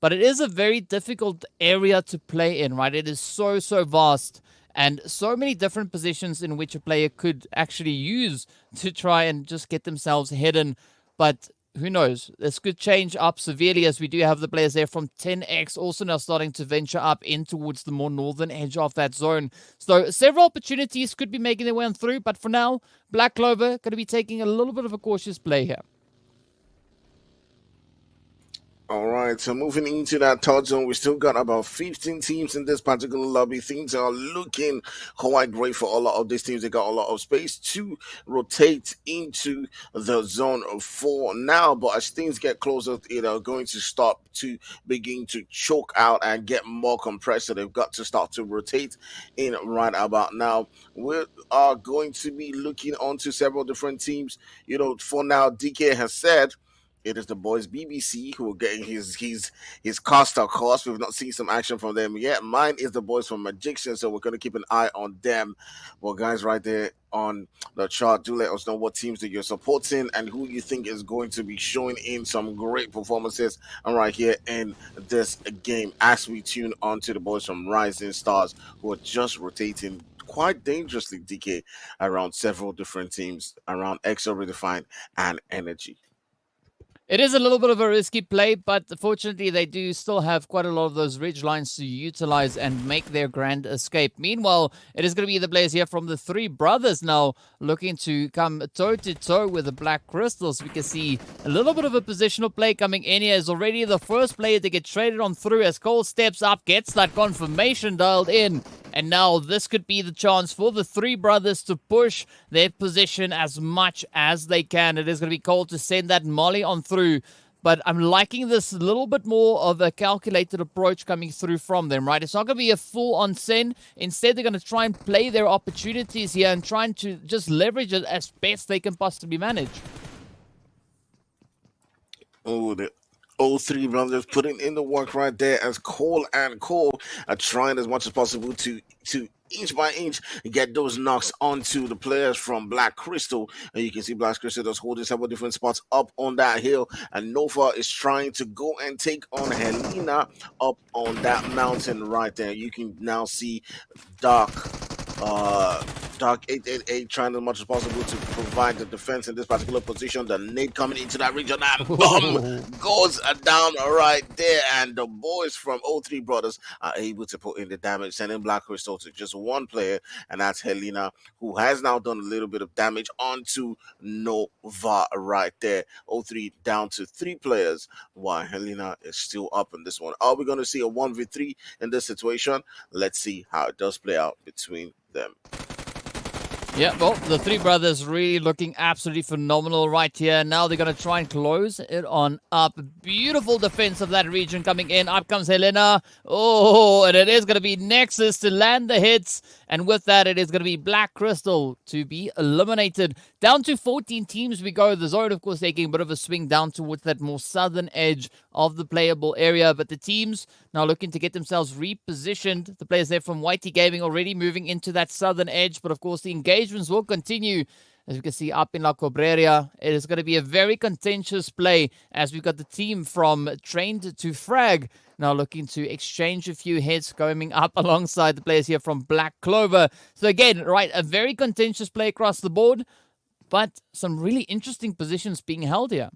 But it is a very difficult area to play in, right? It is so vast and so many different positions in which a player could actually use to try and just get themselves hidden. But who knows? This could change up severely as we do have the players there from 10X also now starting to venture up in towards the more northern edge of that zone. So several opportunities could be making their way on through, but for now, Black Clover going to be taking a little bit of a cautious play here. All right, so moving into that third zone, we still got about 15 teams in this particular lobby. Things are looking quite great for a lot of these teams. They got a lot of space to rotate into the zone 4 now, but as things get closer, they're going to start to begin to choke out and get more compressed. So they've got to start to rotate in right about now. We are going to be looking onto several different teams. You know, for now, DK has said it is the boys BBC who are getting his Costa course. We've not seen some action from them yet. Mine is the boys from Magician, so we're going to keep an eye on them. Well, guys, right there on the chart, do let us know what teams that you're supporting and who you think is going to be showing in some great performances and right here in this game as we tune on to the boys from Rising Stars who are just rotating quite dangerously, DK, around several different teams, around Exo Redefined and Energy. It is a little bit of a risky play, but fortunately they do still have quite a lot of those ridge lines to utilize and make their grand escape. Meanwhile, it is going to be the players here from the three brothers now looking to come toe-to-toe with the Black Crystals. We can see a little bit of a positional play coming in here. Is already the first player to get traded on through as Cole steps up, gets that confirmation dialed in. And now this could be the chance for the three brothers to push their position as much as they can. It is going to be Cole to send that molly on through. But I'm liking this little bit more of a calculated approach coming through from them, right? It's not going to be a full-on send. Instead, they're going to try and play their opportunities here and trying to just leverage it as best they can possibly manage. Oh, the all three brothers putting in the work right there as Cole and Cole are trying as much as possible to inch by inch get those knocks onto the players from Black Crystal. And you can see Black Crystal is holding several different spots up on that hill, and Nova is trying to go and take on Helena up on that mountain right there. You can now see Dark 888 trying as much as possible to provide the defense in this particular position. The nade coming into that region and boom goes down right there, and the boys from O3 Brothers are able to put in the damage, sending Black Crystal to just one player, and that's Helena, who has now done a little bit of damage onto Nova right there. O3 down to 3 players while Helena is still up in this one. Are we going to see a 1v3 in this situation? Let's see how it does play out between them. Yeah, well, the three brothers really looking absolutely phenomenal right here. Now they're going to try and close it on up. Beautiful defense of that region coming in. Up comes Helena. Oh, and it is going to be Nexus to land the hits. And with that, it is going to be Black Crystal to be eliminated. Down to 14 teams we go. The zone, of course, taking a bit of a swing down towards that more southern edge of the playable area. But the teams now looking to get themselves repositioned. The players there from Whitey Gaming already moving into that southern edge. But of course, the engagements will continue. As we can see up in La Cobreria, it is going to be a very contentious play as we've got the team from Trained to Frag now looking to exchange a few hits going up alongside the players here from Black Clover. So again, right, a very contentious play across the board, but some really interesting positions being held here.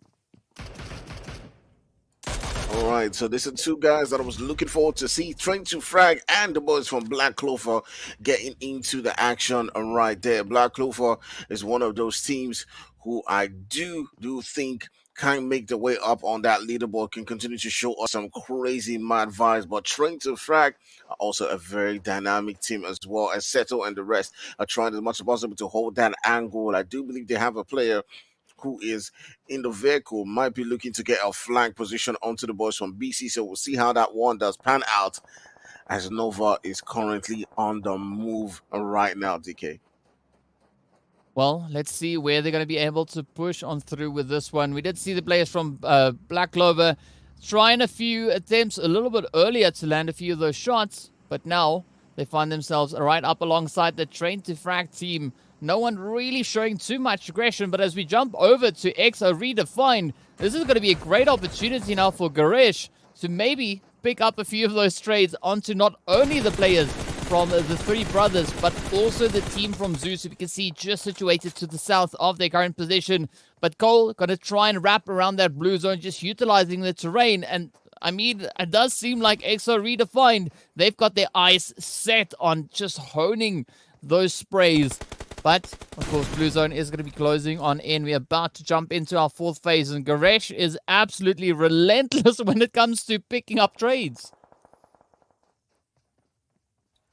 All right, so these are two guys that I was looking forward to see, Train to Frag and the boys from Black Clover getting into the action right there. Black Clover is one of those teams who I do think can make the way up on that leaderboard, can continue to show us some crazy mad vibes. But Train to Frag are also a very dynamic team as well, as Seto and the rest are trying as much as possible to hold that angle. I do believe they have a player who is in the vehicle, might be looking to get a flank position onto the boys from BC. So we'll see how that one does pan out, as Nova is currently on the move right now, DK. Well, let's see where they're going to be able to push on through with this one. We did see the players from Black Clover trying a few attempts a little bit earlier to land a few of those shots, but now they find themselves right up alongside the Train to Frag team. No one really showing too much aggression, but as we jump over to XO Redefined, this is going to be a great opportunity now for Garesh to maybe pick up a few of those trades onto not only the players from the three brothers, but also the team from Zeus, who we can see just situated to the south of their current position. But Cole going to try and wrap around that blue zone, just utilizing the terrain. And I mean, it does seem like XO Redefined, they've got their eyes set on just honing those sprays. But, of course, Blue Zone is going to be closing on in. We're about to jump into our fourth phase, and Garesh is absolutely relentless when it comes to picking up trades.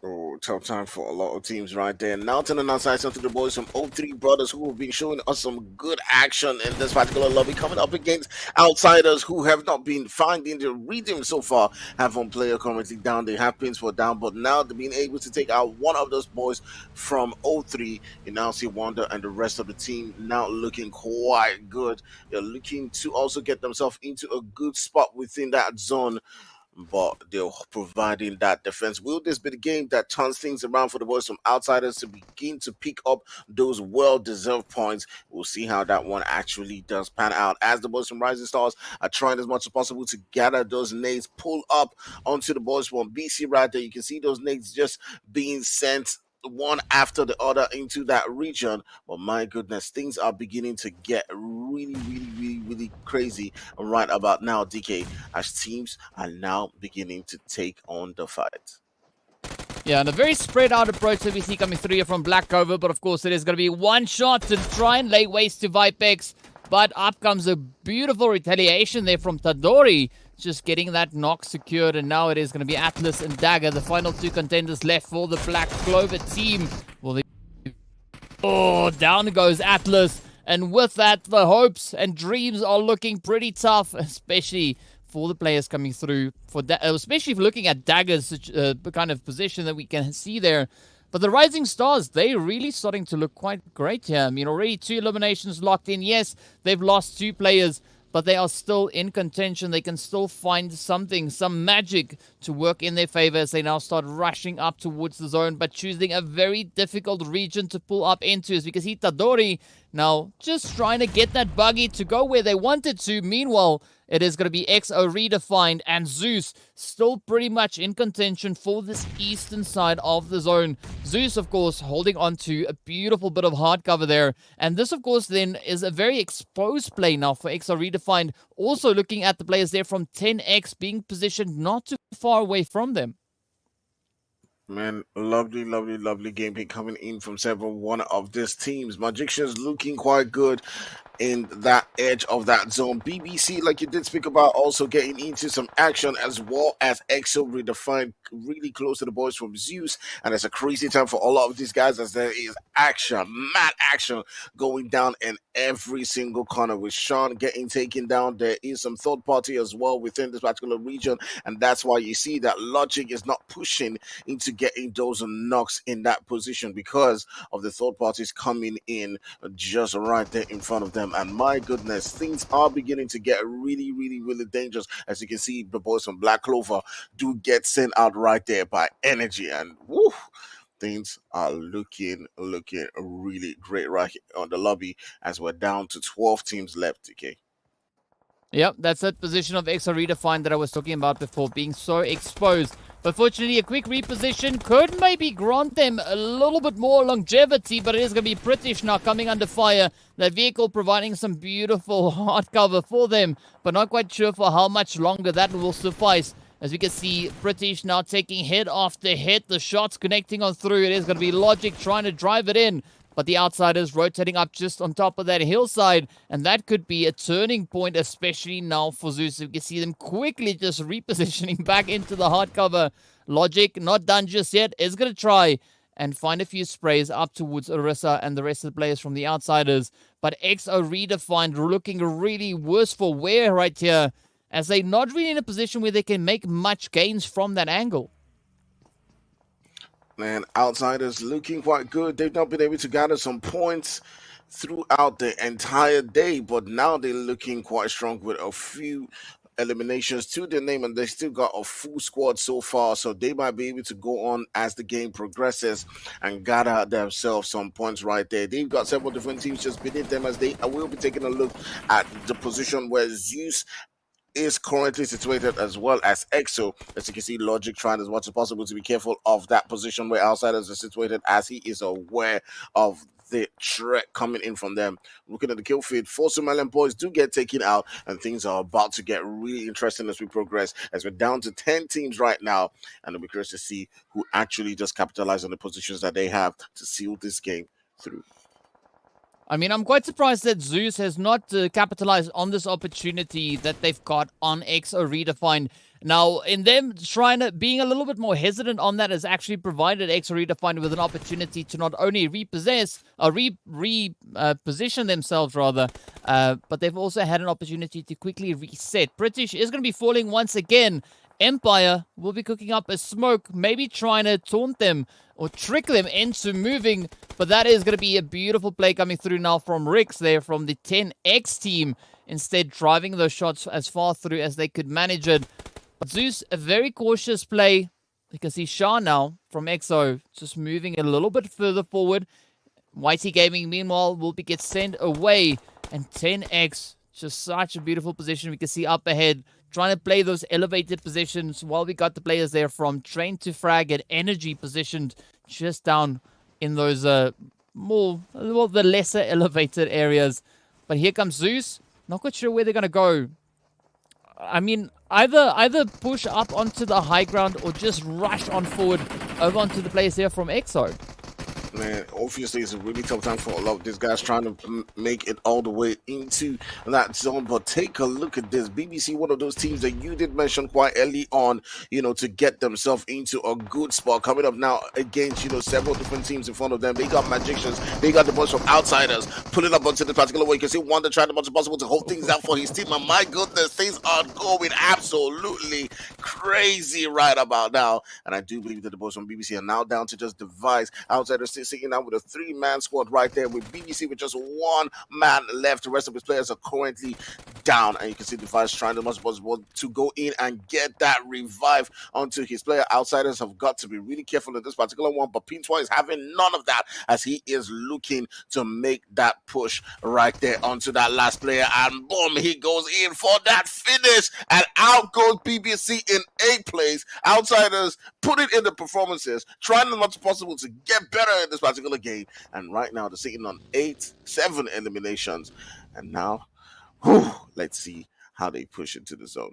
Oh, tough time for a lot of teams right there. Now turning our sights onto the boys from O3 Brothers, who have been showing us some good action in this particular lobby, coming up against outsiders who have not been finding the rhythm so far. Have one player currently down, they have pins for down, but now they're being able to take out one of those boys from O3. You now see Wanda and the rest of the team now looking quite good. They're looking to also get themselves into a good spot within that zone, but they're providing that defense. Will this be the game that turns things around for the boys from outsiders to begin to pick up those well-deserved points? We'll see how that one actually does pan out, as the boys from Rising Stars are trying as much as possible to gather those nades, pull up onto the boys from BC right there. You can see those nades just being sent one after the other into that region. But my goodness, things are beginning to get really crazy right about now, DK, as teams are now beginning to take on the fight. Yeah, and a very spread out approach that we see coming through here from Black Clover, but of course it is going to be one shot to try and lay waste to Vipex. But up comes a beautiful retaliation there from Tadori, just getting that knock secured. And now it is going to be Atlas and Dagger, the final two contenders left for the Black Clover team. Well, down goes Atlas. And with that, the hopes and dreams are looking pretty tough, especially for the players coming through, especially looking at Dagger's kind of position that we can see there. But the Rising Stars, they're really starting to look quite great here. I mean, already 2 eliminations locked in. Yes, they've lost 2 players, but they are still in contention. They can still find something, some magic to work in their favor as they now start rushing up towards the zone, but choosing a very difficult region to pull up into. As we can see Tadori now just trying to get that buggy to go where they wanted to. Meanwhile, it is going to be XO Redefined and Zeus still pretty much in contention for this eastern side of the zone. Zeus, of course, holding on to a beautiful bit of hard cover there. And this, of course, then is a very exposed play now for XO Redefined. Also looking at the players there from 10X being positioned not too far away from them. Man, lovely gameplay coming in from several one of these teams. Magicians looking quite good in that edge of that zone. BBC, like you did speak about, also getting into some action, as well as EXO redefined really close to the boys from Zeus. And it's a crazy time for a lot of these guys, as there is action, mad action going down in every single corner, with Sean getting taken down. There is some third party as well within this particular region, and that's why you see that Logic is not pushing into getting those knocks in that position, because of the third parties coming in just right there in front of them. And my goodness, things are beginning to get really, really, really dangerous. As you can see, the boys from Black Clover do get sent out right there by Energy, and woo, things are looking really great right here on the lobby, as we're down to 12 teams left. Okay. Yep, that's that position of EXO redefined that I was talking about before, being so exposed. But fortunately, a quick reposition could maybe grant them a little bit more longevity, but it is going to be British now coming under fire. That vehicle providing some beautiful hard cover for them, but not quite sure for how much longer that will suffice. As we can see, British now taking hit after hit. The shots connecting on through. It is going to be Logic trying to drive it in. But the Outsiders rotating up just on top of that hillside. And that could be a turning point, especially now for Zeus. We can see them quickly just repositioning back into the hard cover. Logic, not done just yet, is going to try and find a few sprays up towards Orisa and the rest of the players from the Outsiders. But XO redefined, looking really worse for wear right here, as they're not really in a position where they can make much gains from that angle. Man, Outsiders looking quite good. They've not been able to gather some points throughout the entire day, but now they're looking quite strong with a few eliminations to their name, and they still got a full squad so far, so they might be able to go on as the game progresses and gather themselves some points right there. They've got several different teams just beneath them, as I will be taking a look at the position where Zeus is currently situated, as well as EXO. As you can see, Logic trying as much as possible to be careful of that position where Outsiders are situated, as he is aware of the threat coming in from them. Looking at the kill feed, 4 Somalian boys do get taken out, and things are about to get really interesting as we progress, as we're down to 10 teams right now, and it'll be curious to see who actually just capitalize on the positions that they have to seal this game through. I mean, I'm quite surprised that Zeus has not capitalized on this opportunity that they've got on XO redefined. Now, in them being a little bit more hesitant on that, has actually provided XO redefined with an opportunity to not only reposition themselves rather, but they've also had an opportunity to quickly reset. British is going to be falling once again. Empire will be cooking up a smoke, maybe trying to taunt them or trick them into moving, but that is going to be a beautiful play coming through now from Rix there from the 10X team, instead driving those shots as far through as they could manage it. But Zeus, a very cautious play. You can see Shah now from EXO just moving a little bit further forward. YT Gaming, meanwhile, will get sent away, and 10X, just such a beautiful position. We can see up ahead, trying to play those elevated positions while we got the players there from Train to Frag and Energy positioned just down in those the lesser elevated areas. But here comes Zeus. Not quite sure where they're going to go. I mean, either push up onto the high ground or just rush on forward over onto the players there from EXO. Man, obviously it's a really tough time for a lot of these guys trying to make it all the way into that zone. But take a look at this. BBC, one of those teams that you did mention quite early on, to get themselves into a good spot. Coming up now against, several different teams in front of them. They got Magicians. They got the boys from Outsiders pulling up onto the particular way. You can see Wanda trying as much as possible to hold things out for his team. And my goodness, things are going absolutely crazy right about now. And I do believe that the boys from BBC are now down to just devise Outsiders sitting out with a 3-man squad right there, with BBC with just 1 man left. The rest of his players are currently down, and you can see Device trying as much as possible to go in and get that revive onto his player. Outsiders have got to be really careful in this particular one, but Pintois is having none of that, as he is looking to make that push right there onto that last player, and boom, he goes in for that finish, and out goes BBC in 8th place. Outsiders put it in the performances, trying as much as possible to get better in this particular game, and right now they're sitting on 7 eliminations, and now let's see how they push into the zone.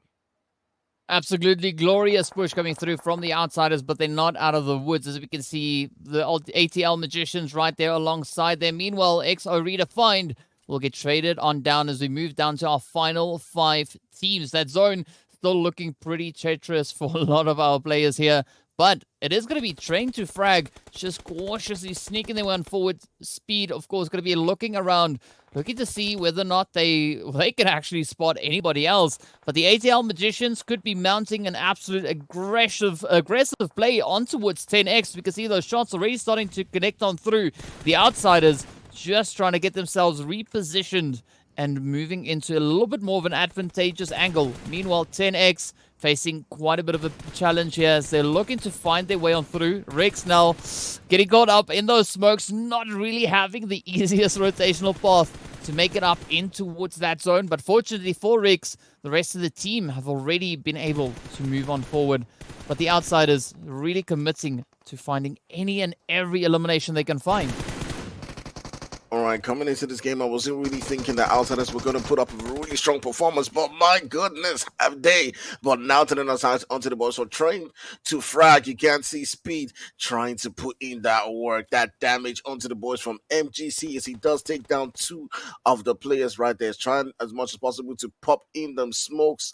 Absolutely glorious push coming through from the Outsiders, but they're not out of the woods, as we can see the ATL Magicians right there alongside them. Meanwhile, XO redefined will get traded on down as we move down to our final 5 teams. That zone still looking pretty treacherous for a lot of our players here. But it is going to be trained to frag, just cautiously sneaking their one forward. Speed, of course, going to be looking around, looking to see whether or not they can actually spot anybody else. But the ATL Magicians could be mounting an absolute aggressive play on towards 10x. We can see those shots already starting to connect on through. The Outsiders just trying to get themselves repositioned and moving into a little bit more of an advantageous angle. Meanwhile, 10x facing quite a bit of a challenge here as they're looking to find their way on through. Rex now getting caught up in those smokes, not really having the easiest rotational path to make it up in towards that zone. But fortunately for Rex, the rest of the team have already been able to move on forward. But the Outsiders really committing to finding any and every elimination they can find. All right, coming into this game, I wasn't really thinking that Outsiders were going to put up a really strong performance, but my goodness, have they? But now turning us onto the ball, so trying to frag, you can't see Speed trying to put in that work, that damage onto the boys from MGC as he does take down 2 of the players right there. He's trying as much as possible to pop in them smokes,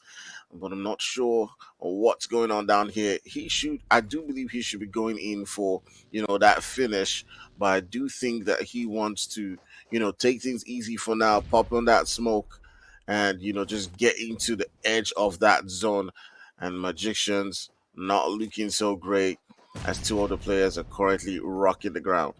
but I'm not sure what's going on down here. I do believe he should be going in for, that finish. But I do think that he wants to, take things easy for now, pop on that smoke, and, just get into the edge of that zone. And Magicians not looking so great as 2 other players are currently rocking the ground.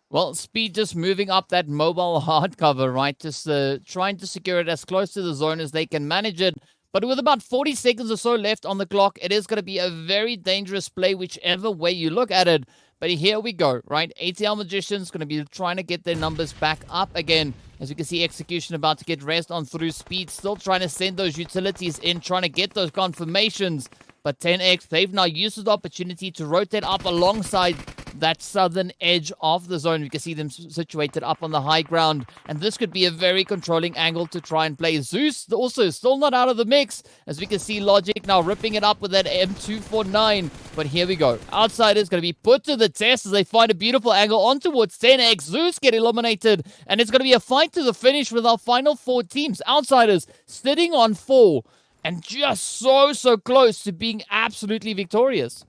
Well, Speed just moving up that mobile hard cover, right? Just trying to secure it as close to the zone as they can manage it. But with about 40 seconds or so left on the clock, it is going to be a very dangerous play, whichever way you look at it. But here we go, right? ATL Magicians going to be trying to get their numbers back up again. As you can see, Execution about to get rest on through. Speed still trying to send those utilities in, trying to get those confirmations. But 10x, they've now used the opportunity to rotate up alongside that southern edge of the zone. You can see them situated up on the high ground. And this could be a very controlling angle to try and play. Zeus also still not out of the mix. As we can see, Logic now ripping it up with that M249. But here we go. Outsiders going to be put to the test as they find a beautiful angle on towards 10x. Zeus get eliminated. And it's going to be a fight to the finish with our final 4 teams. Outsiders sitting on 4. And just so close to being absolutely victorious.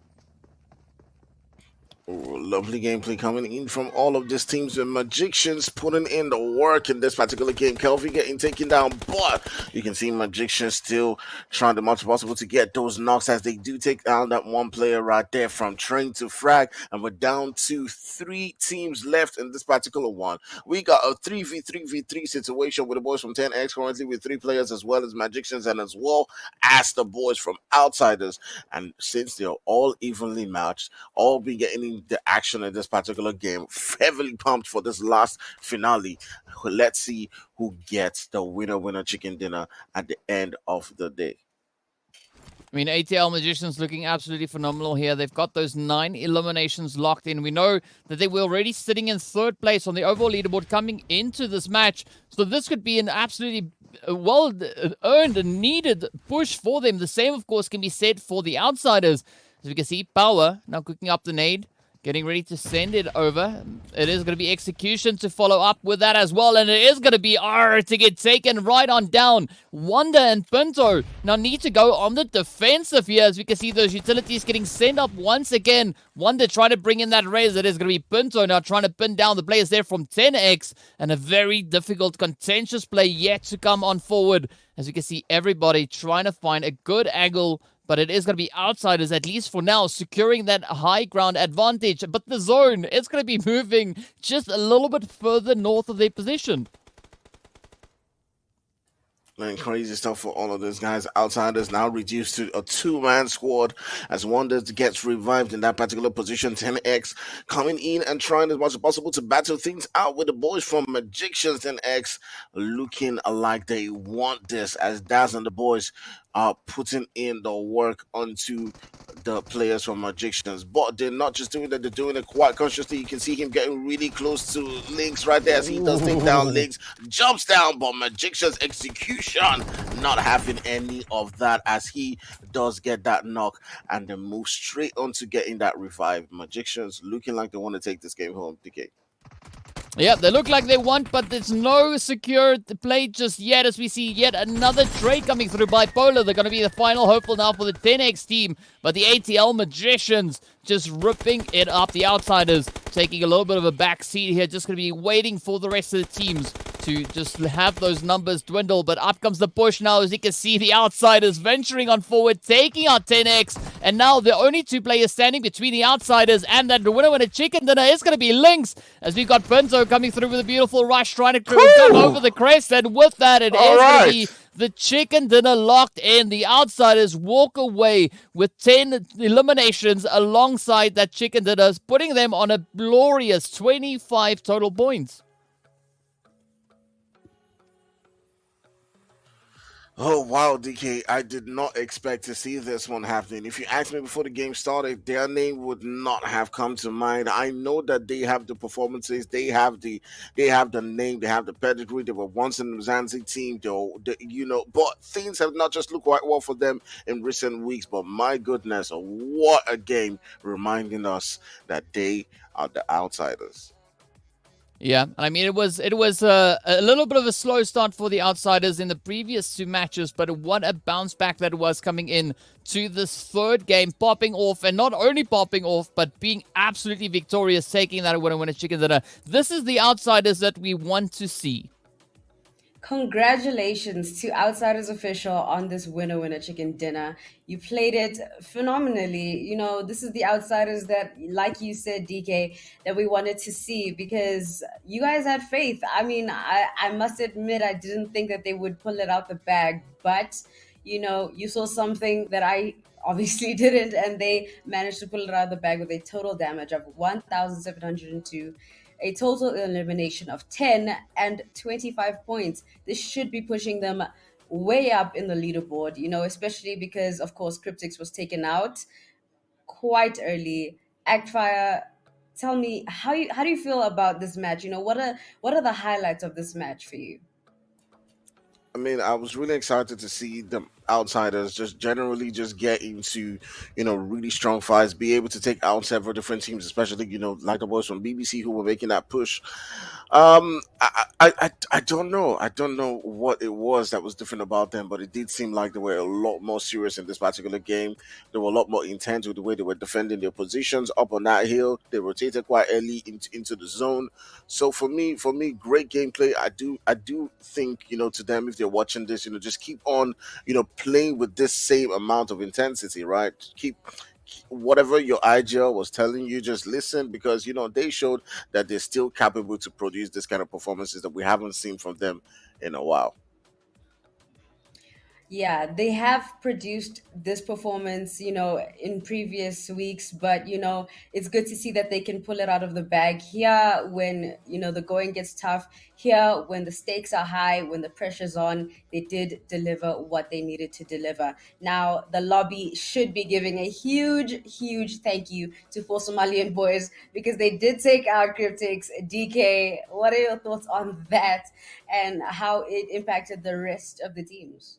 Oh, lovely gameplay coming in from all of these teams. The Magicians putting in the work in this particular game. Kelvin getting taken down, but you can see Magicians still trying the much as possible to get those knocks as they do take down that 1 player right there from train to frag. And we're down to 3 teams left in this particular one. We got a 3v3v3 situation with the boys from 10x currently with 3 players as well as Magicians and as well as the boys from Outsiders. And since they're all evenly matched, all been getting the action in this particular game, heavily pumped for this last finale. Let's see who gets the winner chicken dinner at the end of the day. I mean, ATL Magicians looking absolutely phenomenal here. They've got those 9 eliminations locked in. We know that they were already sitting in 3rd place on the overall leaderboard coming into this match. So this could be an absolutely well-earned and needed push for them. The same, of course, can be said for the Outsiders. As we can see, Power now cooking up the nade. Getting ready to send it over. It is going to be Execution to follow up with that as well. And it is going to be R to get taken right on down. Wonder and Pinto now need to go on the defensive here. As we can see those utilities getting sent up once again. Wonder trying to bring in that raise. It is going to be Pinto now trying to pin down the players there from 10x. And a very difficult, contentious play yet to come on forward. As you can see, everybody trying to find a good angle. But it is going to be Outsiders, at least for now, securing that high ground advantage. But the zone, it's going to be moving just a little bit further north of their position. Man, crazy stuff for all of those guys. Outsiders now reduced to a 2-man squad as Wonders gets revived in that particular position. 10x coming in and trying as much as possible to battle things out with the boys from Magicians. 10x looking like they want this as Daz and the boys are putting in the work onto the players from Magicians. But they're not just doing that, they're doing it quite consciously. You can see him getting really close to Lynx right there as he does take down Lynx. Jumps down, but Magician's Execution not having any of that as he does get that knock and then move straight on to getting that revive. Magicians looking like they want to take this game home, DK. Yeah, they look like they want, but there's no secure play just yet as we see yet another trade coming through Bipolar. They're going to be the final hopeful now for the 10X team, but the ATL Magicians just ripping it up. The Outsiders taking a little bit of a back seat here, just going to be waiting for the rest of the teams to just have those numbers dwindle. But up comes the push now, as you can see the Outsiders venturing on forward, taking out 10X, and now the only two players standing between the Outsiders and that winner chicken dinner is going to be Lynx, as we've got Benzo coming through with a beautiful rush, trying to come over the crest, and with that it is going to be the chicken dinner locked in. The Outsiders walk away with 10 eliminations alongside that chicken dinner, putting them on a glorious 25 total points. Oh, wow, DK. I did not expect to see this one happening. If you asked me before the game started, their name would not have come to mind. I know that they have the performances, they have the name, they have the pedigree. They were once in the Umzansi team, but things have not just looked quite well for them in recent weeks. But my goodness, what a game, reminding us that they are the outsiders. Yeah, I mean, it was a little bit of a slow start for the Outsiders in the previous two matches, but what a bounce back that was coming in to this third game, popping off, and not only popping off, but being absolutely victorious, taking that winner chicken dinner. This is the Outsiders that we want to see. Congratulations to Outsiders Official on this winner chicken dinner. You played it phenomenally. This is the Outsiders that, like you said, DK, that we wanted to see because you guys had faith. I mean, I must admit, I didn't think that they would pull it out the bag, but, you saw something that I obviously didn't, and they managed to pull it out of the bag with a total damage of 1,702, a total elimination of 10 and 25 points. This should be pushing them way up in the leaderboard, especially because, of course, Cryptix was taken out quite early. Actfire, tell me, how do you feel about this match? What are the highlights of this match for you? I mean, I was really excited to see the outsiders just generally just get into, really strong fights, be able to take out several different teams, especially, like the boys from BBC who were making that push. I don't know. I don't know what it was that was different about them, but it did seem like they were a lot more serious in this particular game. They were a lot more intense with the way they were defending their positions up on that hill. They rotated quite early into the zone. So for me, great gameplay. I do think, to them, if they're watching this, just keep on, playing with this same amount of intensity, right? Keep whatever your IGL was telling you, just listen, because they showed that they're still capable to produce this kind of performances that we haven't seen from them in a while. Yeah, they have produced this performance, in previous weeks, but it's good to see that they can pull it out of the bag here when, the going gets tough, here when the stakes are high, when the pressure's on. They did deliver what they needed to deliver. Now, the lobby should be giving a huge, huge thank you to four Somalian boys because they did take out Cryptix. DK, what are your thoughts on that and how it impacted the rest of the teams?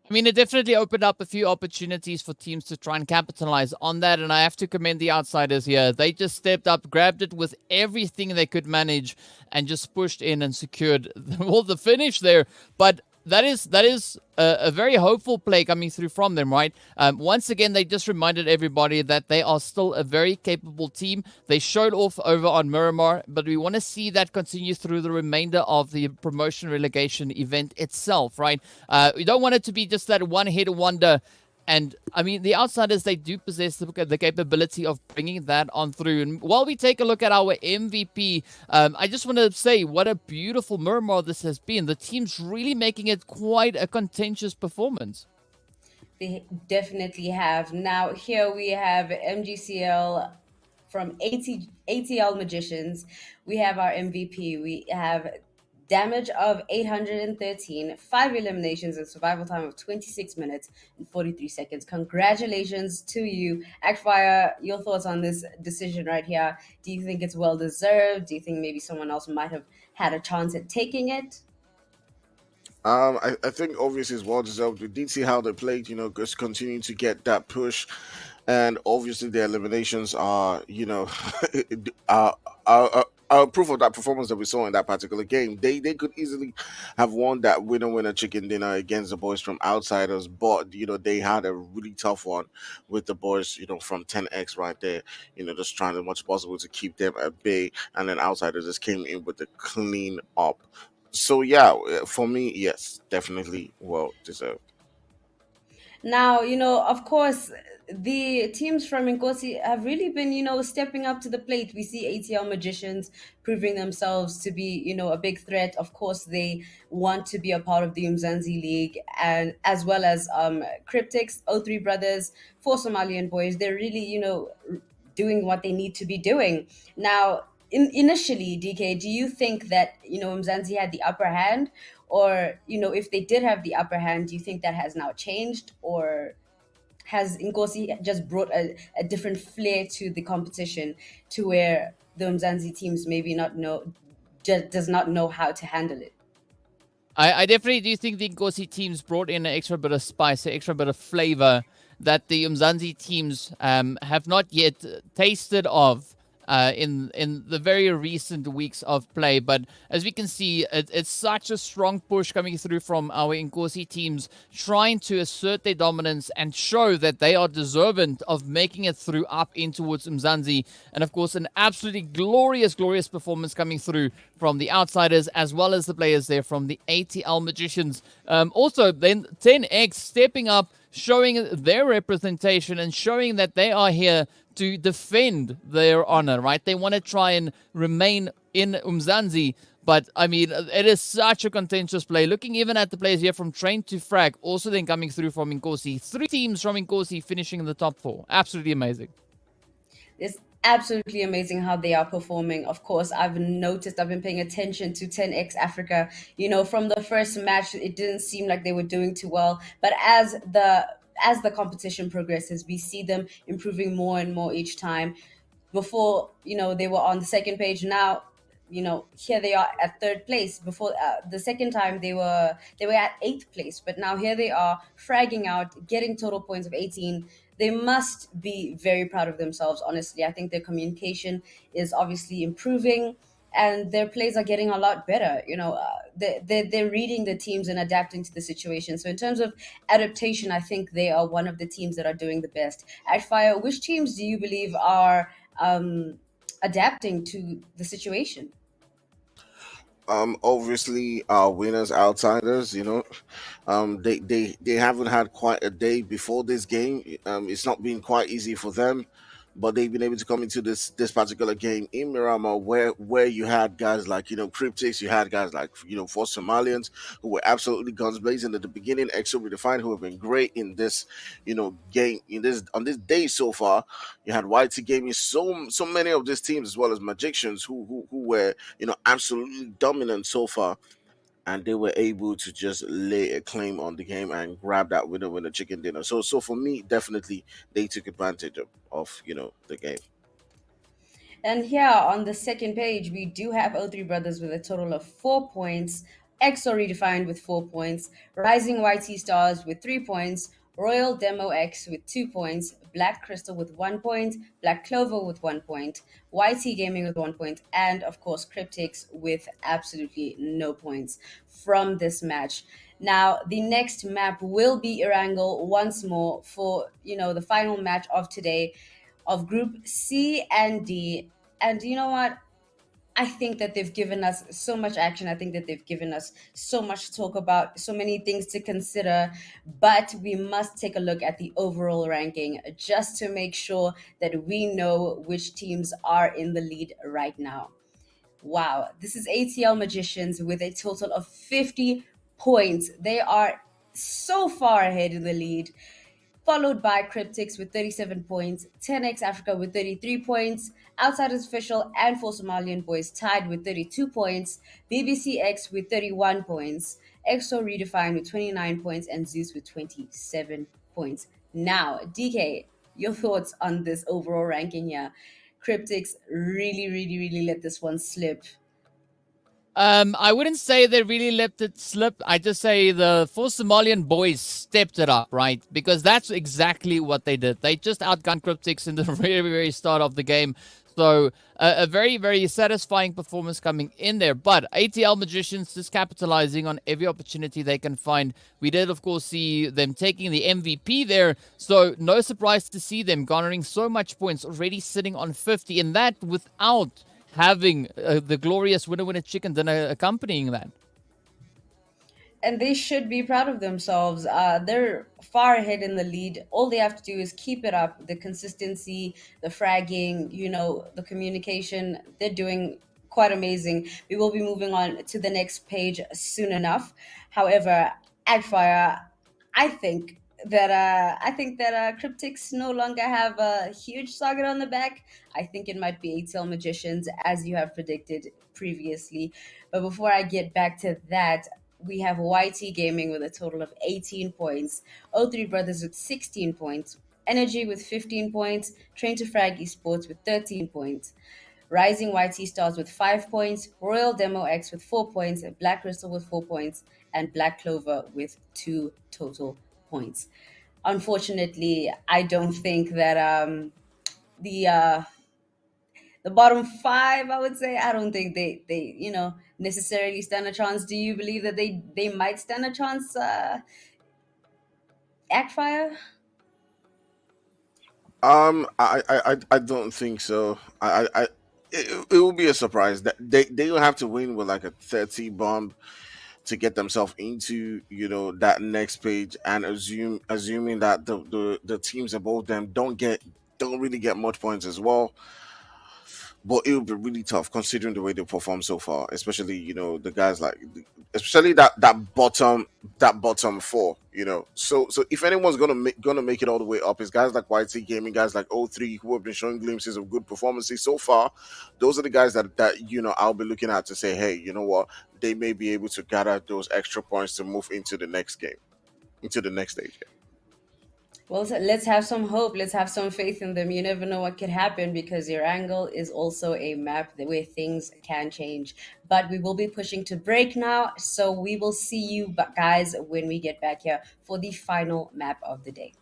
I mean, it definitely opened up a few opportunities for teams to try and capitalize on that, and I have to commend the Outsiders here. They just stepped up, grabbed it with everything they could manage, and just pushed in and secured the finish there. But that is a very hopeful play coming through from them, right? Once again, they just reminded everybody that they are still a very capable team. They showed off over on Miramar, but we want to see that continue through the remainder of the promotion relegation event itself, right? We don't want it to be just that one-hit wonder. And I mean, the Outsiders, they do possess the capability of bringing that on through. And while we take a look at our MVP, I just want to say what a beautiful Miramar this has been. The team's really making it quite a contentious performance. They definitely have. Now, here we have MGCL from ATL Magicians. We have our MVP. We have damage of 813, 5 eliminations, and survival time of 26 minutes and 43 seconds. Congratulations to you. Actfire, your thoughts on this decision right here. Do you think it's well deserved? Do you think maybe someone else might have had a chance at taking it? I think obviously it's well deserved. We did see how they played, just continuing to get that push, and obviously their eliminations are, are proof of that performance that we saw in that particular game. They could easily have won that winner chicken dinner against the boys from Outsiders, but they had a really tough one with the boys from 10x right there. Just trying as much as possible to keep them at bay, and then Outsiders just came in with the clean up. So yeah, for me, yes, definitely well deserved. Now, of course, the teams from Nkosi have really been, stepping up to the plate. We see ATL Magicians proving themselves to be, a big threat. Of course, they want to be a part of the Umzansi League, and as well as Cryptics, O3 Brothers, Four Somalian Boys. They're really, doing what they need to be doing. Now, initially, DK, do you think that, Mzansi had the upper hand? Or, if they did have the upper hand, do you think that has now changed? Or has Nkosi just brought a different flair to the competition to where the Mzansi teams maybe not know, just does not know how to handle it? I definitely do think the Nkosi teams brought in an extra bit of spice, an extra bit of flavor that the Umzansi teams have not yet tasted of in the very recent weeks of play. But as we can see, it's such a strong push coming through from our Nkosi teams, trying to assert their dominance and show that they are deserving of making it through up in towards Umzansi. And of course, an absolutely glorious performance coming through from the Outsiders as well as the players there from the ATL Magicians. Also, then 10X stepping up, showing their representation and showing that they are here to defend their honor, right? They want to try and remain in Umzansi, but I mean, it is such a contentious play. Looking even at the players here from Train to Frag, also then coming through from Nkosi. 3 teams from Nkosi finishing in the top 4. Absolutely amazing. It's absolutely amazing how they are performing. Of course, I've noticed, I've been paying attention to 10X Africa. From the first match, it didn't seem like they were doing too well. But as the competition progresses, we see them improving more and more each time. Before, they were on the second page. Now, here they are at third place. Before, the second time, they were at eighth place, but now here they are fragging out, getting total points of 18. They must be very proud of themselves, honestly. I think their communication is obviously improving, and their plays are getting a lot better. They're reading the teams and adapting to the situation. So in terms of adaptation, I think they are one of the teams that are doing the best. At Fire, which teams do you believe are adapting to the situation? Obviously, winners, outsiders. They haven't had quite a day before this game. It's not been quite easy for them, but they've been able to come into this particular game in Miramar, where you had guys like Cryptics, you had guys like four Somalians who were absolutely guns blazing at the beginning. Exo Redefined, who have been great in this game in this on this day so far. You had YT Gaming, so many of these teams as well as Magicians who were absolutely dominant so far, and they were able to just lay a claim on the game and grab that winner chicken dinner. So for me, definitely they took advantage of the game. And here on the second page, we do have O3 Brothers with a total of 4 points, EXO Redefined with 4 points, Rising YT Stars with 3 points, Royal Demo X with 2 points, Black Crystal with 1 point, Black Clover with 1 point, YT Gaming with 1 point, and of course Cryptics with absolutely no points from this match. Now, the next map will be Erangel once more for the final match of today of Group C and D. And you know what? I think that they've given us so much action. I think that they've given us so much to talk about, so many things to consider. But we must take a look at the overall ranking just to make sure that we know which teams are in the lead right now. Wow, this is ATL Magicians with a total of 50 points. They are so far ahead in the lead, followed by Cryptics with 37 points, 10X Africa with 33 points, Outsiders Official and Four Somalian Boys tied with 32 points, BBC X with 31 points, EXO Redefined with 29 points, and Zeus with 27 points. Now, DK, your thoughts on this overall ranking here? Cryptics really, really, really let this one slip. I wouldn't say they really let it slip. I just say the four Somalian boys stepped it up, right? Because that's exactly what they did. They just outgunned Cryptics in the very, very start of the game. So a very, very satisfying performance coming in there. But ATL Magicians just capitalizing on every opportunity they can find. We did, of course, see them taking the MVP there. So no surprise to see them garnering so much points, already sitting on 50. And that without having the glorious winner chicken dinner accompanying that. And they should be proud of themselves. They're far ahead in the lead. All they have to do is keep it up. The consistency, the fragging, the communication. They're doing quite amazing. We will be moving on to the next page soon enough. However, Agfire, I think that Cryptics no longer have a huge target on the back. I think it might be ATL Magicians, as you have predicted previously. But before I get back to that, we have YT Gaming with a total of 18 points, O3 Brothers with 16 points, Energy with 15 points, Train to Frag Esports with 13 points, Rising YT Stars with 5 points, Royal Demo X with 4 points, Black Crystal with 4 points, and Black Clover with 2 total points. Unfortunately, I don't think that the bottom five, I would say, I don't think they necessarily stand a chance. Do you believe that they might stand a chance, Ackfire? I don't think so. It will be a surprise that they will have to win with like a 30 bomb to get themselves into that next page, and assuming that the teams above them don't really get much points as well. But it will be really tough considering the way they perform so far, especially the guys like, especially that bottom four. So if anyone's gonna make it all the way up, it's guys like YT Gaming, guys like O3, who have been showing glimpses of good performances so far. Those are the guys that I'll be looking at to say, hey, you know what, they may be able to gather those extra points to move into the next game, into the next stage. Well, let's have some hope. Let's have some faith in them. You never know what could happen, because Erangel is also a map where things can change. But we will be pushing to break now, so we will see you guys when we get back here for the final map of the day.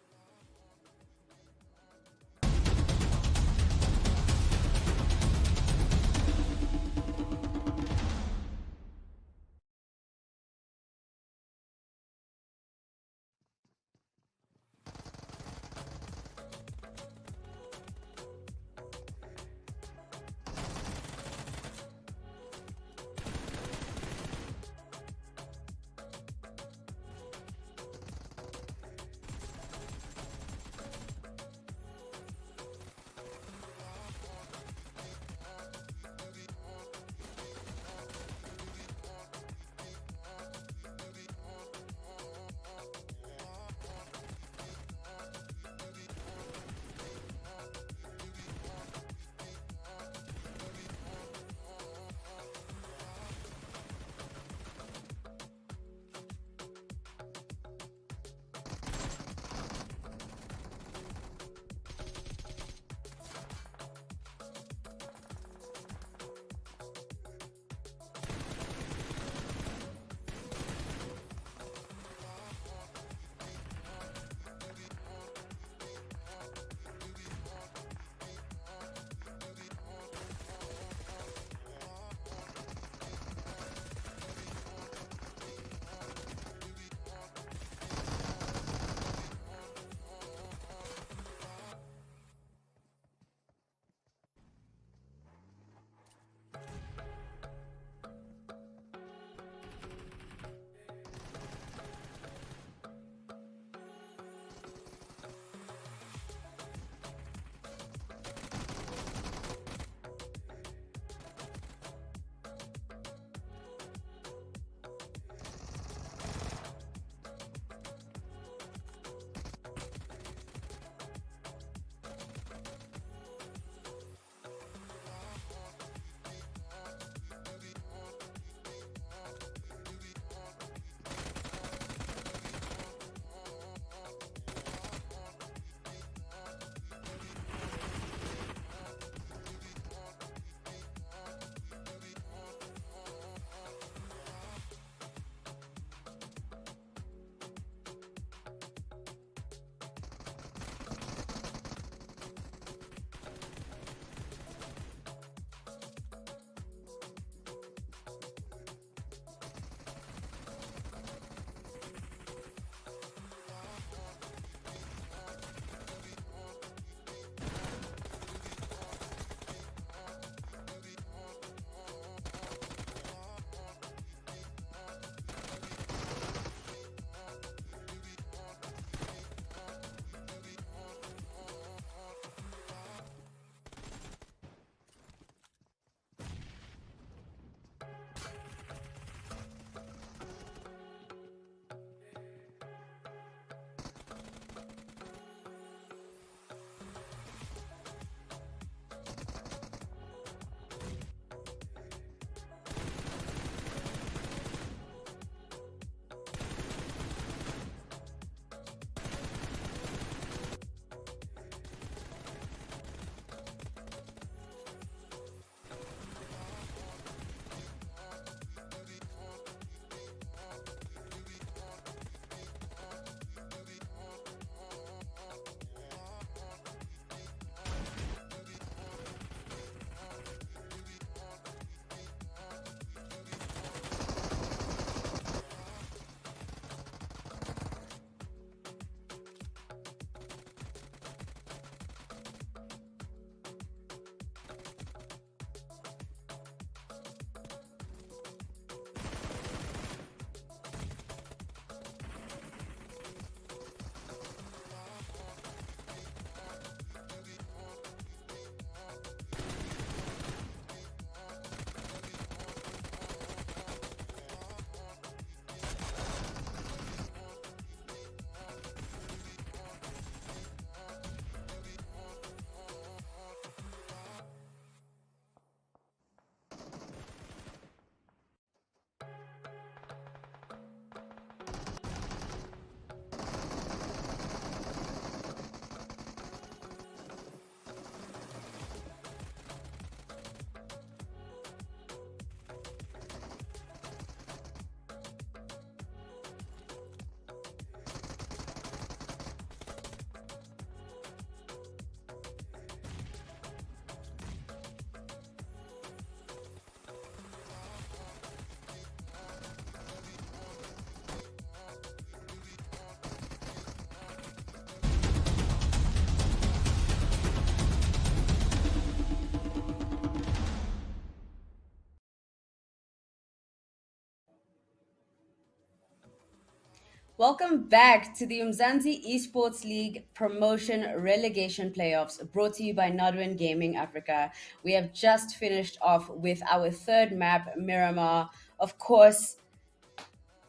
Welcome back to the Umzansi Esports League promotion relegation playoffs brought to you by Nodwin Gaming Africa. We have just finished off with our third map, Miramar. Of course,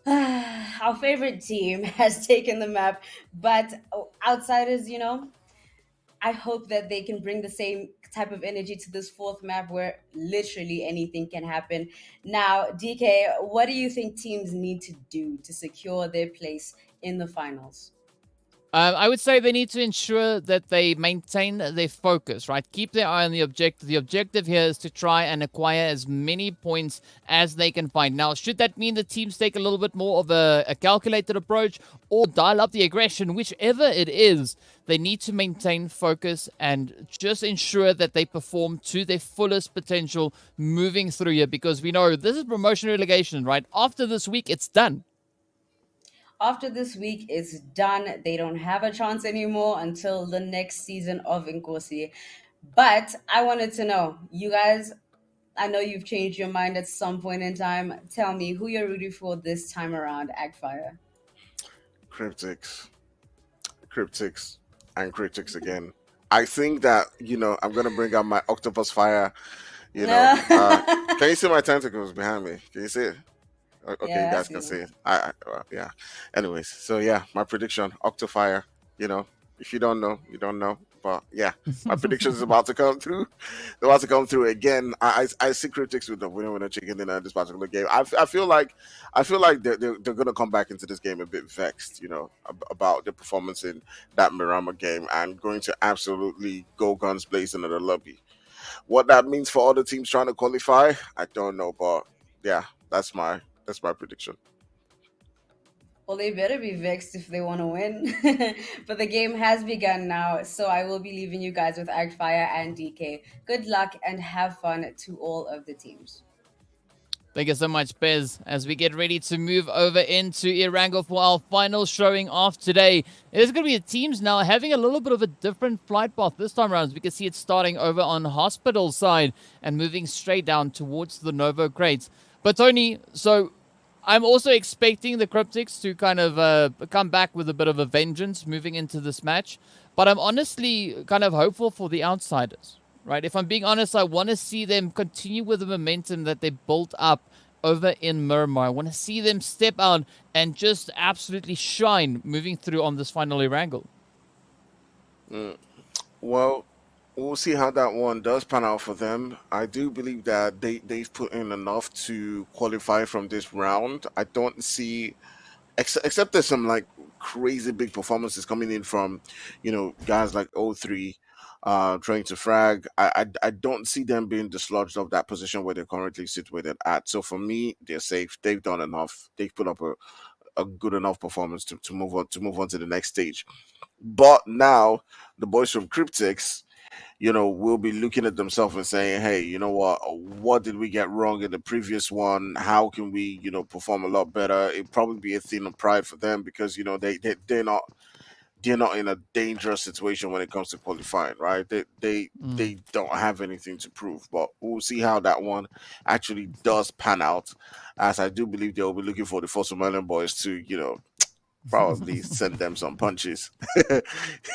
our favorite team has taken the map, but outsiders, I hope that they can bring the same type of energy to this fourth map where literally anything can happen. Now, DK, what do you think teams need to do to secure their place in the finals? I would say they need to ensure that they maintain their focus, right? Keep their eye on the objective. The objective here is to try and acquire as many points as they can find. Now, should that mean the teams take a little bit more of a calculated approach or dial up the aggression, whichever it is, they need to maintain focus and just ensure that they perform to their fullest potential moving through here, because we know this is promotion relegation, right? After this week, it's done. After this week is done, they don't have a chance anymore until the next season of Inkosi. But I wanted to know, you guys, I know you've changed your mind at some point in time. Tell me who you're rooting for this time around, Agfire. Cryptics, cryptics, and cryptics again. I think that I'm gonna bring out my octopus fire. Can you see my tentacles behind me? Can you see it? Okay, you Yeah, I guys see can see them. it. Yeah. Anyways, so yeah, my prediction: Octofire. You know, if you don't know, you don't know. But yeah, my prediction is about to come through. They're about to come through again. I see critics with the winner with a chicken dinner in this particular game. I feel like they're gonna come back into this game a bit vexed. About the performance in that Miramar game and going to absolutely go guns blazing in the lobby. What that means for other teams trying to qualify, I don't know. But yeah, that's my prediction. Well, they better be vexed if they want to win. But the game has begun now, so I will be leaving you guys with Agfire and DK. Good luck and have fun to all of the teams. Thank you so much, Bez. As we get ready to move over into Erangel for our final showing off today, it's going to be the teams now having a little bit of a different flight path this time around. As we can see it starting over on Hospital side and moving straight down towards the Novo crates. But Tony, so I'm also expecting the Cryptics to kind of come back with a bit of a vengeance moving into this match. But I'm honestly kind of hopeful for the outsiders, right? If I'm being honest, I want to see them continue with the momentum that they built up over in Miramar. I want to see them step out and just absolutely shine moving through on this final Erangel. Mm. Well, we'll see how that one does pan out for them. I do believe that they've put in enough to qualify from this round. I don't see, except there's some like crazy big performances coming in from, guys like O3 trying to frag. I don't see them being dislodged of that position where they're currently situated at. So for me, they're safe. They've done enough. They've put up a good enough performance to move on to the next stage. But now the boys from Cryptics, will be looking at themselves and saying, hey, you know what did we get wrong in the previous one? How can we, perform a lot better? It'd probably be a thing of pride for them because, they're not in a dangerous situation when it comes to qualifying, right? They don't have anything to prove, but we'll see how that one actually does pan out. As I do believe they'll be looking for the Four Somalian boys to, probably send them some punches.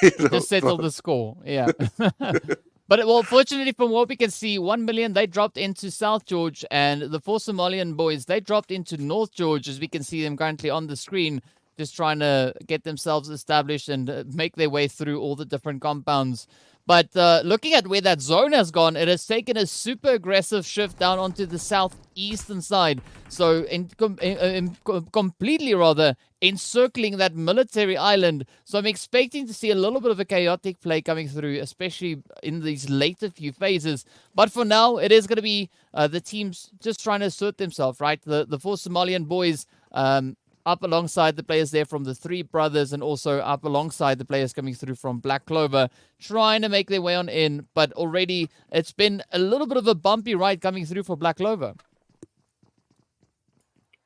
Just settle the score. Yeah. But well, fortunately, from what we can see, 1 million they dropped into South George, and the four Somalian boys they dropped into North George, as we can see them currently on the screen, just trying to get themselves established and make their way through all the different compounds. But looking at where that zone has gone, it has taken a super aggressive shift down onto the southeastern side. So completely rather encircling that military island. So I'm expecting to see a little bit of a chaotic play coming through, especially in these later few phases. But for now, it is going to be the teams just trying to assert themselves, right? The four Somalian boys up alongside the players there from the Three Brothers, and also up alongside the players coming through from Black Clover, trying to make their way on in. But already it's been a little bit of a bumpy ride coming through for Black Clover.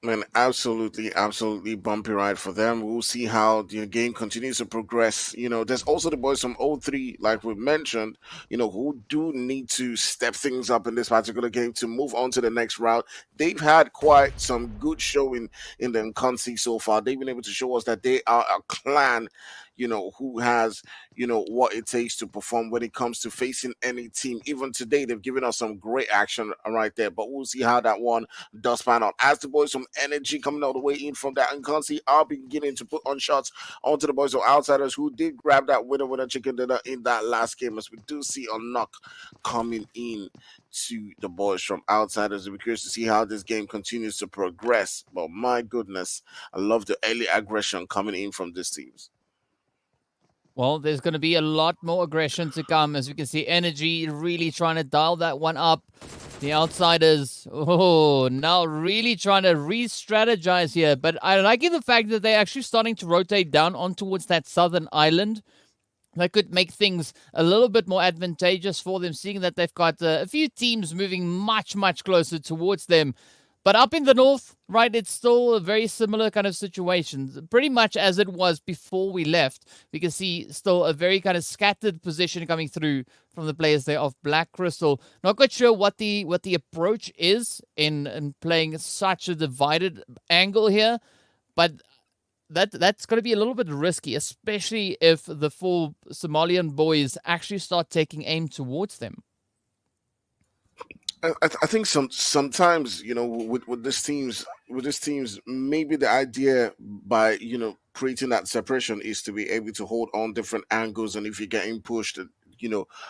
Man, absolutely, absolutely bumpy ride for them. We'll see how the game continues to progress. There's also the boys from O3, like we mentioned, who do need to step things up in this particular game to move on to the next round. They've had quite some good showing in the Umzansi so far. They've been able to show us that they are a clan, who has, what it takes to perform when it comes to facing any team. Even today, they've given us some great action right there, but we'll see how that one does pan out. As the boys from Energy coming all the way in from that Umzansi are beginning to put on shots onto the boys of Outsiders, who did grab that winner chicken dinner in that last game, as we do see a knock coming in to the boys from Outsiders. We're curious to see how this game continues to progress. But my goodness, I love the early aggression coming in from these teams. Well, there's going to be a lot more aggression to come. As we can see, Energy really trying to dial that one up. The Outsiders, now really trying to re-strategize here. But I like the fact that they're actually starting to rotate down on towards that southern island. That could make things a little bit more advantageous for them, seeing that they've got a few teams moving much, much closer towards them. But up in the north, right, it's still a very similar kind of situation, pretty much as it was before we left. We can see still a very kind of scattered position coming through from the players there of Black Crystal. Not quite sure what the approach is in playing such a divided angle here, but that's going to be a little bit risky, especially if the four Somalian boys actually start taking aim towards them. I think sometimes with these teams, maybe the idea by creating that separation is to be able to hold on different angles, and if you're getting pushed,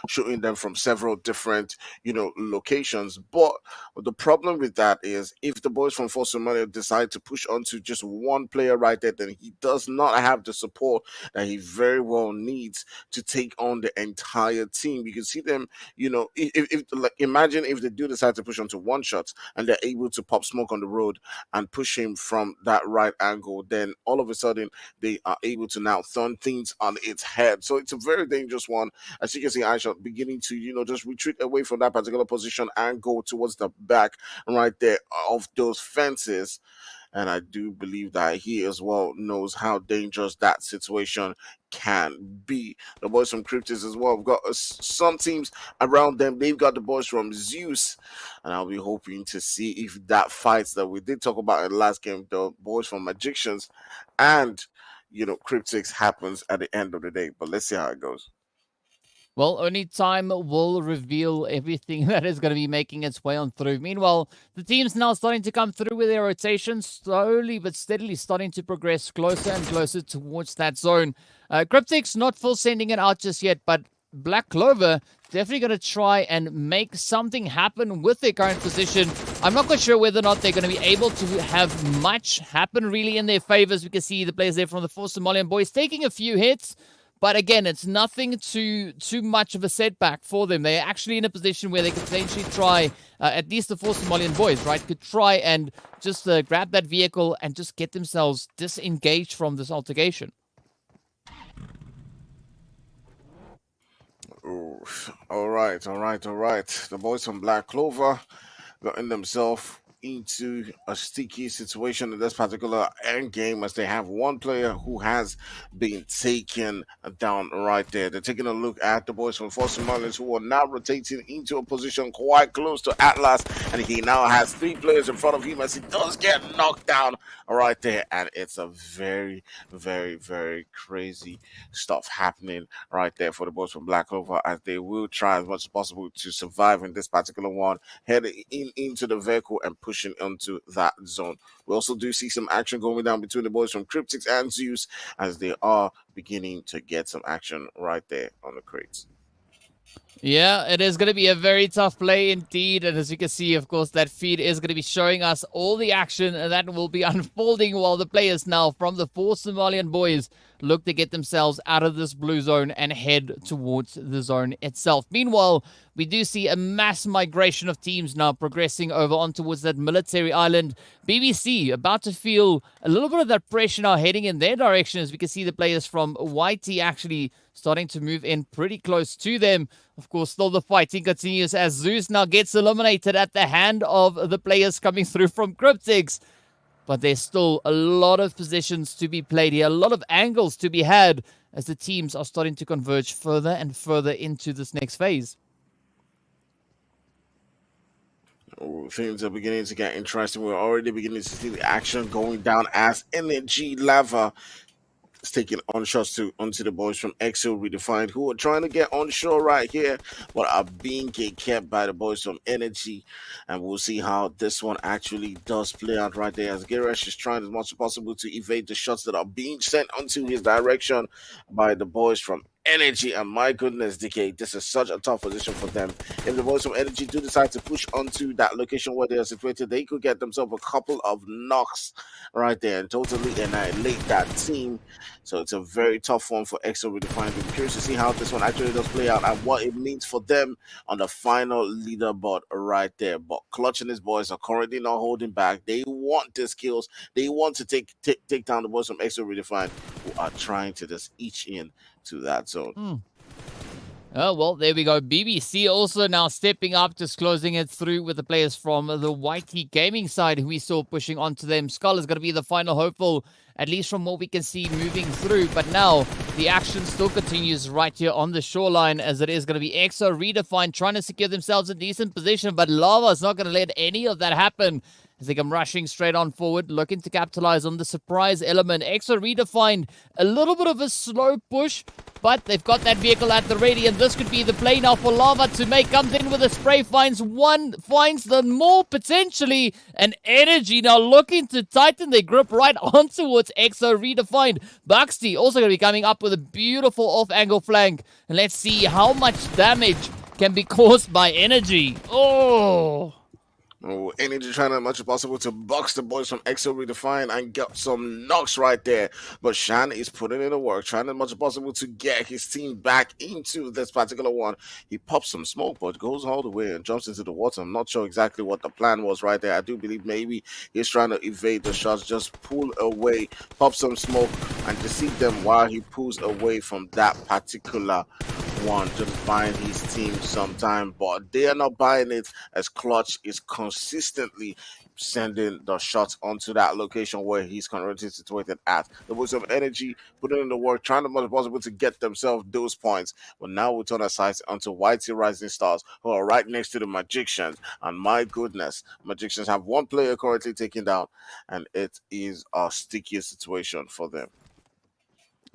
shooting them from several different locations. But the problem with that is, if the boys from Force Somalia decide to push onto just one player right there, then he does not have the support that he very well needs to take on the entire team. You can see them, if like, imagine if they do decide to push onto one shot and they're able to pop smoke on the road and push him from that right angle, then all of a sudden they are able to now turn things on its head. So it's a very dangerous one. As you can see, Aisha beginning to just retreat away from that particular position and go towards the back right there of those fences. And I do believe that he as well knows how dangerous that situation can be. The boys from Cryptis as well. We've got some teams around them. They've got the boys from Zeus. And I'll be hoping to see if that fight that we did talk about in the last game, the boys from Magicians and, Cryptics, happens at the end of the day. But let's see how it goes. Well, only time will reveal everything that is going to be making its way on through. Meanwhile, the team's now starting to come through with their rotations, slowly but steadily starting to progress closer and closer towards that zone. Cryptic's not full sending it out just yet, but Black Clover definitely going to try and make something happen with their current position. I'm not quite sure whether or not they're going to be able to have much happen really in their favors. We can see the players there from the four Somalian boys taking a few hits. But again, it's nothing too much of a setback for them. They're actually in a position where they could potentially try, at least the four Somalian boys, right, could try and just grab that vehicle and just get themselves disengaged from this altercation. Ooh, all right. The boys from Black Clover gotten themselves into a sticky situation in this particular end game, as they have one player who has been taken down right there. They're taking a look at the boys from Force Marlins, who are now rotating into a position quite close to Atlas, and he now has three players in front of him as he does get knocked down right there. And it's a very, very, very crazy stuff happening right there for the boys from Black Clover, as they will try as much as possible to survive in this particular one, heading into the vehicle and pushing onto that zone. We also do see some action going down between the boys from Cryptics and Zeus, as they are beginning to get some action right there on the crates. Yeah, it is going to be a very tough play indeed. And as you can see, of course, that feed is going to be showing us all the action that will be unfolding while the players now from the four Somalian boys look to get themselves out of this blue zone and head towards the zone itself. Meanwhile, we do see a mass migration of teams now progressing over on towards that military island. BBC about to feel a little bit of that pressure now heading in their direction, as we can see the players from YT actually starting to move in pretty close to them. Of course, still the fighting continues as Zeus now gets eliminated at the hand of the players coming through from Cryptics. but there's still a lot of positions to be played here, a lot of angles to be had as the teams are starting to converge further and further into this next phase. Things are beginning to get interesting. We're already beginning to see the action going down as Energy Lava is taking on shots onto the boys from Exo Redefined, who are trying to get onshore right here, but are being kept by the boys from Energy. And we'll see how this one actually does play out right there, as Giresh is trying as much as possible to evade the shots that are being sent onto his direction by the boys from Energy. And my goodness, DK, this is such a tough position for them. If the boys from Energy do decide to push onto that location where they are situated, they could get themselves a couple of knocks right there and totally annihilate that team. So it's a very tough one for Exo Redefined. I'm curious to see how this one actually does play out and what it means for them on the final leaderboard right there. But Clutch and his boys are currently not holding back. They want the skills. They want to take down the boys from Exo Redefined, who are trying to just each in to that zone. Oh, well, there we go. BBC also now stepping up, just closing it through with the players from the YT Gaming side who we saw pushing onto them. Skull is going to be the final hopeful, at least from what we can see moving through. But now the action still continues right here on the shoreline, as it is going to be Exo Redefined trying to secure themselves a decent position. But Lava is not going to let any of that happen, as they come rushing straight on forward, looking to capitalize on the surprise element. Exo Redefined, a little bit of a slow push, but they've got that vehicle at the ready, and this could be the play now for Lava to make. Comes in with a spray, finds one, finds the more potentially, and Energy now looking to tighten their grip right on towards Exo Redefined. Buxty also going to be coming up with a beautiful off-angle flank, and let's see how much damage can be caused by Energy. Energy trying as much as possible to box the boys from Exo Redefined and get some knocks right there. But Shan is putting in the work, trying as much as possible to get his team back into this particular one. He pops some smoke, but goes all the way and jumps into the water. I'm not sure exactly what the plan was right there. I do believe maybe he's trying to evade the shots, just pull away, pop some smoke, and deceive them while he pulls away from that particular one, just buying his team some time, but they are not buying it, as Clutch is consistently sending the shots onto that location where he's currently situated at. The boys of Energy putting in the work, trying as much as possible to get themselves those points. But now we turn our sights onto YT Rising Stars, who are right next to the Magicians. And my goodness, Magicians have one player currently taken down, and it is a sticky situation for them.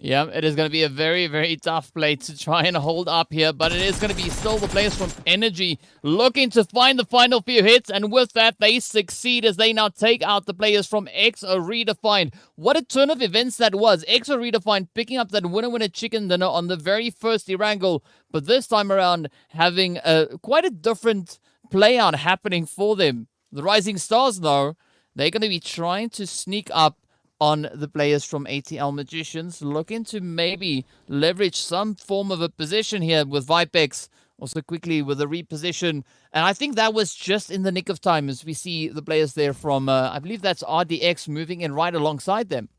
Yeah, it is going to be a very, very tough play to try and hold up here, but it is going to be still the players from Energy looking to find the final few hits, and with that, they succeed as they now take out the players from Exo Redefined. What a turn of events that was. Exo Redefined picking up that winner chicken dinner on the very first Erangel, but this time around having quite a different play out happening for them. The Rising Stars, though, they're going to be trying to sneak up on the players from ATL Magicians, looking to maybe leverage some form of a position here with Vipex, also quickly with a reposition. And I think that was just in the nick of time, as we see the players there from, I believe that's RDX, moving in right alongside them.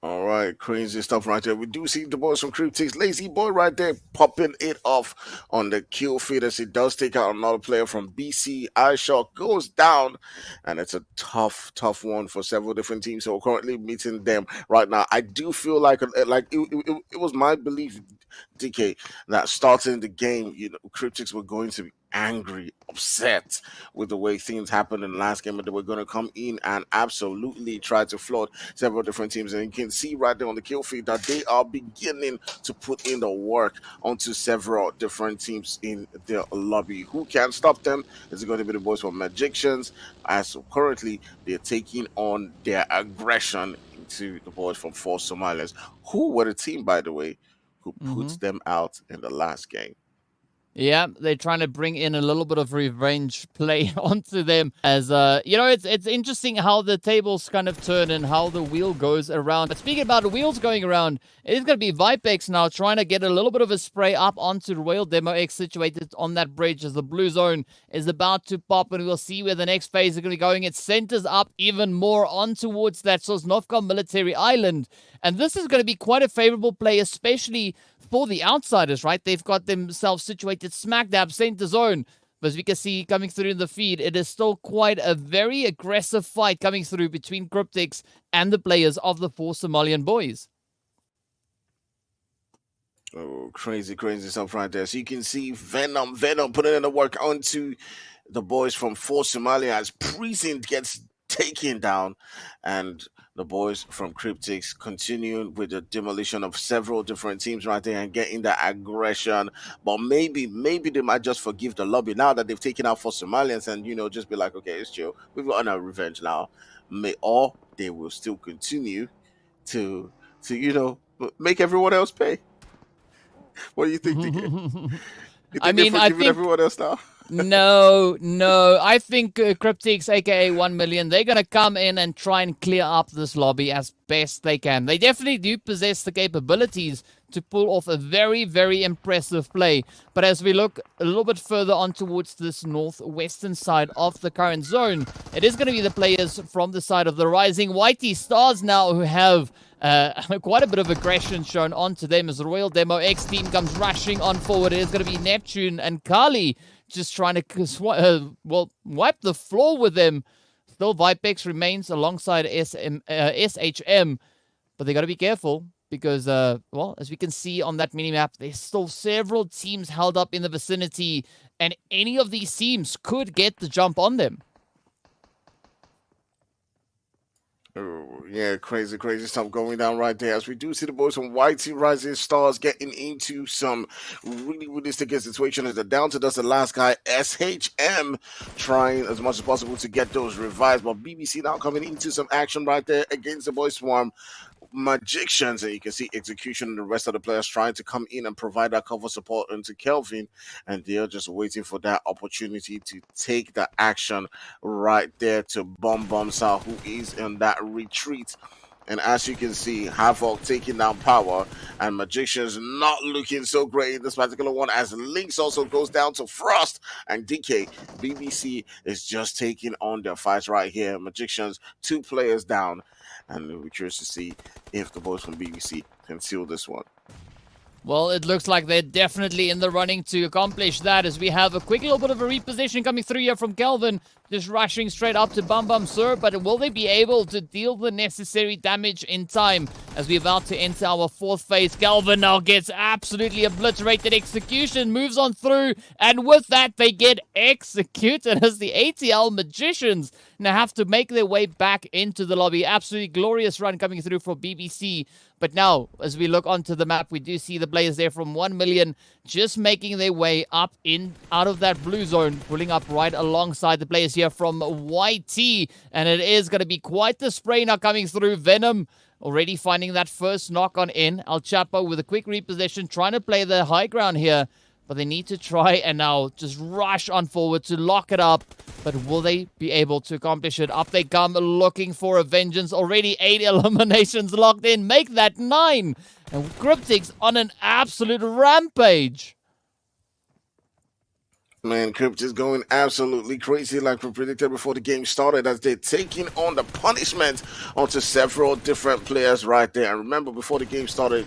All right, crazy stuff right there. We do see the boys from Cryptics, Lazy Boy right there, popping it off on the kill feed as he does take out another player from BC. iShock goes down, and it's a tough one for several different teams. So we're currently meeting them right now. I do feel like it was my belief, DK, that starting the game, Cryptics were going to be angry, upset with the way things happened in the last game, and they were going to come in and absolutely try to flood several different teams. And you can see right there on the kill feed that they are beginning to put in the work onto several different teams in their lobby. Who can stop them? It's going to be the boys from Magicians, as currently they're taking on their aggression into the boys from Force Somalians, who were the team, by the way, who puts them out in the last game. Yeah, they're trying to bring in a little bit of revenge play onto them, as it's interesting how the tables kind of turn and how the wheel goes around. But speaking about the wheels going around, it is going to be Vipex now trying to get a little bit of a spray up onto Royal Demo X, situated on that bridge, as the blue zone is about to pop, and we'll see where the next phase is going to be going. It centers up even more on towards that Sosnovka military island, and this is going to be quite a favorable play, especially for the outsiders, right? They've got themselves situated smack dab center zone. But as we can see coming through in the feed, it is still quite a very aggressive fight coming through between Cryptics and the players of the 4 Somalian boys. Oh, crazy stuff right there. So you can see Venom putting in the work onto the boys from 4 Somalia as Precinct gets taken down, and the boys from Cryptics continuing with the demolition of several different teams right there and getting that aggression. But maybe they might just forgive the lobby now that they've taken out 4 Somalians and just be like, okay, it's chill. We've gotten our revenge now. Or they will still continue to make everyone else pay. What do you think, DK? You think they're forgiving everyone else now? No. I think Cryptics, aka 1 million, they're going to come in and try and clear up this lobby as best they can. They definitely do possess the capabilities to pull off a very, very impressive play. But as we look a little bit further on towards this northwestern side of the current zone, it is going to be the players from the side of the Rising Whitey Stars now who have quite a bit of aggression shown onto them as the Royal Demo X team comes rushing on forward. It is going to be Neptune and Kali just trying to wipe the floor with them. Still, Vipex remains alongside SHM, but they got to be careful because, as we can see on that mini-map, there's still several teams held up in the vicinity, and any of these teams could get the jump on them. Oh, yeah, crazy stuff going down right there. As we do see the boys from YT Rising Stars getting into some really sticky situation as they're down to just the last guy, SHM, trying as much as possible to get those revives. But BBC now coming into some action right there against the boys from Magicians, and you can see Execution and the rest of the players trying to come in and provide that cover support into Kelvin, and they're just waiting for that opportunity to take the action right there to bomb Sal, who is in that retreat. And as you can see, Havoc taking down Power, and Magicians not looking so great in this particular one, as Lynx also goes down to Frost and DK. BBC is just taking on their fights right here. Magicians, 2 players down, and we'll be curious to see if the boys from BBC can seal this one. Well, it looks like they're definitely in the running to accomplish that, as we have a quick little bit of a reposition coming through here from Kelvin, just rushing straight up to Bum Sir, but will they be able to deal the necessary damage in time as we're about to enter our 4th phase? Kelvin now gets absolutely obliterated. Execution moves on through, and with that they get executed as the ATL Magicians now have to make their way back into the lobby. Absolutely glorious run coming through for BBC. But now, as we look onto the map, we do see the players there from 1 million just making their way up out of that blue zone, pulling up right alongside the players here from YT. And it is going to be quite the spray now coming through. Venom already finding that first knock on in. El Chapo with a quick reposition, trying to play the high ground here. But they need to try and now just rush on forward to lock it up. But will they be able to accomplish it? Up they come, looking for a vengeance. Already 8 eliminations locked in. Make that 9. And Cryptics on an absolute rampage. Man, Crypt is going absolutely crazy like we predicted before the game started, as they're taking on the punishment onto several different players right there. And remember, before the game started,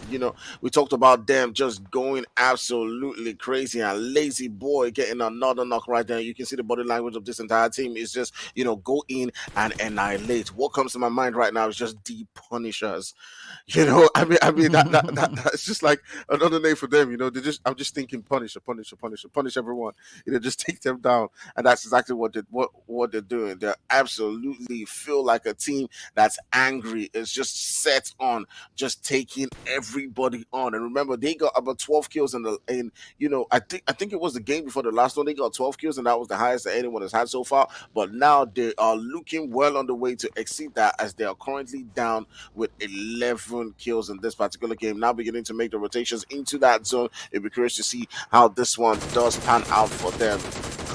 we talked about them just going absolutely crazy, and Lazy Boy getting another knock right there. You can see the body language of this entire team is just, go in and annihilate. What comes to my mind right now is just the Punishers. That's just like another name for them. I'm just thinking Punisher, punish everyone. Just take them down, and that's exactly what they're doing. They absolutely feel like a team that's angry. It's just set on just taking everybody on. And remember, they got about 12 kills I think it was the game before the last one. They got 12 kills, and that was the highest that anyone has had so far. But now they are looking well on the way to exceed that, as they are currently down with 11 kills in this particular game. Now beginning to make the rotations into that zone. It'll be curious to see how this one does pan out for them.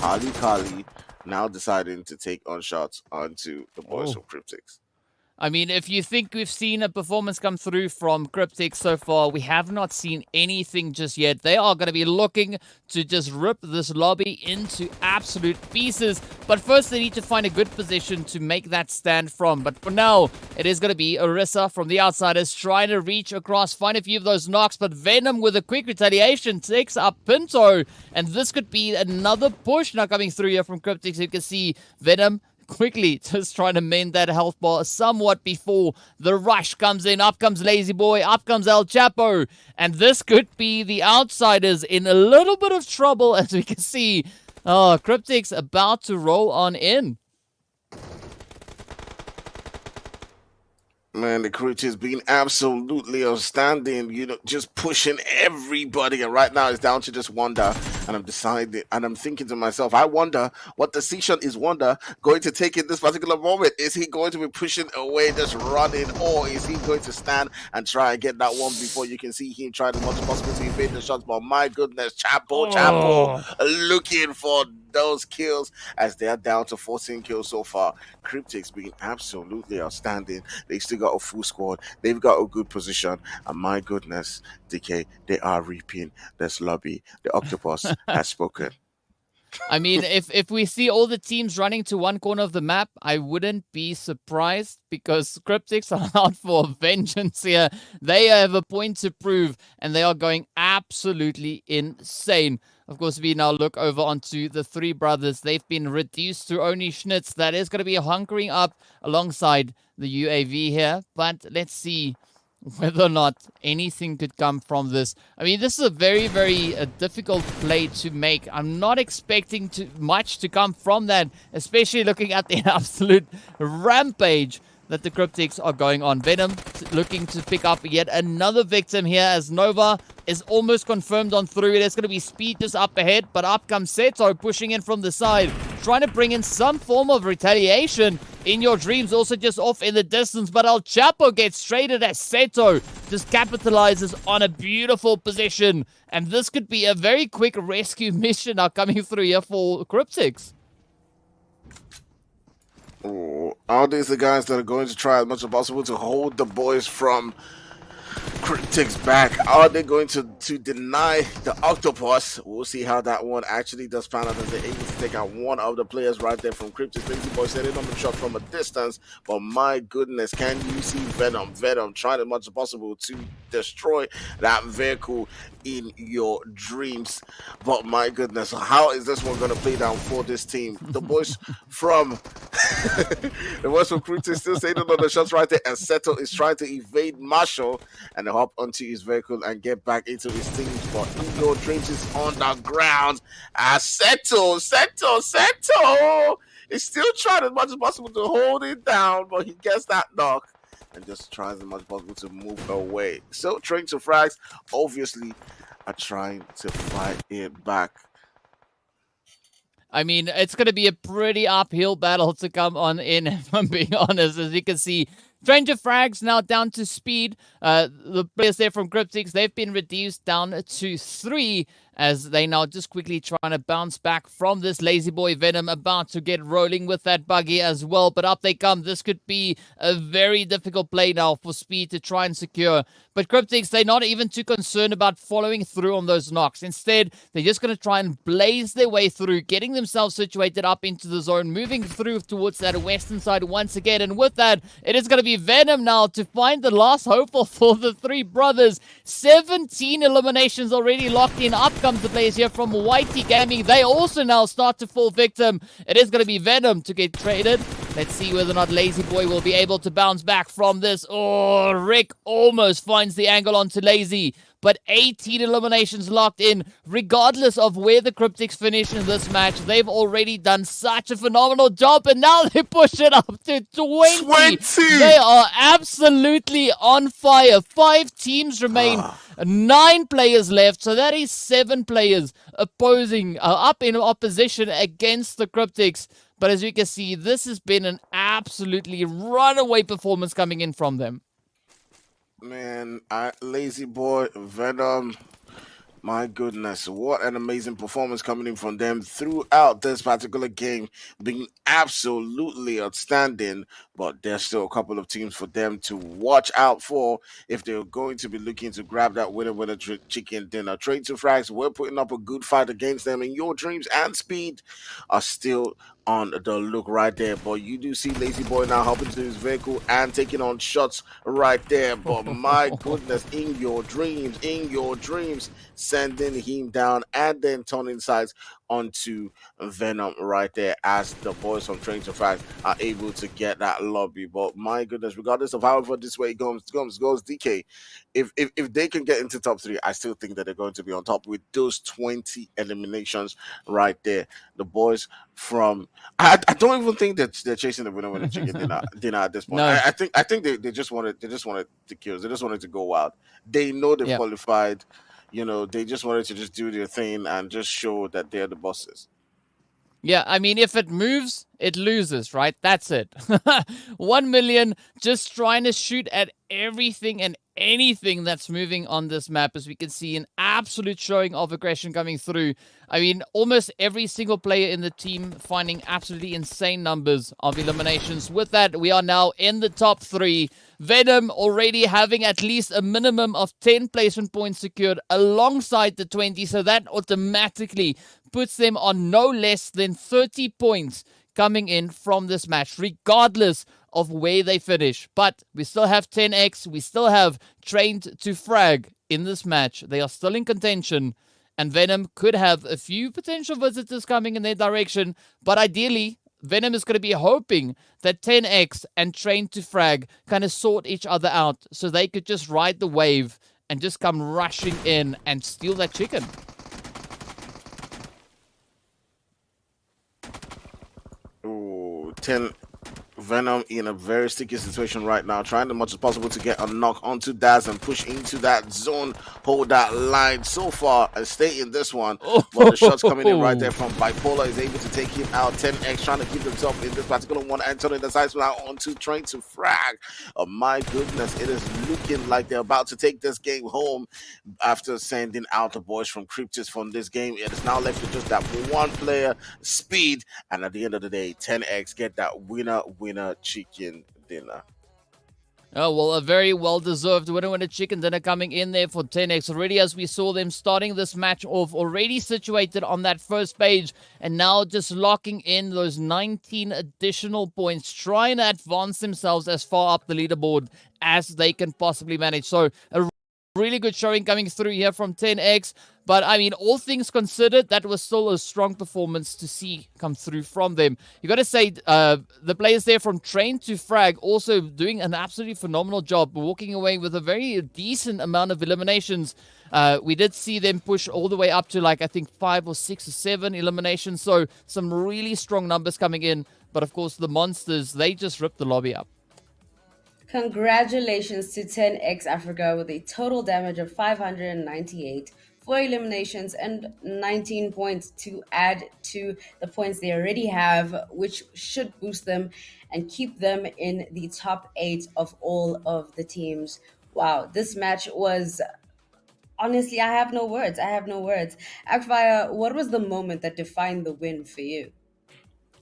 Kali now deciding to take on shots onto the boys from Cryptics. I mean, if you think we've seen a performance come through from Cryptic so far, we have not seen anything just yet. They are going to be looking to just rip this lobby into absolute pieces. But first, they need to find a good position to make that stand from. But for now, it is going to be Orisa from the outsiders trying to reach across, find a few of those knocks. But Venom with a quick retaliation takes up Pinto. And this could be another push now coming through here from Cryptic. So you can see Venom quickly just trying to mend that health bar somewhat before the rush comes in. Up comes Lazy Boy, up comes El Chapo, and this could be the outsiders in a little bit of trouble, as we can see. Oh, Cryptic's about to roll on in. Man, the crew has been absolutely outstanding, just pushing everybody. And right now it's down to just Wonder. And I'm thinking to myself, I wonder what decision is Wonder going to take in this particular moment. Is he going to be pushing away, just running, or is he going to stand and try and get that one before you can see him try as much as possible to evade the shots? But my goodness, Chapo, looking for those kills as they are down to 14 kills so far. Cryptic's been absolutely outstanding. They still got a full squad. They've got a good position. And my goodness, DK, they are reaping this lobby. The octopus has spoken. I mean, if we see all the teams running to one corner of the map, I wouldn't be surprised, because Cryptics are out for vengeance here. They have a point to prove, and they are going absolutely insane. Of course, we now look over onto the three brothers. They've been reduced to only Schnitz. That is going to be hunkering up alongside the UAV here. But let's see whether or not anything could come from this. I mean, this is a very, very difficult play to make. I'm not expecting much to come from that, especially looking at the absolute rampage that the Cryptics are going on. Venom looking to pick up yet another victim here, as Nova is almost confirmed on through. There's going to be speed just up ahead, but up comes Seto pushing in from the side, trying to bring in some form of retaliation. In Your Dreams also just off in the distance, but El Chapo gets traded as Seto just capitalizes on a beautiful position. And this could be a very quick rescue mission now coming through here for Cryptics. Oh, are these the guys that are going to try as much as possible to hold the boys from Cryptic's back? Are they going to deny the octopus? We'll see how that one actually does pan out, as they're able to take out one of the players right there from Cryptic's. Lazy Boy setting on the shot from a distance, but my goodness, can you see Venom trying as much as possible to destroy that vehicle in Your Dreams? But my goodness, how is this one going to play down for this team? The boys from Cryptic still setting on the shots right there, and Seto is trying to evade Marshall and hop onto his vehicle and get back into his team. But In Your Dreams is on the ground. Seto is still trying as much as possible to hold it down, but he gets that knock and just tries as much as possible to move away. So Train to Frags obviously are trying to fight it back. I mean, it's going to be a pretty uphill battle to come on in, if I'm being honest. As you can see, Stranger Frags now down to speed. The players there from Cryptics, they've been reduced down to 3, as they now just quickly trying to bounce back from this. Lazy Boy Venom about to get rolling with that buggy as well, but up they come. This could be a very difficult play now for Speed to try and secure. But Cryptics, they're not even too concerned about following through on those knocks. Instead, they're just going to try and blaze their way through, getting themselves situated up into the zone, moving through towards that western side once again. And with that, it is going to be Venom now to find the last hopeful for the three brothers. 17 eliminations already locked in. Up comes the players here from Whitey Gaming. They also now start to fall victim. It is going to be Venom to get traded. Let's see whether or not Lazy Boy will be able to bounce back from this. Oh, Rick almost finds the angle onto Lazy, but 18 eliminations locked in. Regardless of where the Cryptics finish in this match, they've already done such a phenomenal job, and now they push it up to 20. They are absolutely on fire. 5 teams remain. 9 players left, so that is 7 players opposing, up in opposition against the Cryptics. But as you can see, this has been an absolutely runaway performance coming in from them. Man, Lazy Boy, Venom, My goodness, what an amazing performance coming in from them throughout this particular game, being absolutely outstanding. But there's still a couple of teams for them to watch out for if they're going to be looking to grab that winner chicken dinner. Trade to Frags, we're putting up a good fight against them, and your dreams and speed are still on the look right there. But you do see Lazy Boy now hopping to his vehicle and taking on shots right there. But my goodness, in your dreams, sending him down and then turning sides onto Venom right there as the boys from Train to Fact are able to get that lobby. But my goodness, regardless of however this way goes DK, if they can get into top three, I still think that they're going to be on top with those 20 eliminations right there. The boys from I don't even think that they're chasing the winner with the chicken dinner at this point. No. I think they just wanted the kills. They just wanted to go wild. They know they've Yeah. qualified. They just wanted to just do their thing and just show that they're the bosses. Yeah, I mean, if it moves, it loses, right? That's it. 1 million just trying to shoot at everything and anything that's moving on this map, as we can see an absolute showing of aggression coming through. I mean, almost every single player in the team finding absolutely insane numbers of eliminations. With that, we are now in the top three. Venom already having at least a minimum of 10 placement points secured alongside the 20, so that automatically puts them on no less than 30 points coming in from this match, regardless of where they finish. But we still have 10x, we still have Trained to Frag in this match. They are still in contention, and Venom could have a few potential visitors coming in their direction, but ideally, Venom is going to be hoping that 10x and Trained to Frag kind of sort each other out so they could just ride the wave and just come rushing in and steal that chicken. Ooh, 10 Venom in a very sticky situation right now, trying as much as possible to get a knock onto Daz and push into that zone, hold that line so far and stay in this one. But the shots coming in right there from Bipolar is able to take him out. 10x trying to keep himself in this particular one. Anthony decides now onto Train to Frag. Oh my goodness, it is looking like they're about to take this game home after sending out the boys from Cryptis from this game. It is now left with just that one player, Speed, and at the end of the day, 10x get that winner chicken dinner. Oh, well, a very well-deserved winner chicken dinner coming in there for 10x already, as we saw them starting this match off, already situated on that first page, and now just locking in those 19 additional points, trying to advance themselves as far up the leaderboard as they can possibly manage. So a really good showing coming through here from 10x. But, I mean, all things considered, that was still a strong performance to see come through from them. You got to say, the players there from Train to Frag also doing an absolutely phenomenal job, walking away with a very decent amount of eliminations. We did see them push all the way up to, like, I think 5 or 6 or 7 eliminations. So, some really strong numbers coming in. But, of course, the Monsters, they just ripped the lobby up. Congratulations to 10x Africa with a total damage of 598, 4 eliminations, and 19 points to add to the points they already have, which should boost them and keep them in the top 8 of all of the teams. Wow, this match was honestly, I have no words. I have no words. Akfire, what was the moment that defined the win for you?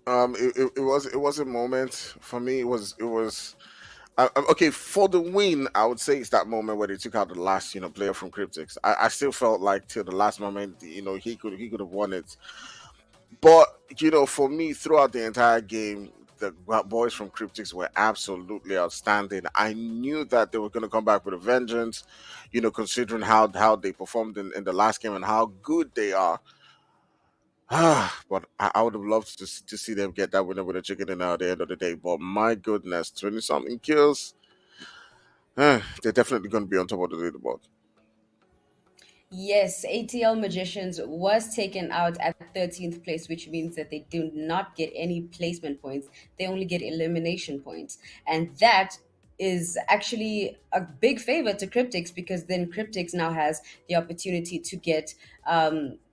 It was a moment for me. It was okay for the win. I would say it's that moment where they took out the last player from Cryptics. I still felt like till the last moment he could have won it. But for me throughout the entire game, the boys from Cryptics were absolutely outstanding. I knew that they were going to come back with a vengeance. Considering how they performed in the last game and how good they are. But I would have loved to see them get that winner with a chicken dinner at the end of the day. But my goodness, 20 something kills. They're definitely going to be on top of the leaderboard. Yes, ATL Magicians was taken out at 13th place, which means that they do not get any placement points. They only get elimination points. And that is actually a big favor to Cryptics, because then Cryptics now has the opportunity to get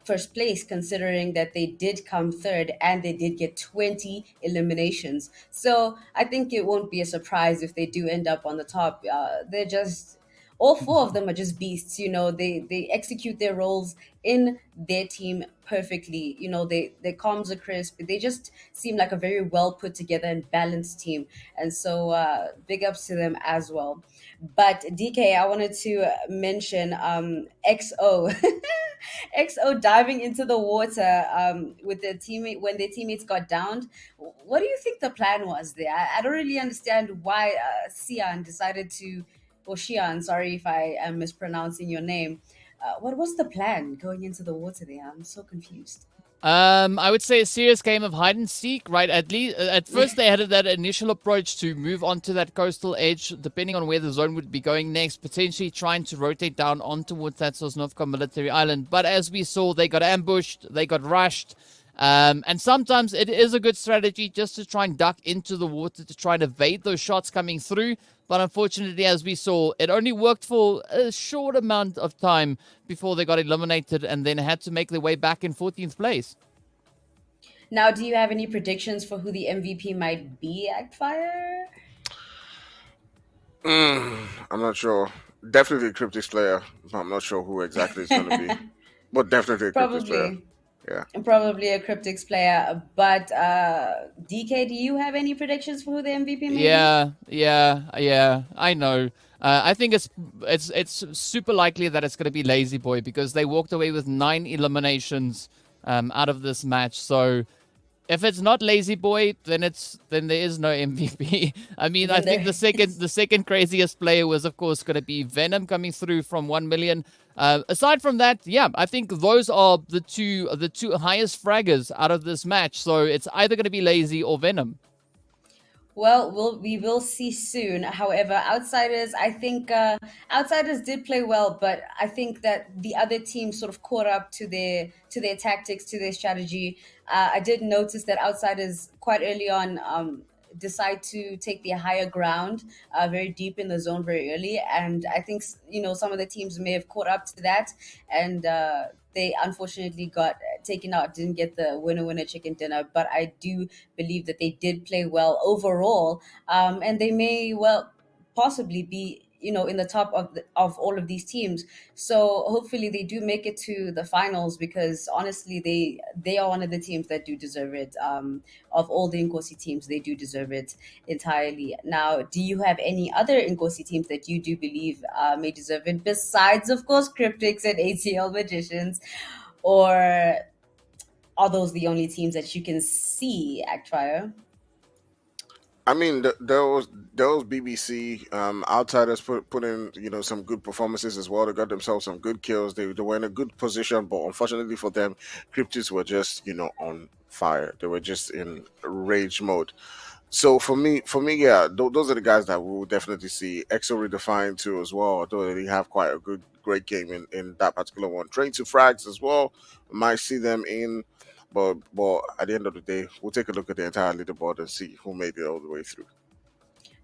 first place, considering that they did come third and they did get 20 eliminations. So I think it won't be a surprise if they do end up on the top. They're just all four of them are just beasts. They execute their roles in their team perfectly. Their comms are crisp. They just seem like a very well put together and balanced team. And so big ups to them as well. But DK, I wanted to mention XO. XO diving into the water with their teammate when their teammates got downed. What do you think the plan was there? I don't really understand why Sian decided to, or Shian, sorry if I am mispronouncing your name. What was the plan going into the water there? I'm so confused. I would say a serious game of hide and seek, right? At least at first they had that initial approach to move onto that coastal edge, depending on where the zone would be going next, potentially trying to rotate down on towards that Sosnovka military island. But as we saw, they got ambushed, they got rushed. And sometimes it is a good strategy just to try and duck into the water to try and evade those shots coming through. But unfortunately, as we saw, it only worked for a short amount of time before they got eliminated and then had to make their way back in 14th place. Now, do you have any predictions for who the MVP might be, Actfire? I'm not sure. Definitely a Cryptics player. I'm not sure who exactly it's going to be. But definitely a Cryptics player. Yeah. Probably a Cryptics player. But DK, do you have any predictions for who the MVP may be? Yeah. I know. I think it's super likely that it's going to be Lazy Boy because they walked away with 9 eliminations out of this match. So if it's not Lazy Boy, then there is no MVP. I mean, I think the second craziest player was, of course, going to be Venom coming through from 1 million. Aside from that, yeah, I think those are the two highest fraggers out of this match. So it's either going to be Lazy or Venom. Well, we will see soon. However, Outsiders, I think Outsiders did play well, but I think that the other team sort of caught up to their tactics, to their strategy. I did notice that Outsiders quite early on decide to take the higher ground very deep in the zone very early, and I think some of the teams may have caught up to that, and they unfortunately got taken out, didn't get the winner chicken dinner. But I do believe that they did play well overall, and they may well possibly be in the top of all of these teams. So hopefully they do make it to the finals, because honestly they are one of the teams that do deserve it. Of all the Nkosi teams, they do deserve it entirely. Now, do you have any other Nkosi teams that you do believe may deserve it, besides of course Cryptics and ATL Magicians, or are those the only teams that you can see, Actfire? I mean, those BBC Outsiders put in some good performances as well. They got themselves some good kills. They were in a good position, but unfortunately for them, Cryptids were just on fire. They were just in rage mode. So for me, yeah, those are the guys that we will definitely see. EXO redefined too as well. Although they have quite a great game in that particular one. Train to Frags as well. We might see them in. But at the end of the day, we'll take a look at the entire leaderboard and see who made it all the way through.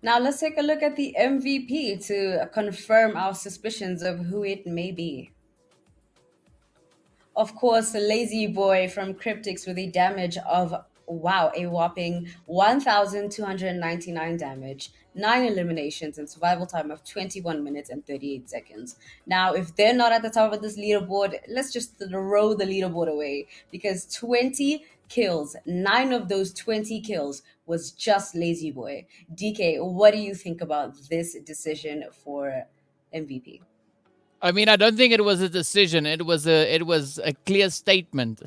Now let's take a look at the MVP to confirm our suspicions of who it may be. Of course, the Lazy Boy from Cryptics with a damage of, wow, a whopping 1,299 damage, 9 eliminations, and survival time of 21 minutes and 38 seconds. Now, if they're not at the top of this leaderboard, let's just throw the leaderboard away, because 20 kills, 9 of those 20 kills was just Lazy Boy. DK, what do you think about this decision for MVP? I mean, I don't think it was a decision. It was a clear statement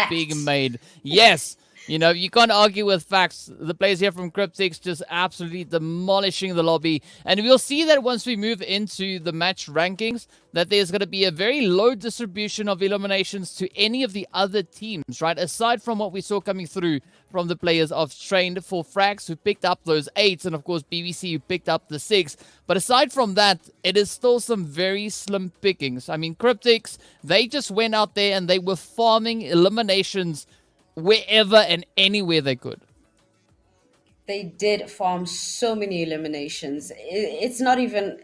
being made. Yes. You can't argue with facts. The players here from Cryptics just absolutely demolishing the lobby. And we'll see that once we move into the match rankings, that there's going to be a very low distribution of eliminations to any of the other teams, right? Aside from what we saw coming through from the players of Trained for Frags, who picked up those 8s, and of course BBC, who picked up the 6. But aside from that, it is still some very slim pickings. I mean, Cryptics, they just went out there and they were farming eliminations wherever and anywhere they could. They did farm so many eliminations. It's not even,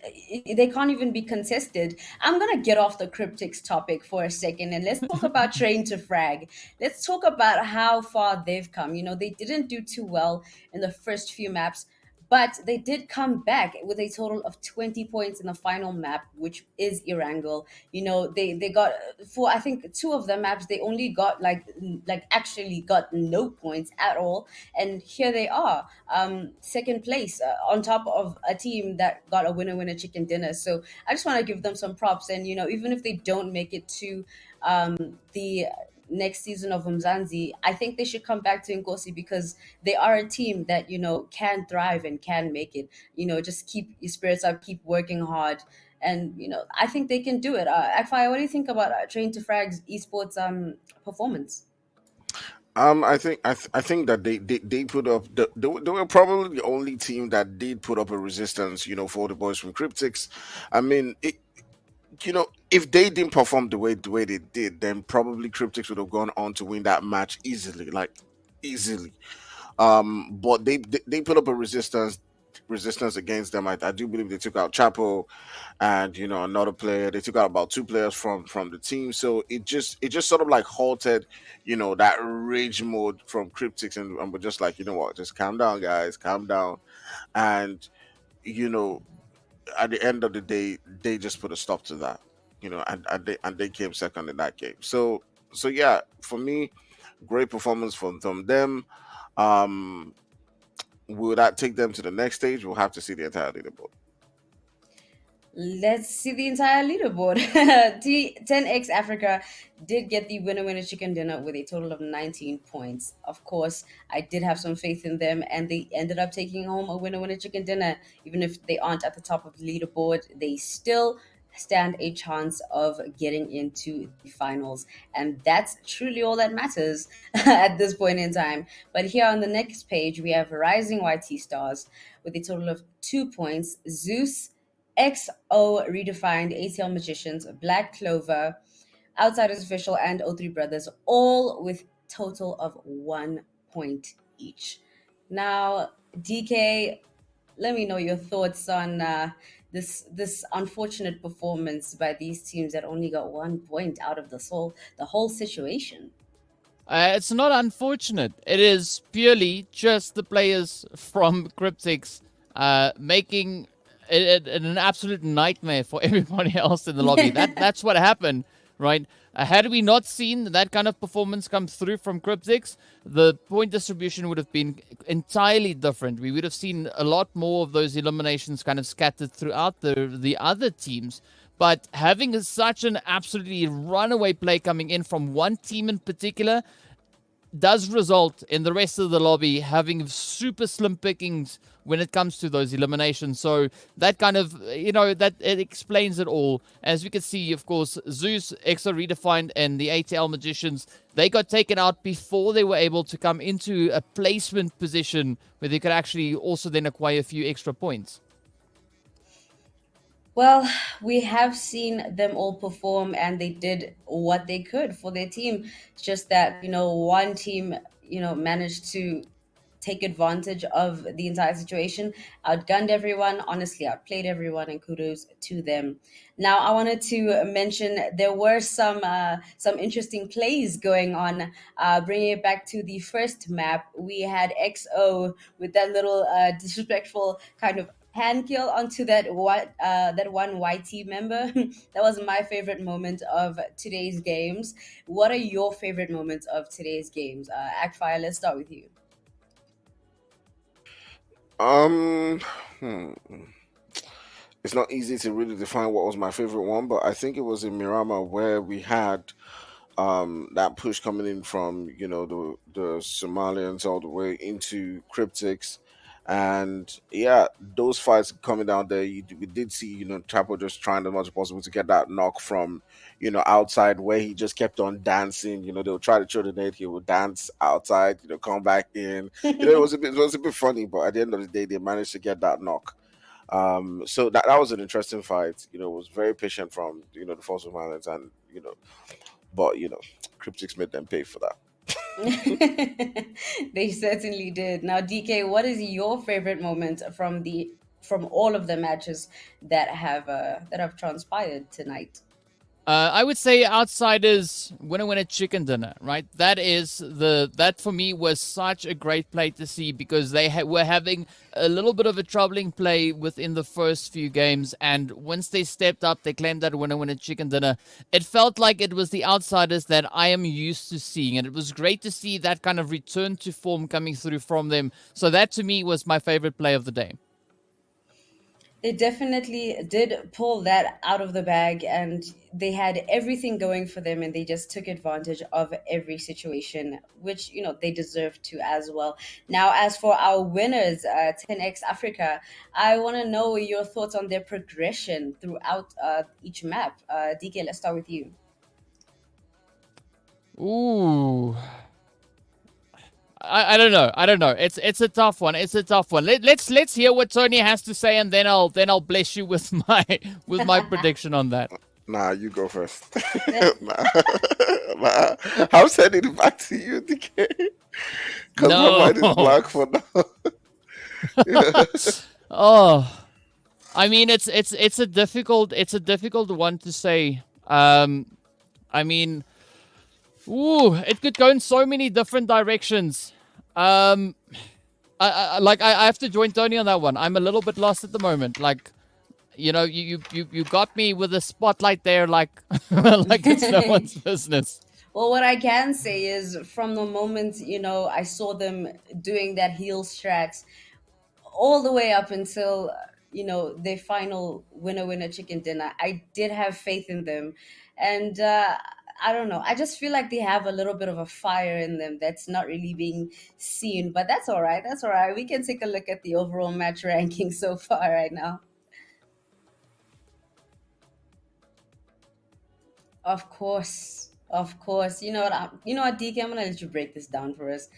they can't even be contested. I'm going to get off the Cryptics topic for a second, and let's talk about Train to Frag. Let's talk about how far they've come. They didn't do too well in the first few maps, But they did come back with a total of 20 points in the final map, which is Erangel. They got, for I think two of the maps, they only got actually got no points at all. And here they are, second place, on top of a team that got a winner chicken dinner. So I just want to give them some props. And even if they don't make it to the next season of Umzansi, I think they should come back to Nkosi, because they are a team that can thrive and can make it. Just keep your spirits up, keep working hard, and I think they can do it. Akfire, what do you think about Train to Frag's esports performance? I think that they put up they were probably the only team that did put up a resistance, for the boys from Cryptics. I mean, if they didn't perform the way they did, then probably Cryptics would have gone on to win that match easily, like easily. But they put up a resistance against them. I do believe they took out Chapo and another player. They took out about two players from the team. So it just sort of like halted, that rage mode from Cryptics, and we're just like, what, just calm down, guys, calm down. And you know, at the end of the day, they just put a stop to that. And they came second in that game. So yeah, for me, great performance from them. Um, will that take them to the next stage? We'll have to see the entire leaderboard. Let's see the entire leaderboard. 10x Africa did get the winner chicken dinner with a total of 19 points. Of course, I did have some faith in them, and they ended up taking home a winner chicken dinner. Even if they aren't at the top of the leaderboard, they still stand a chance of getting into the finals. And that's truly all that matters at this point in time. But here on the next page, we have Rising YT Stars with a total of 2 points. Zeus, XO Redefined, ATL Magicians, Black Clover, Outsiders Official, and O3 Brothers, all with total of 1 point each. Now, DK, let me know your thoughts on this unfortunate performance by these teams that only got 1 point out of the whole situation. It's not unfortunate. It is purely just the players from Cryptics making it an absolute nightmare for everybody else in the lobby. That's what happened, right? Had we not seen that kind of performance come through from Cryptics, the point distribution would have been entirely different. We would have seen a lot more of those eliminations kind of scattered throughout the other teams. But having such an absolutely runaway play coming in from one team in particular does result in the rest of the lobby having super slim pickings when it comes to those eliminations. So that kind of, that it explains it all. As we can see, of course, Zeus, Exo Redefined, and the ATL Magicians, they got taken out before they were able to come into a placement position where they could actually also then acquire a few extra points. Well, we have seen them all perform, and they did what they could for their team. It's just that, one team, managed to take advantage of the entire situation, outgunned everyone, honestly outplayed everyone, and kudos to them. Now, I wanted to mention there were some interesting plays going on. Bringing it back to the first map, we had XO with that little disrespectful kind of hand kill onto that one YT member. That was my favorite moment of today's games. What are your favorite moments of today's games? Actfire, let's start with you. Hmm. It's not easy to really define what was my favorite one, but I think it was in Miramar where we had that push coming in from the Somalians all the way into Cryptics. And yeah, those fights coming down there, we did see Chapo just trying as much as possible to get that knock from outside, where he just kept on dancing. They'll try to throw the net, he would dance outside, come back in. It was a bit funny, but at the end of the day, they managed to get that knock. So that was an interesting fight. It was very patient from the Force of Violence, and but Cryptics made them pay for that. They certainly did. Now, DK, what is your favorite moment from all of the matches that have transpired tonight? I would say outsiders winner chicken dinner, right? That for me was such a great play to see because they were having a little bit of a troubling play within the first few games, and once they stepped up, they claimed that winner chicken dinner. It felt like it was the outsiders that I am used to seeing, and it was great to see that kind of return to form coming through from them. So that to me was my favorite play of the day. They definitely did pull that out of the bag, and they had everything going for them, and they just took advantage of every situation, which they deserve to as well. Now, as for our winners, 10x Africa, I want to know your thoughts on their progression throughout each map. DK, let's start with you. Ooh. I don't know. I don't know. It's a tough one. It's a tough one. Let's hear what Tony has to say, and then I'll bless you with my prediction on that. Nah, you go first. nah. I'm sending it back to you, DK. Because my mind is blank for now. Oh, I mean, it's a difficult one to say. I mean, ooh, it could go in so many different directions. I have to join Tony on that one. I'm a little bit lost at the moment. Like, you got me with a spotlight there, like like it's no one's business. Well, what I can say is from the moment, I saw them doing that heel strat all the way up until, their final winner chicken dinner, I did have faith in them. And I don't know. I just feel like they have a little bit of a fire in them that's not really being seen, but that's all right. That's all right. We can take a look at the overall match ranking so far right now. Of course. Of course. You know what, DK, I'm gonna let you break this down for us.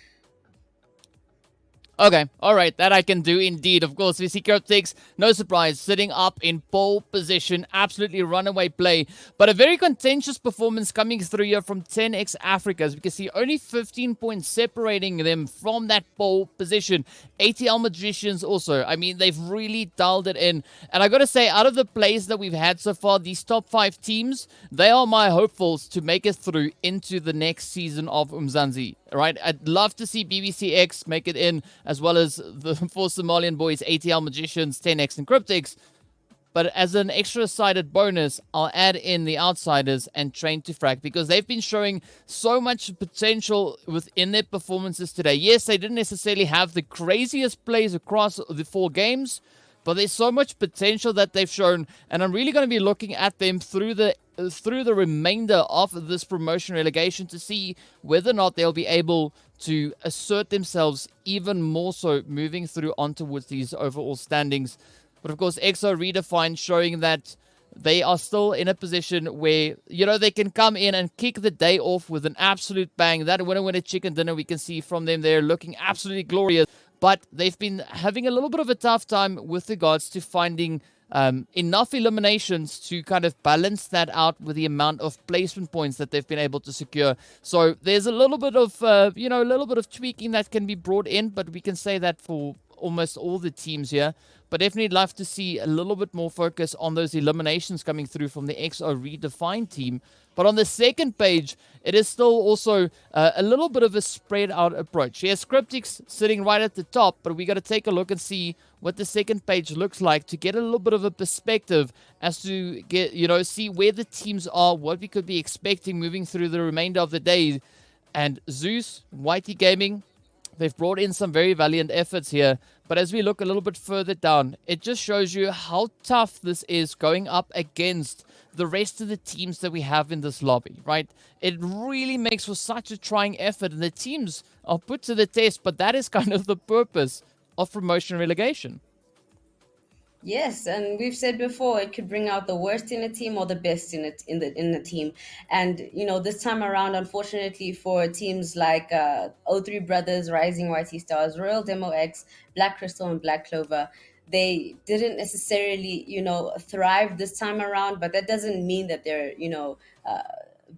Okay, alright, that I can do indeed. Of course, we see Cryptics, no surprise, sitting up in pole position. Absolutely runaway play. But a very contentious performance coming through here from 10x Africa. As we can see, only 15 points separating them from that pole position. ATL Magicians also. I mean, they've really dialed it in. And I gotta say, out of the plays that we've had so far, these top 5 teams, they are my hopefuls to make it through into the next season of Umzansi. Right? I'd love to see BBCX make it in, as well as the 4 Somalian boys, ATL Magicians, 10x, and Cryptics. But as an extra-sided bonus, I'll add in the Outsiders and Train to Frag, because they've been showing so much potential within their performances today. Yes, they didn't necessarily have the craziest plays across the 4 games, but there's so much potential that they've shown, and I'm really going to be looking at them through the remainder of this promotion relegation to see whether or not they'll be able to assert themselves even more so moving through on towards these overall standings. But of course, EXO Redefined showing that they are still in a position where, they can come in and kick the day off with an absolute bang. That winner chicken dinner we can see from them there looking absolutely glorious. But they've been having a little bit of a tough time with regards to finding enough eliminations to kind of balance that out with the amount of placement points that they've been able to secure. So there's a little bit of, a little bit of tweaking that can be brought in, but we can say that for almost all the teams here. But definitely love to see a little bit more focus on those eliminations coming through from the XO Redefined team. But on the second page, it is still also a little bit of a spread out approach. Yes, Cryptics sitting right at the top, but we got to take a look and see what the second page looks like to get a little bit of a perspective as to get, see where the teams are, what we could be expecting moving through the remainder of the day. And Zeus, Whitey Gaming, they've brought in some very valiant efforts here. But as we look a little bit further down, it just shows you how tough this is going up against the rest of the teams that we have in this lobby, right? It really makes for such a trying effort, and the teams are put to the test, but that is kind of the purpose of promotion relegation. Yes, and we've said before it could bring out the worst in a team or the best in the team. And this time around, unfortunately for teams like O3 Brothers, Rising YT Stars, Royal Demo X, Black Crystal, and Black Clover, they didn't necessarily thrive this time around. But that doesn't mean that they're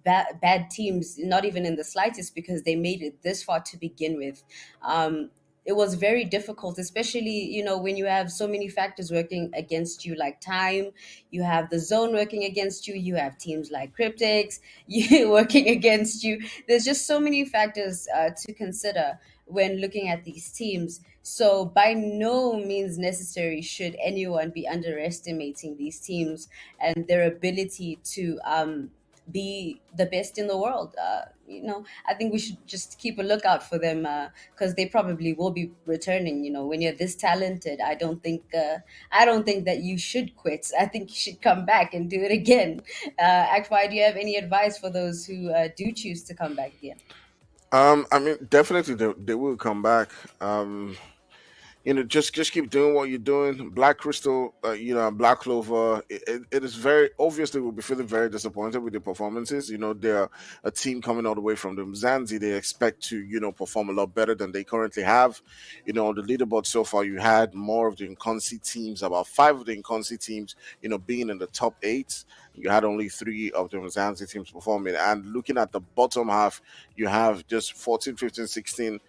bad teams, not even in the slightest, because they made it this far to begin with. it was very difficult, especially, when you have so many factors working against you, like time. You have the zone working against you. You have teams like Cryptics you working against you. There's just so many factors to consider when looking at these teams. So by no means necessary should anyone be underestimating these teams and their ability to be the best in the world. I think we should just keep a lookout for them, because they probably will be returning. When you're this talented, I don't think that you should quit. I think you should come back and do it again. Akbar, do you have any advice for those who do choose to come back again? I mean, definitely they will come back. Just keep doing what you're doing. Black Crystal, and Black Clover. It is very obviously will be feeling very disappointed with the performances. They're a team coming all the way from the Mzansi. They expect to perform a lot better than they currently have. On the leaderboard so far, you had more of the Nkonsi teams, about five of the Nkonsi teams, being in the top eight. You had only three of the Mzansi teams performing. And looking at the bottom half, you have just 14, 15, 16.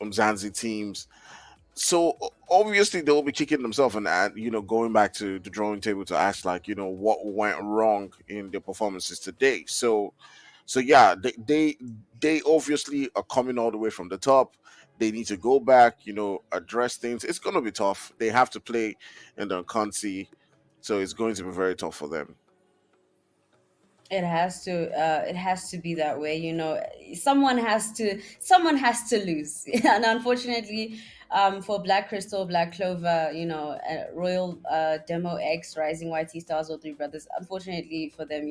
Mzansi teams. So obviously they will be kicking themselves and going back to the drawing table to ask like what went wrong in their performances today. So yeah, they obviously are coming all the way from the top. They need to go back, address things. It's gonna be tough. They have to play in the country, so it's going to be very tough for them. It has to be that way. Someone has to lose. And unfortunately, for Black Crystal, Black Clover, Royal, Demo X, Rising YT Stars, or Three Brothers, unfortunately for them,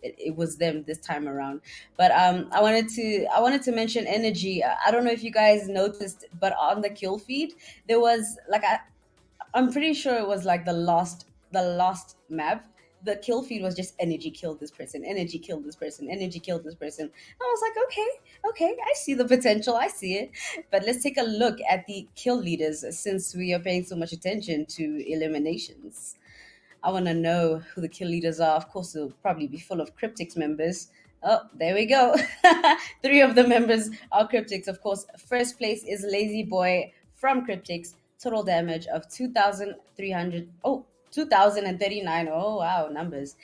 it was them this time around. But I wanted to mention energy. I don't know if you guys noticed, but on the kill feed there was like, I'm pretty sure it was like the last map. The kill feed was just energy killed this person, energy killed this person, energy killed this person. I was like, okay, I see the potential, I see it. But let's take a look at the kill leaders, since we are paying so much attention to eliminations. I want to know who the kill leaders are. Of course, they'll probably be full of Cryptics members. Oh, there we go. Three of the members are Cryptics. Of course, first place is Lazy Boy from Cryptics. Total damage of 2,300. Oh, 2,039. Oh, wow, numbers.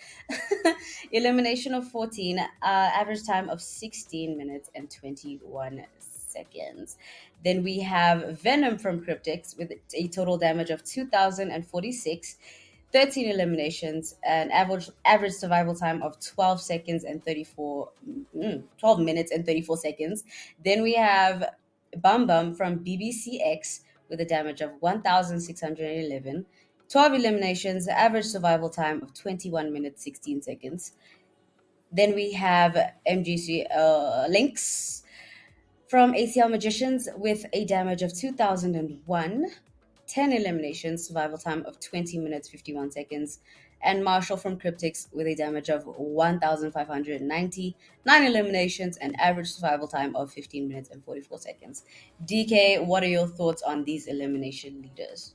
Elimination of 14. Average time of 16 minutes and 21 seconds. Then we have Venom from Cryptics with a total damage of 2,046. 13 eliminations, and average survival time of 12 seconds and 12 minutes and 34 seconds. Then we have Bum Bum from BBCX with a damage of 1,611. 12 eliminations, average survival time of 21 minutes 16 seconds. Then we have MGC Lynx from ACL Magicians with a damage of 2001. 10 eliminations, survival time of 20 minutes 51 seconds. And Marshall from Cryptics with a damage of 1,590. 9 eliminations, and average survival time of 15 minutes and 44 seconds. DK, what are your thoughts on these elimination leaders?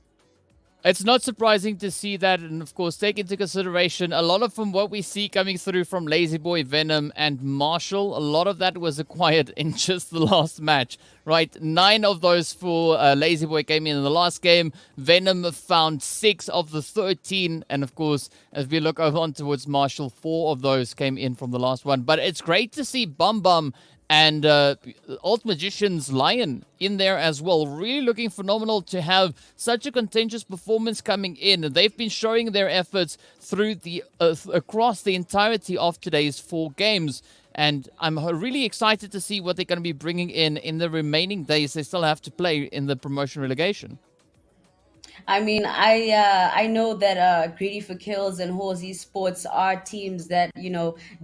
It's not surprising to see that, and of course, take into consideration a lot of from what we see coming through from Lazy Boy, Venom, and Marshall. A lot of that was acquired in just the last match, right? 9 of those for Lazy Boy came in the last game. Venom found 6 of the 13, and of course, as we look over on towards Marshall, 4 of those came in from the last one. But it's great to see Bum Bum and Alt Magician's Lion in there as well. Really looking phenomenal to have such a contentious performance coming in. They've been showing their efforts through the across the entirety of today's 4 games. And I'm really excited to see what they're going to be bringing in the remaining days they still have to play in the promotion relegation. I mean, I know that Greedy for Kills and Horsey Sports are teams that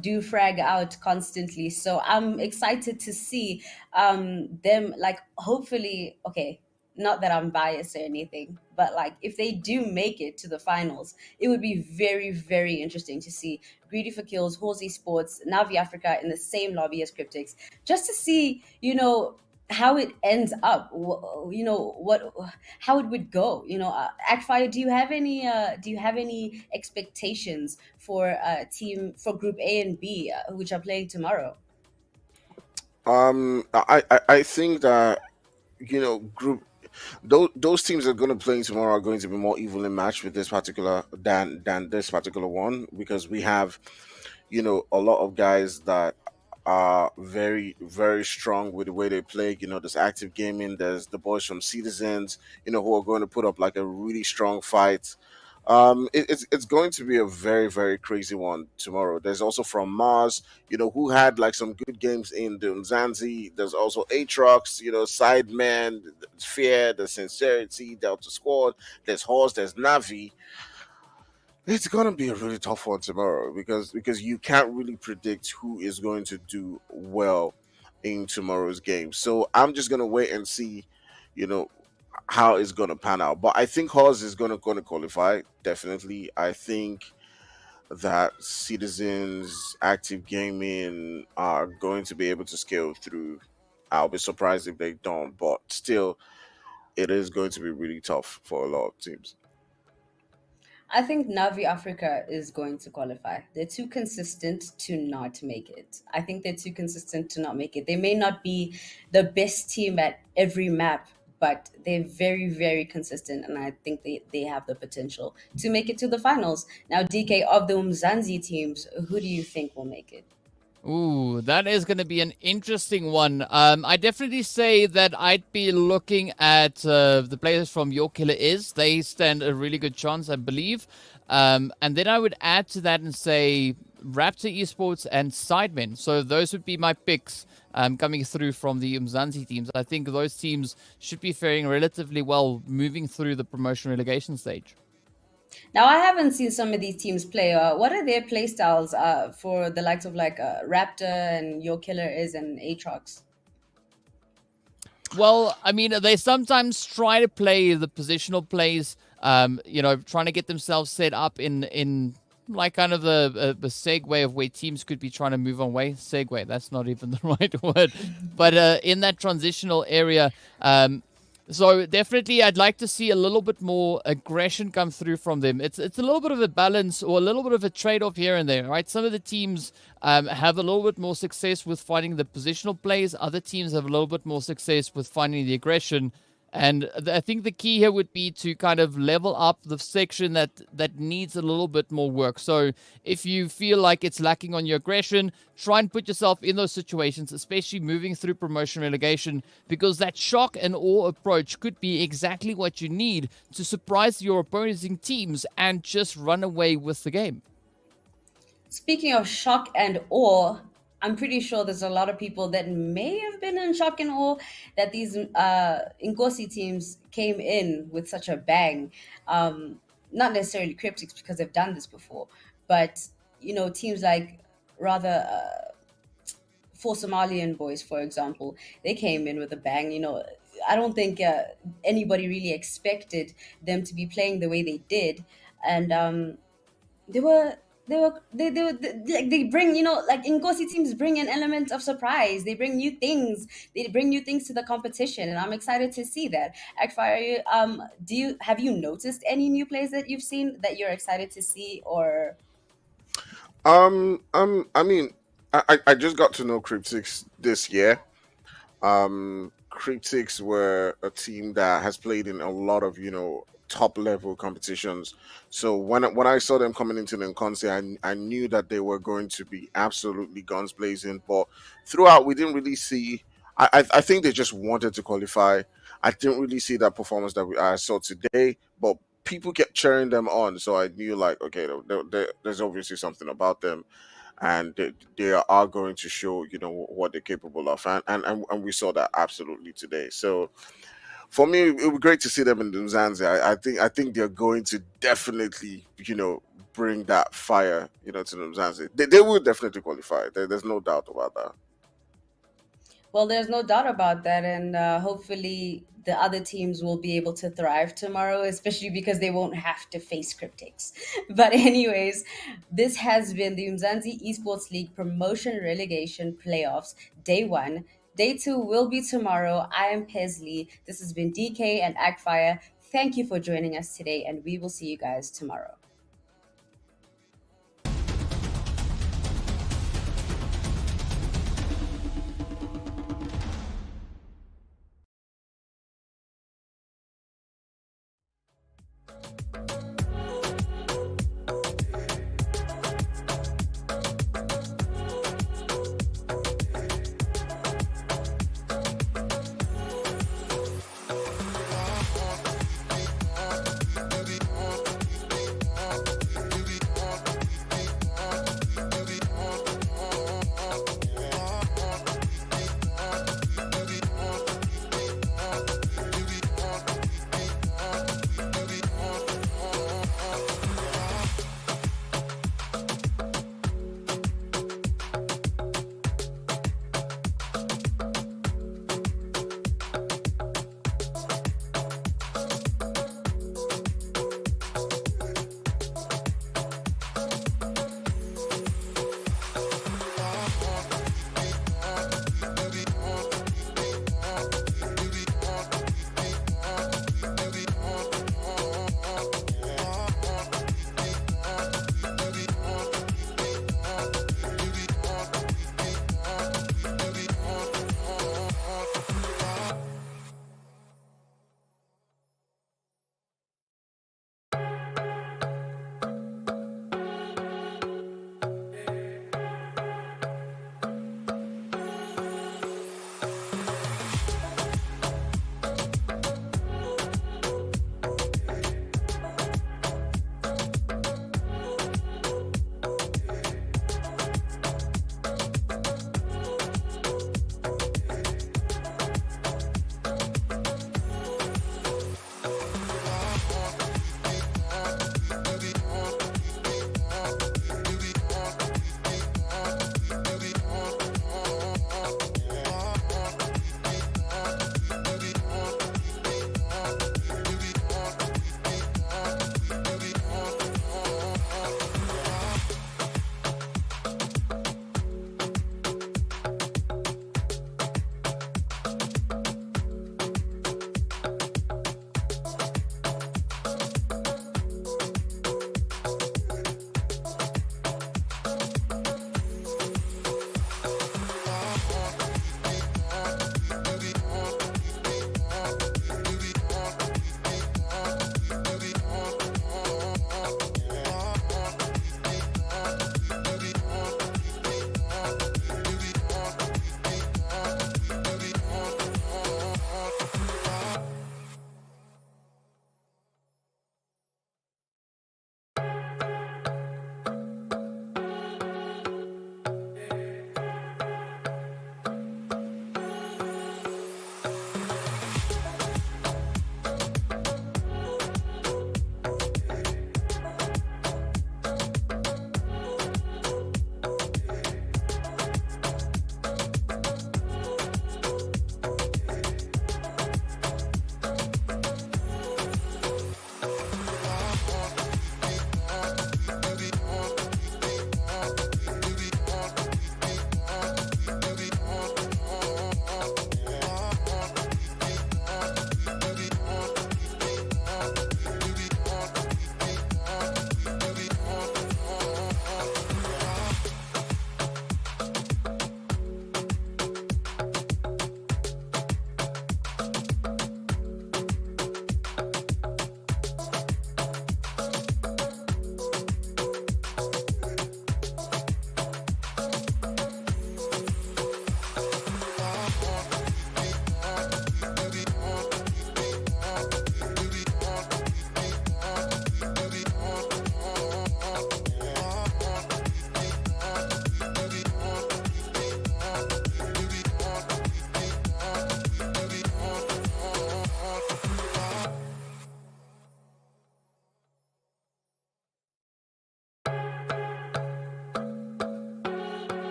do frag out constantly. So I'm excited to see them, like, hopefully. Okay, not that I'm biased or anything, but like, if they do make it to the finals, it would be very, very interesting to see Greedy for Kills, Horsey Sports, Navi Africa in the same lobby as Cryptics, just to see how it ends up. What how it would go. Akfire, do you have any expectations for team for Group A and B, which are playing tomorrow? I think that group. Those teams that are going to play tomorrow are going to be more evenly matched with this particular than this particular one, because we have a lot of guys that are very very strong with the way they play. There's active gaming, there's the boys from Citizens, who are going to put up like a really strong fight. It's going to be a very very crazy one tomorrow. There's also from Mars, who had like some good games in the Umzansi. There's also Atrox, Sideman, Fear, the Sincerity, Delta Squad. There's Horse, there's Navi. It's gonna be a really tough one tomorrow, because you can't really predict who is going to do well in tomorrow's game. So I'm just gonna wait and see, you know, how it's gonna pan out. But I think Hawes is gonna qualify, definitely. I think that Citizens, Active Gaming are going to be able to scale through. I'll be surprised if they don't, but still, it is going to be really tough for a lot of teams. I think Navi Africa is going to qualify. They're too consistent to not make it. I think they're too consistent to not make it. They may not be the best team at every map, but they're very, very consistent. And I think they have the potential to make it to the finals. Now, DK, of the Umzansi teams, who do you think will make it? Ooh, that is going to be an interesting one. I definitely say that I'd be looking at the players from Your Killer Is. They stand a really good chance, I believe. And then I would add to that and say Raptor Esports and Sidemen. So those would be my picks coming through from the Umzansi teams. I think those teams should be faring relatively well moving through the promotion relegation stage. Now, I haven't seen some of these teams play. What are their play styles for the likes of like Raptor and Your Killer Is and Aatrox? Well, I mean, they sometimes try to play the positional plays, trying to get themselves set up in like kind of the segue of where teams could be trying to move on way. Segue, that's not even the right word. But in that transitional area, so definitely, I'd like to see a little bit more aggression come through from them. It's a little bit of a balance or a little bit of a trade-off here and there, right? Some of the teams have a little bit more success with finding the positional plays. Other teams have a little bit more success with finding the aggression. And I think the key here would be to kind of level up the section that needs a little bit more work. So if you feel like it's lacking on your aggression, try and put yourself in those situations, especially moving through promotion relegation, because that shock and awe approach could be exactly what you need to surprise your opposing teams and just run away with the game. Speaking of shock and awe, I'm pretty sure there's a lot of people that may have been in shock and awe that these Nkosi teams came in with such a bang. Not necessarily Cryptics because they've done this before, but teams like rather four Somalian boys, for example, they came in with a bang. I don't think anybody really expected them to be playing the way they did, and they were they bring like Ngozi teams bring an element of surprise. They bring new things. They bring new things to the competition, and I'm excited to see that. Akfire, have you noticed any new plays that you've seen that you're excited to see, or? I mean, I just got to know Cryptics this year. Cryptics were a team that has played in a lot of top level competitions. So when I saw them coming into the Nkonse, I knew that they were going to be absolutely guns blazing. But throughout, we didn't really see. I think they just wanted to qualify. I didn't really see that performance that I saw today, but people kept cheering them on. So I knew, like, okay, there's obviously something about them, and they are going to show what they're capable of, and we saw that absolutely today. So for me, it would be great to see them in the Zanzibar. I think they're going to definitely bring that fire to the Zanzibar. They will definitely qualify. There's no doubt about that. Well, there's no doubt about that, and hopefully the other teams will be able to thrive tomorrow, especially because they won't have to face Cryptics. But anyways, this has been the Umzansi Esports League Promotion Relegation Playoffs, Day 1. Day 2 will be tomorrow. I am Pesley. This has been DK and Agfire. Thank you for joining us today, and we will see you guys tomorrow.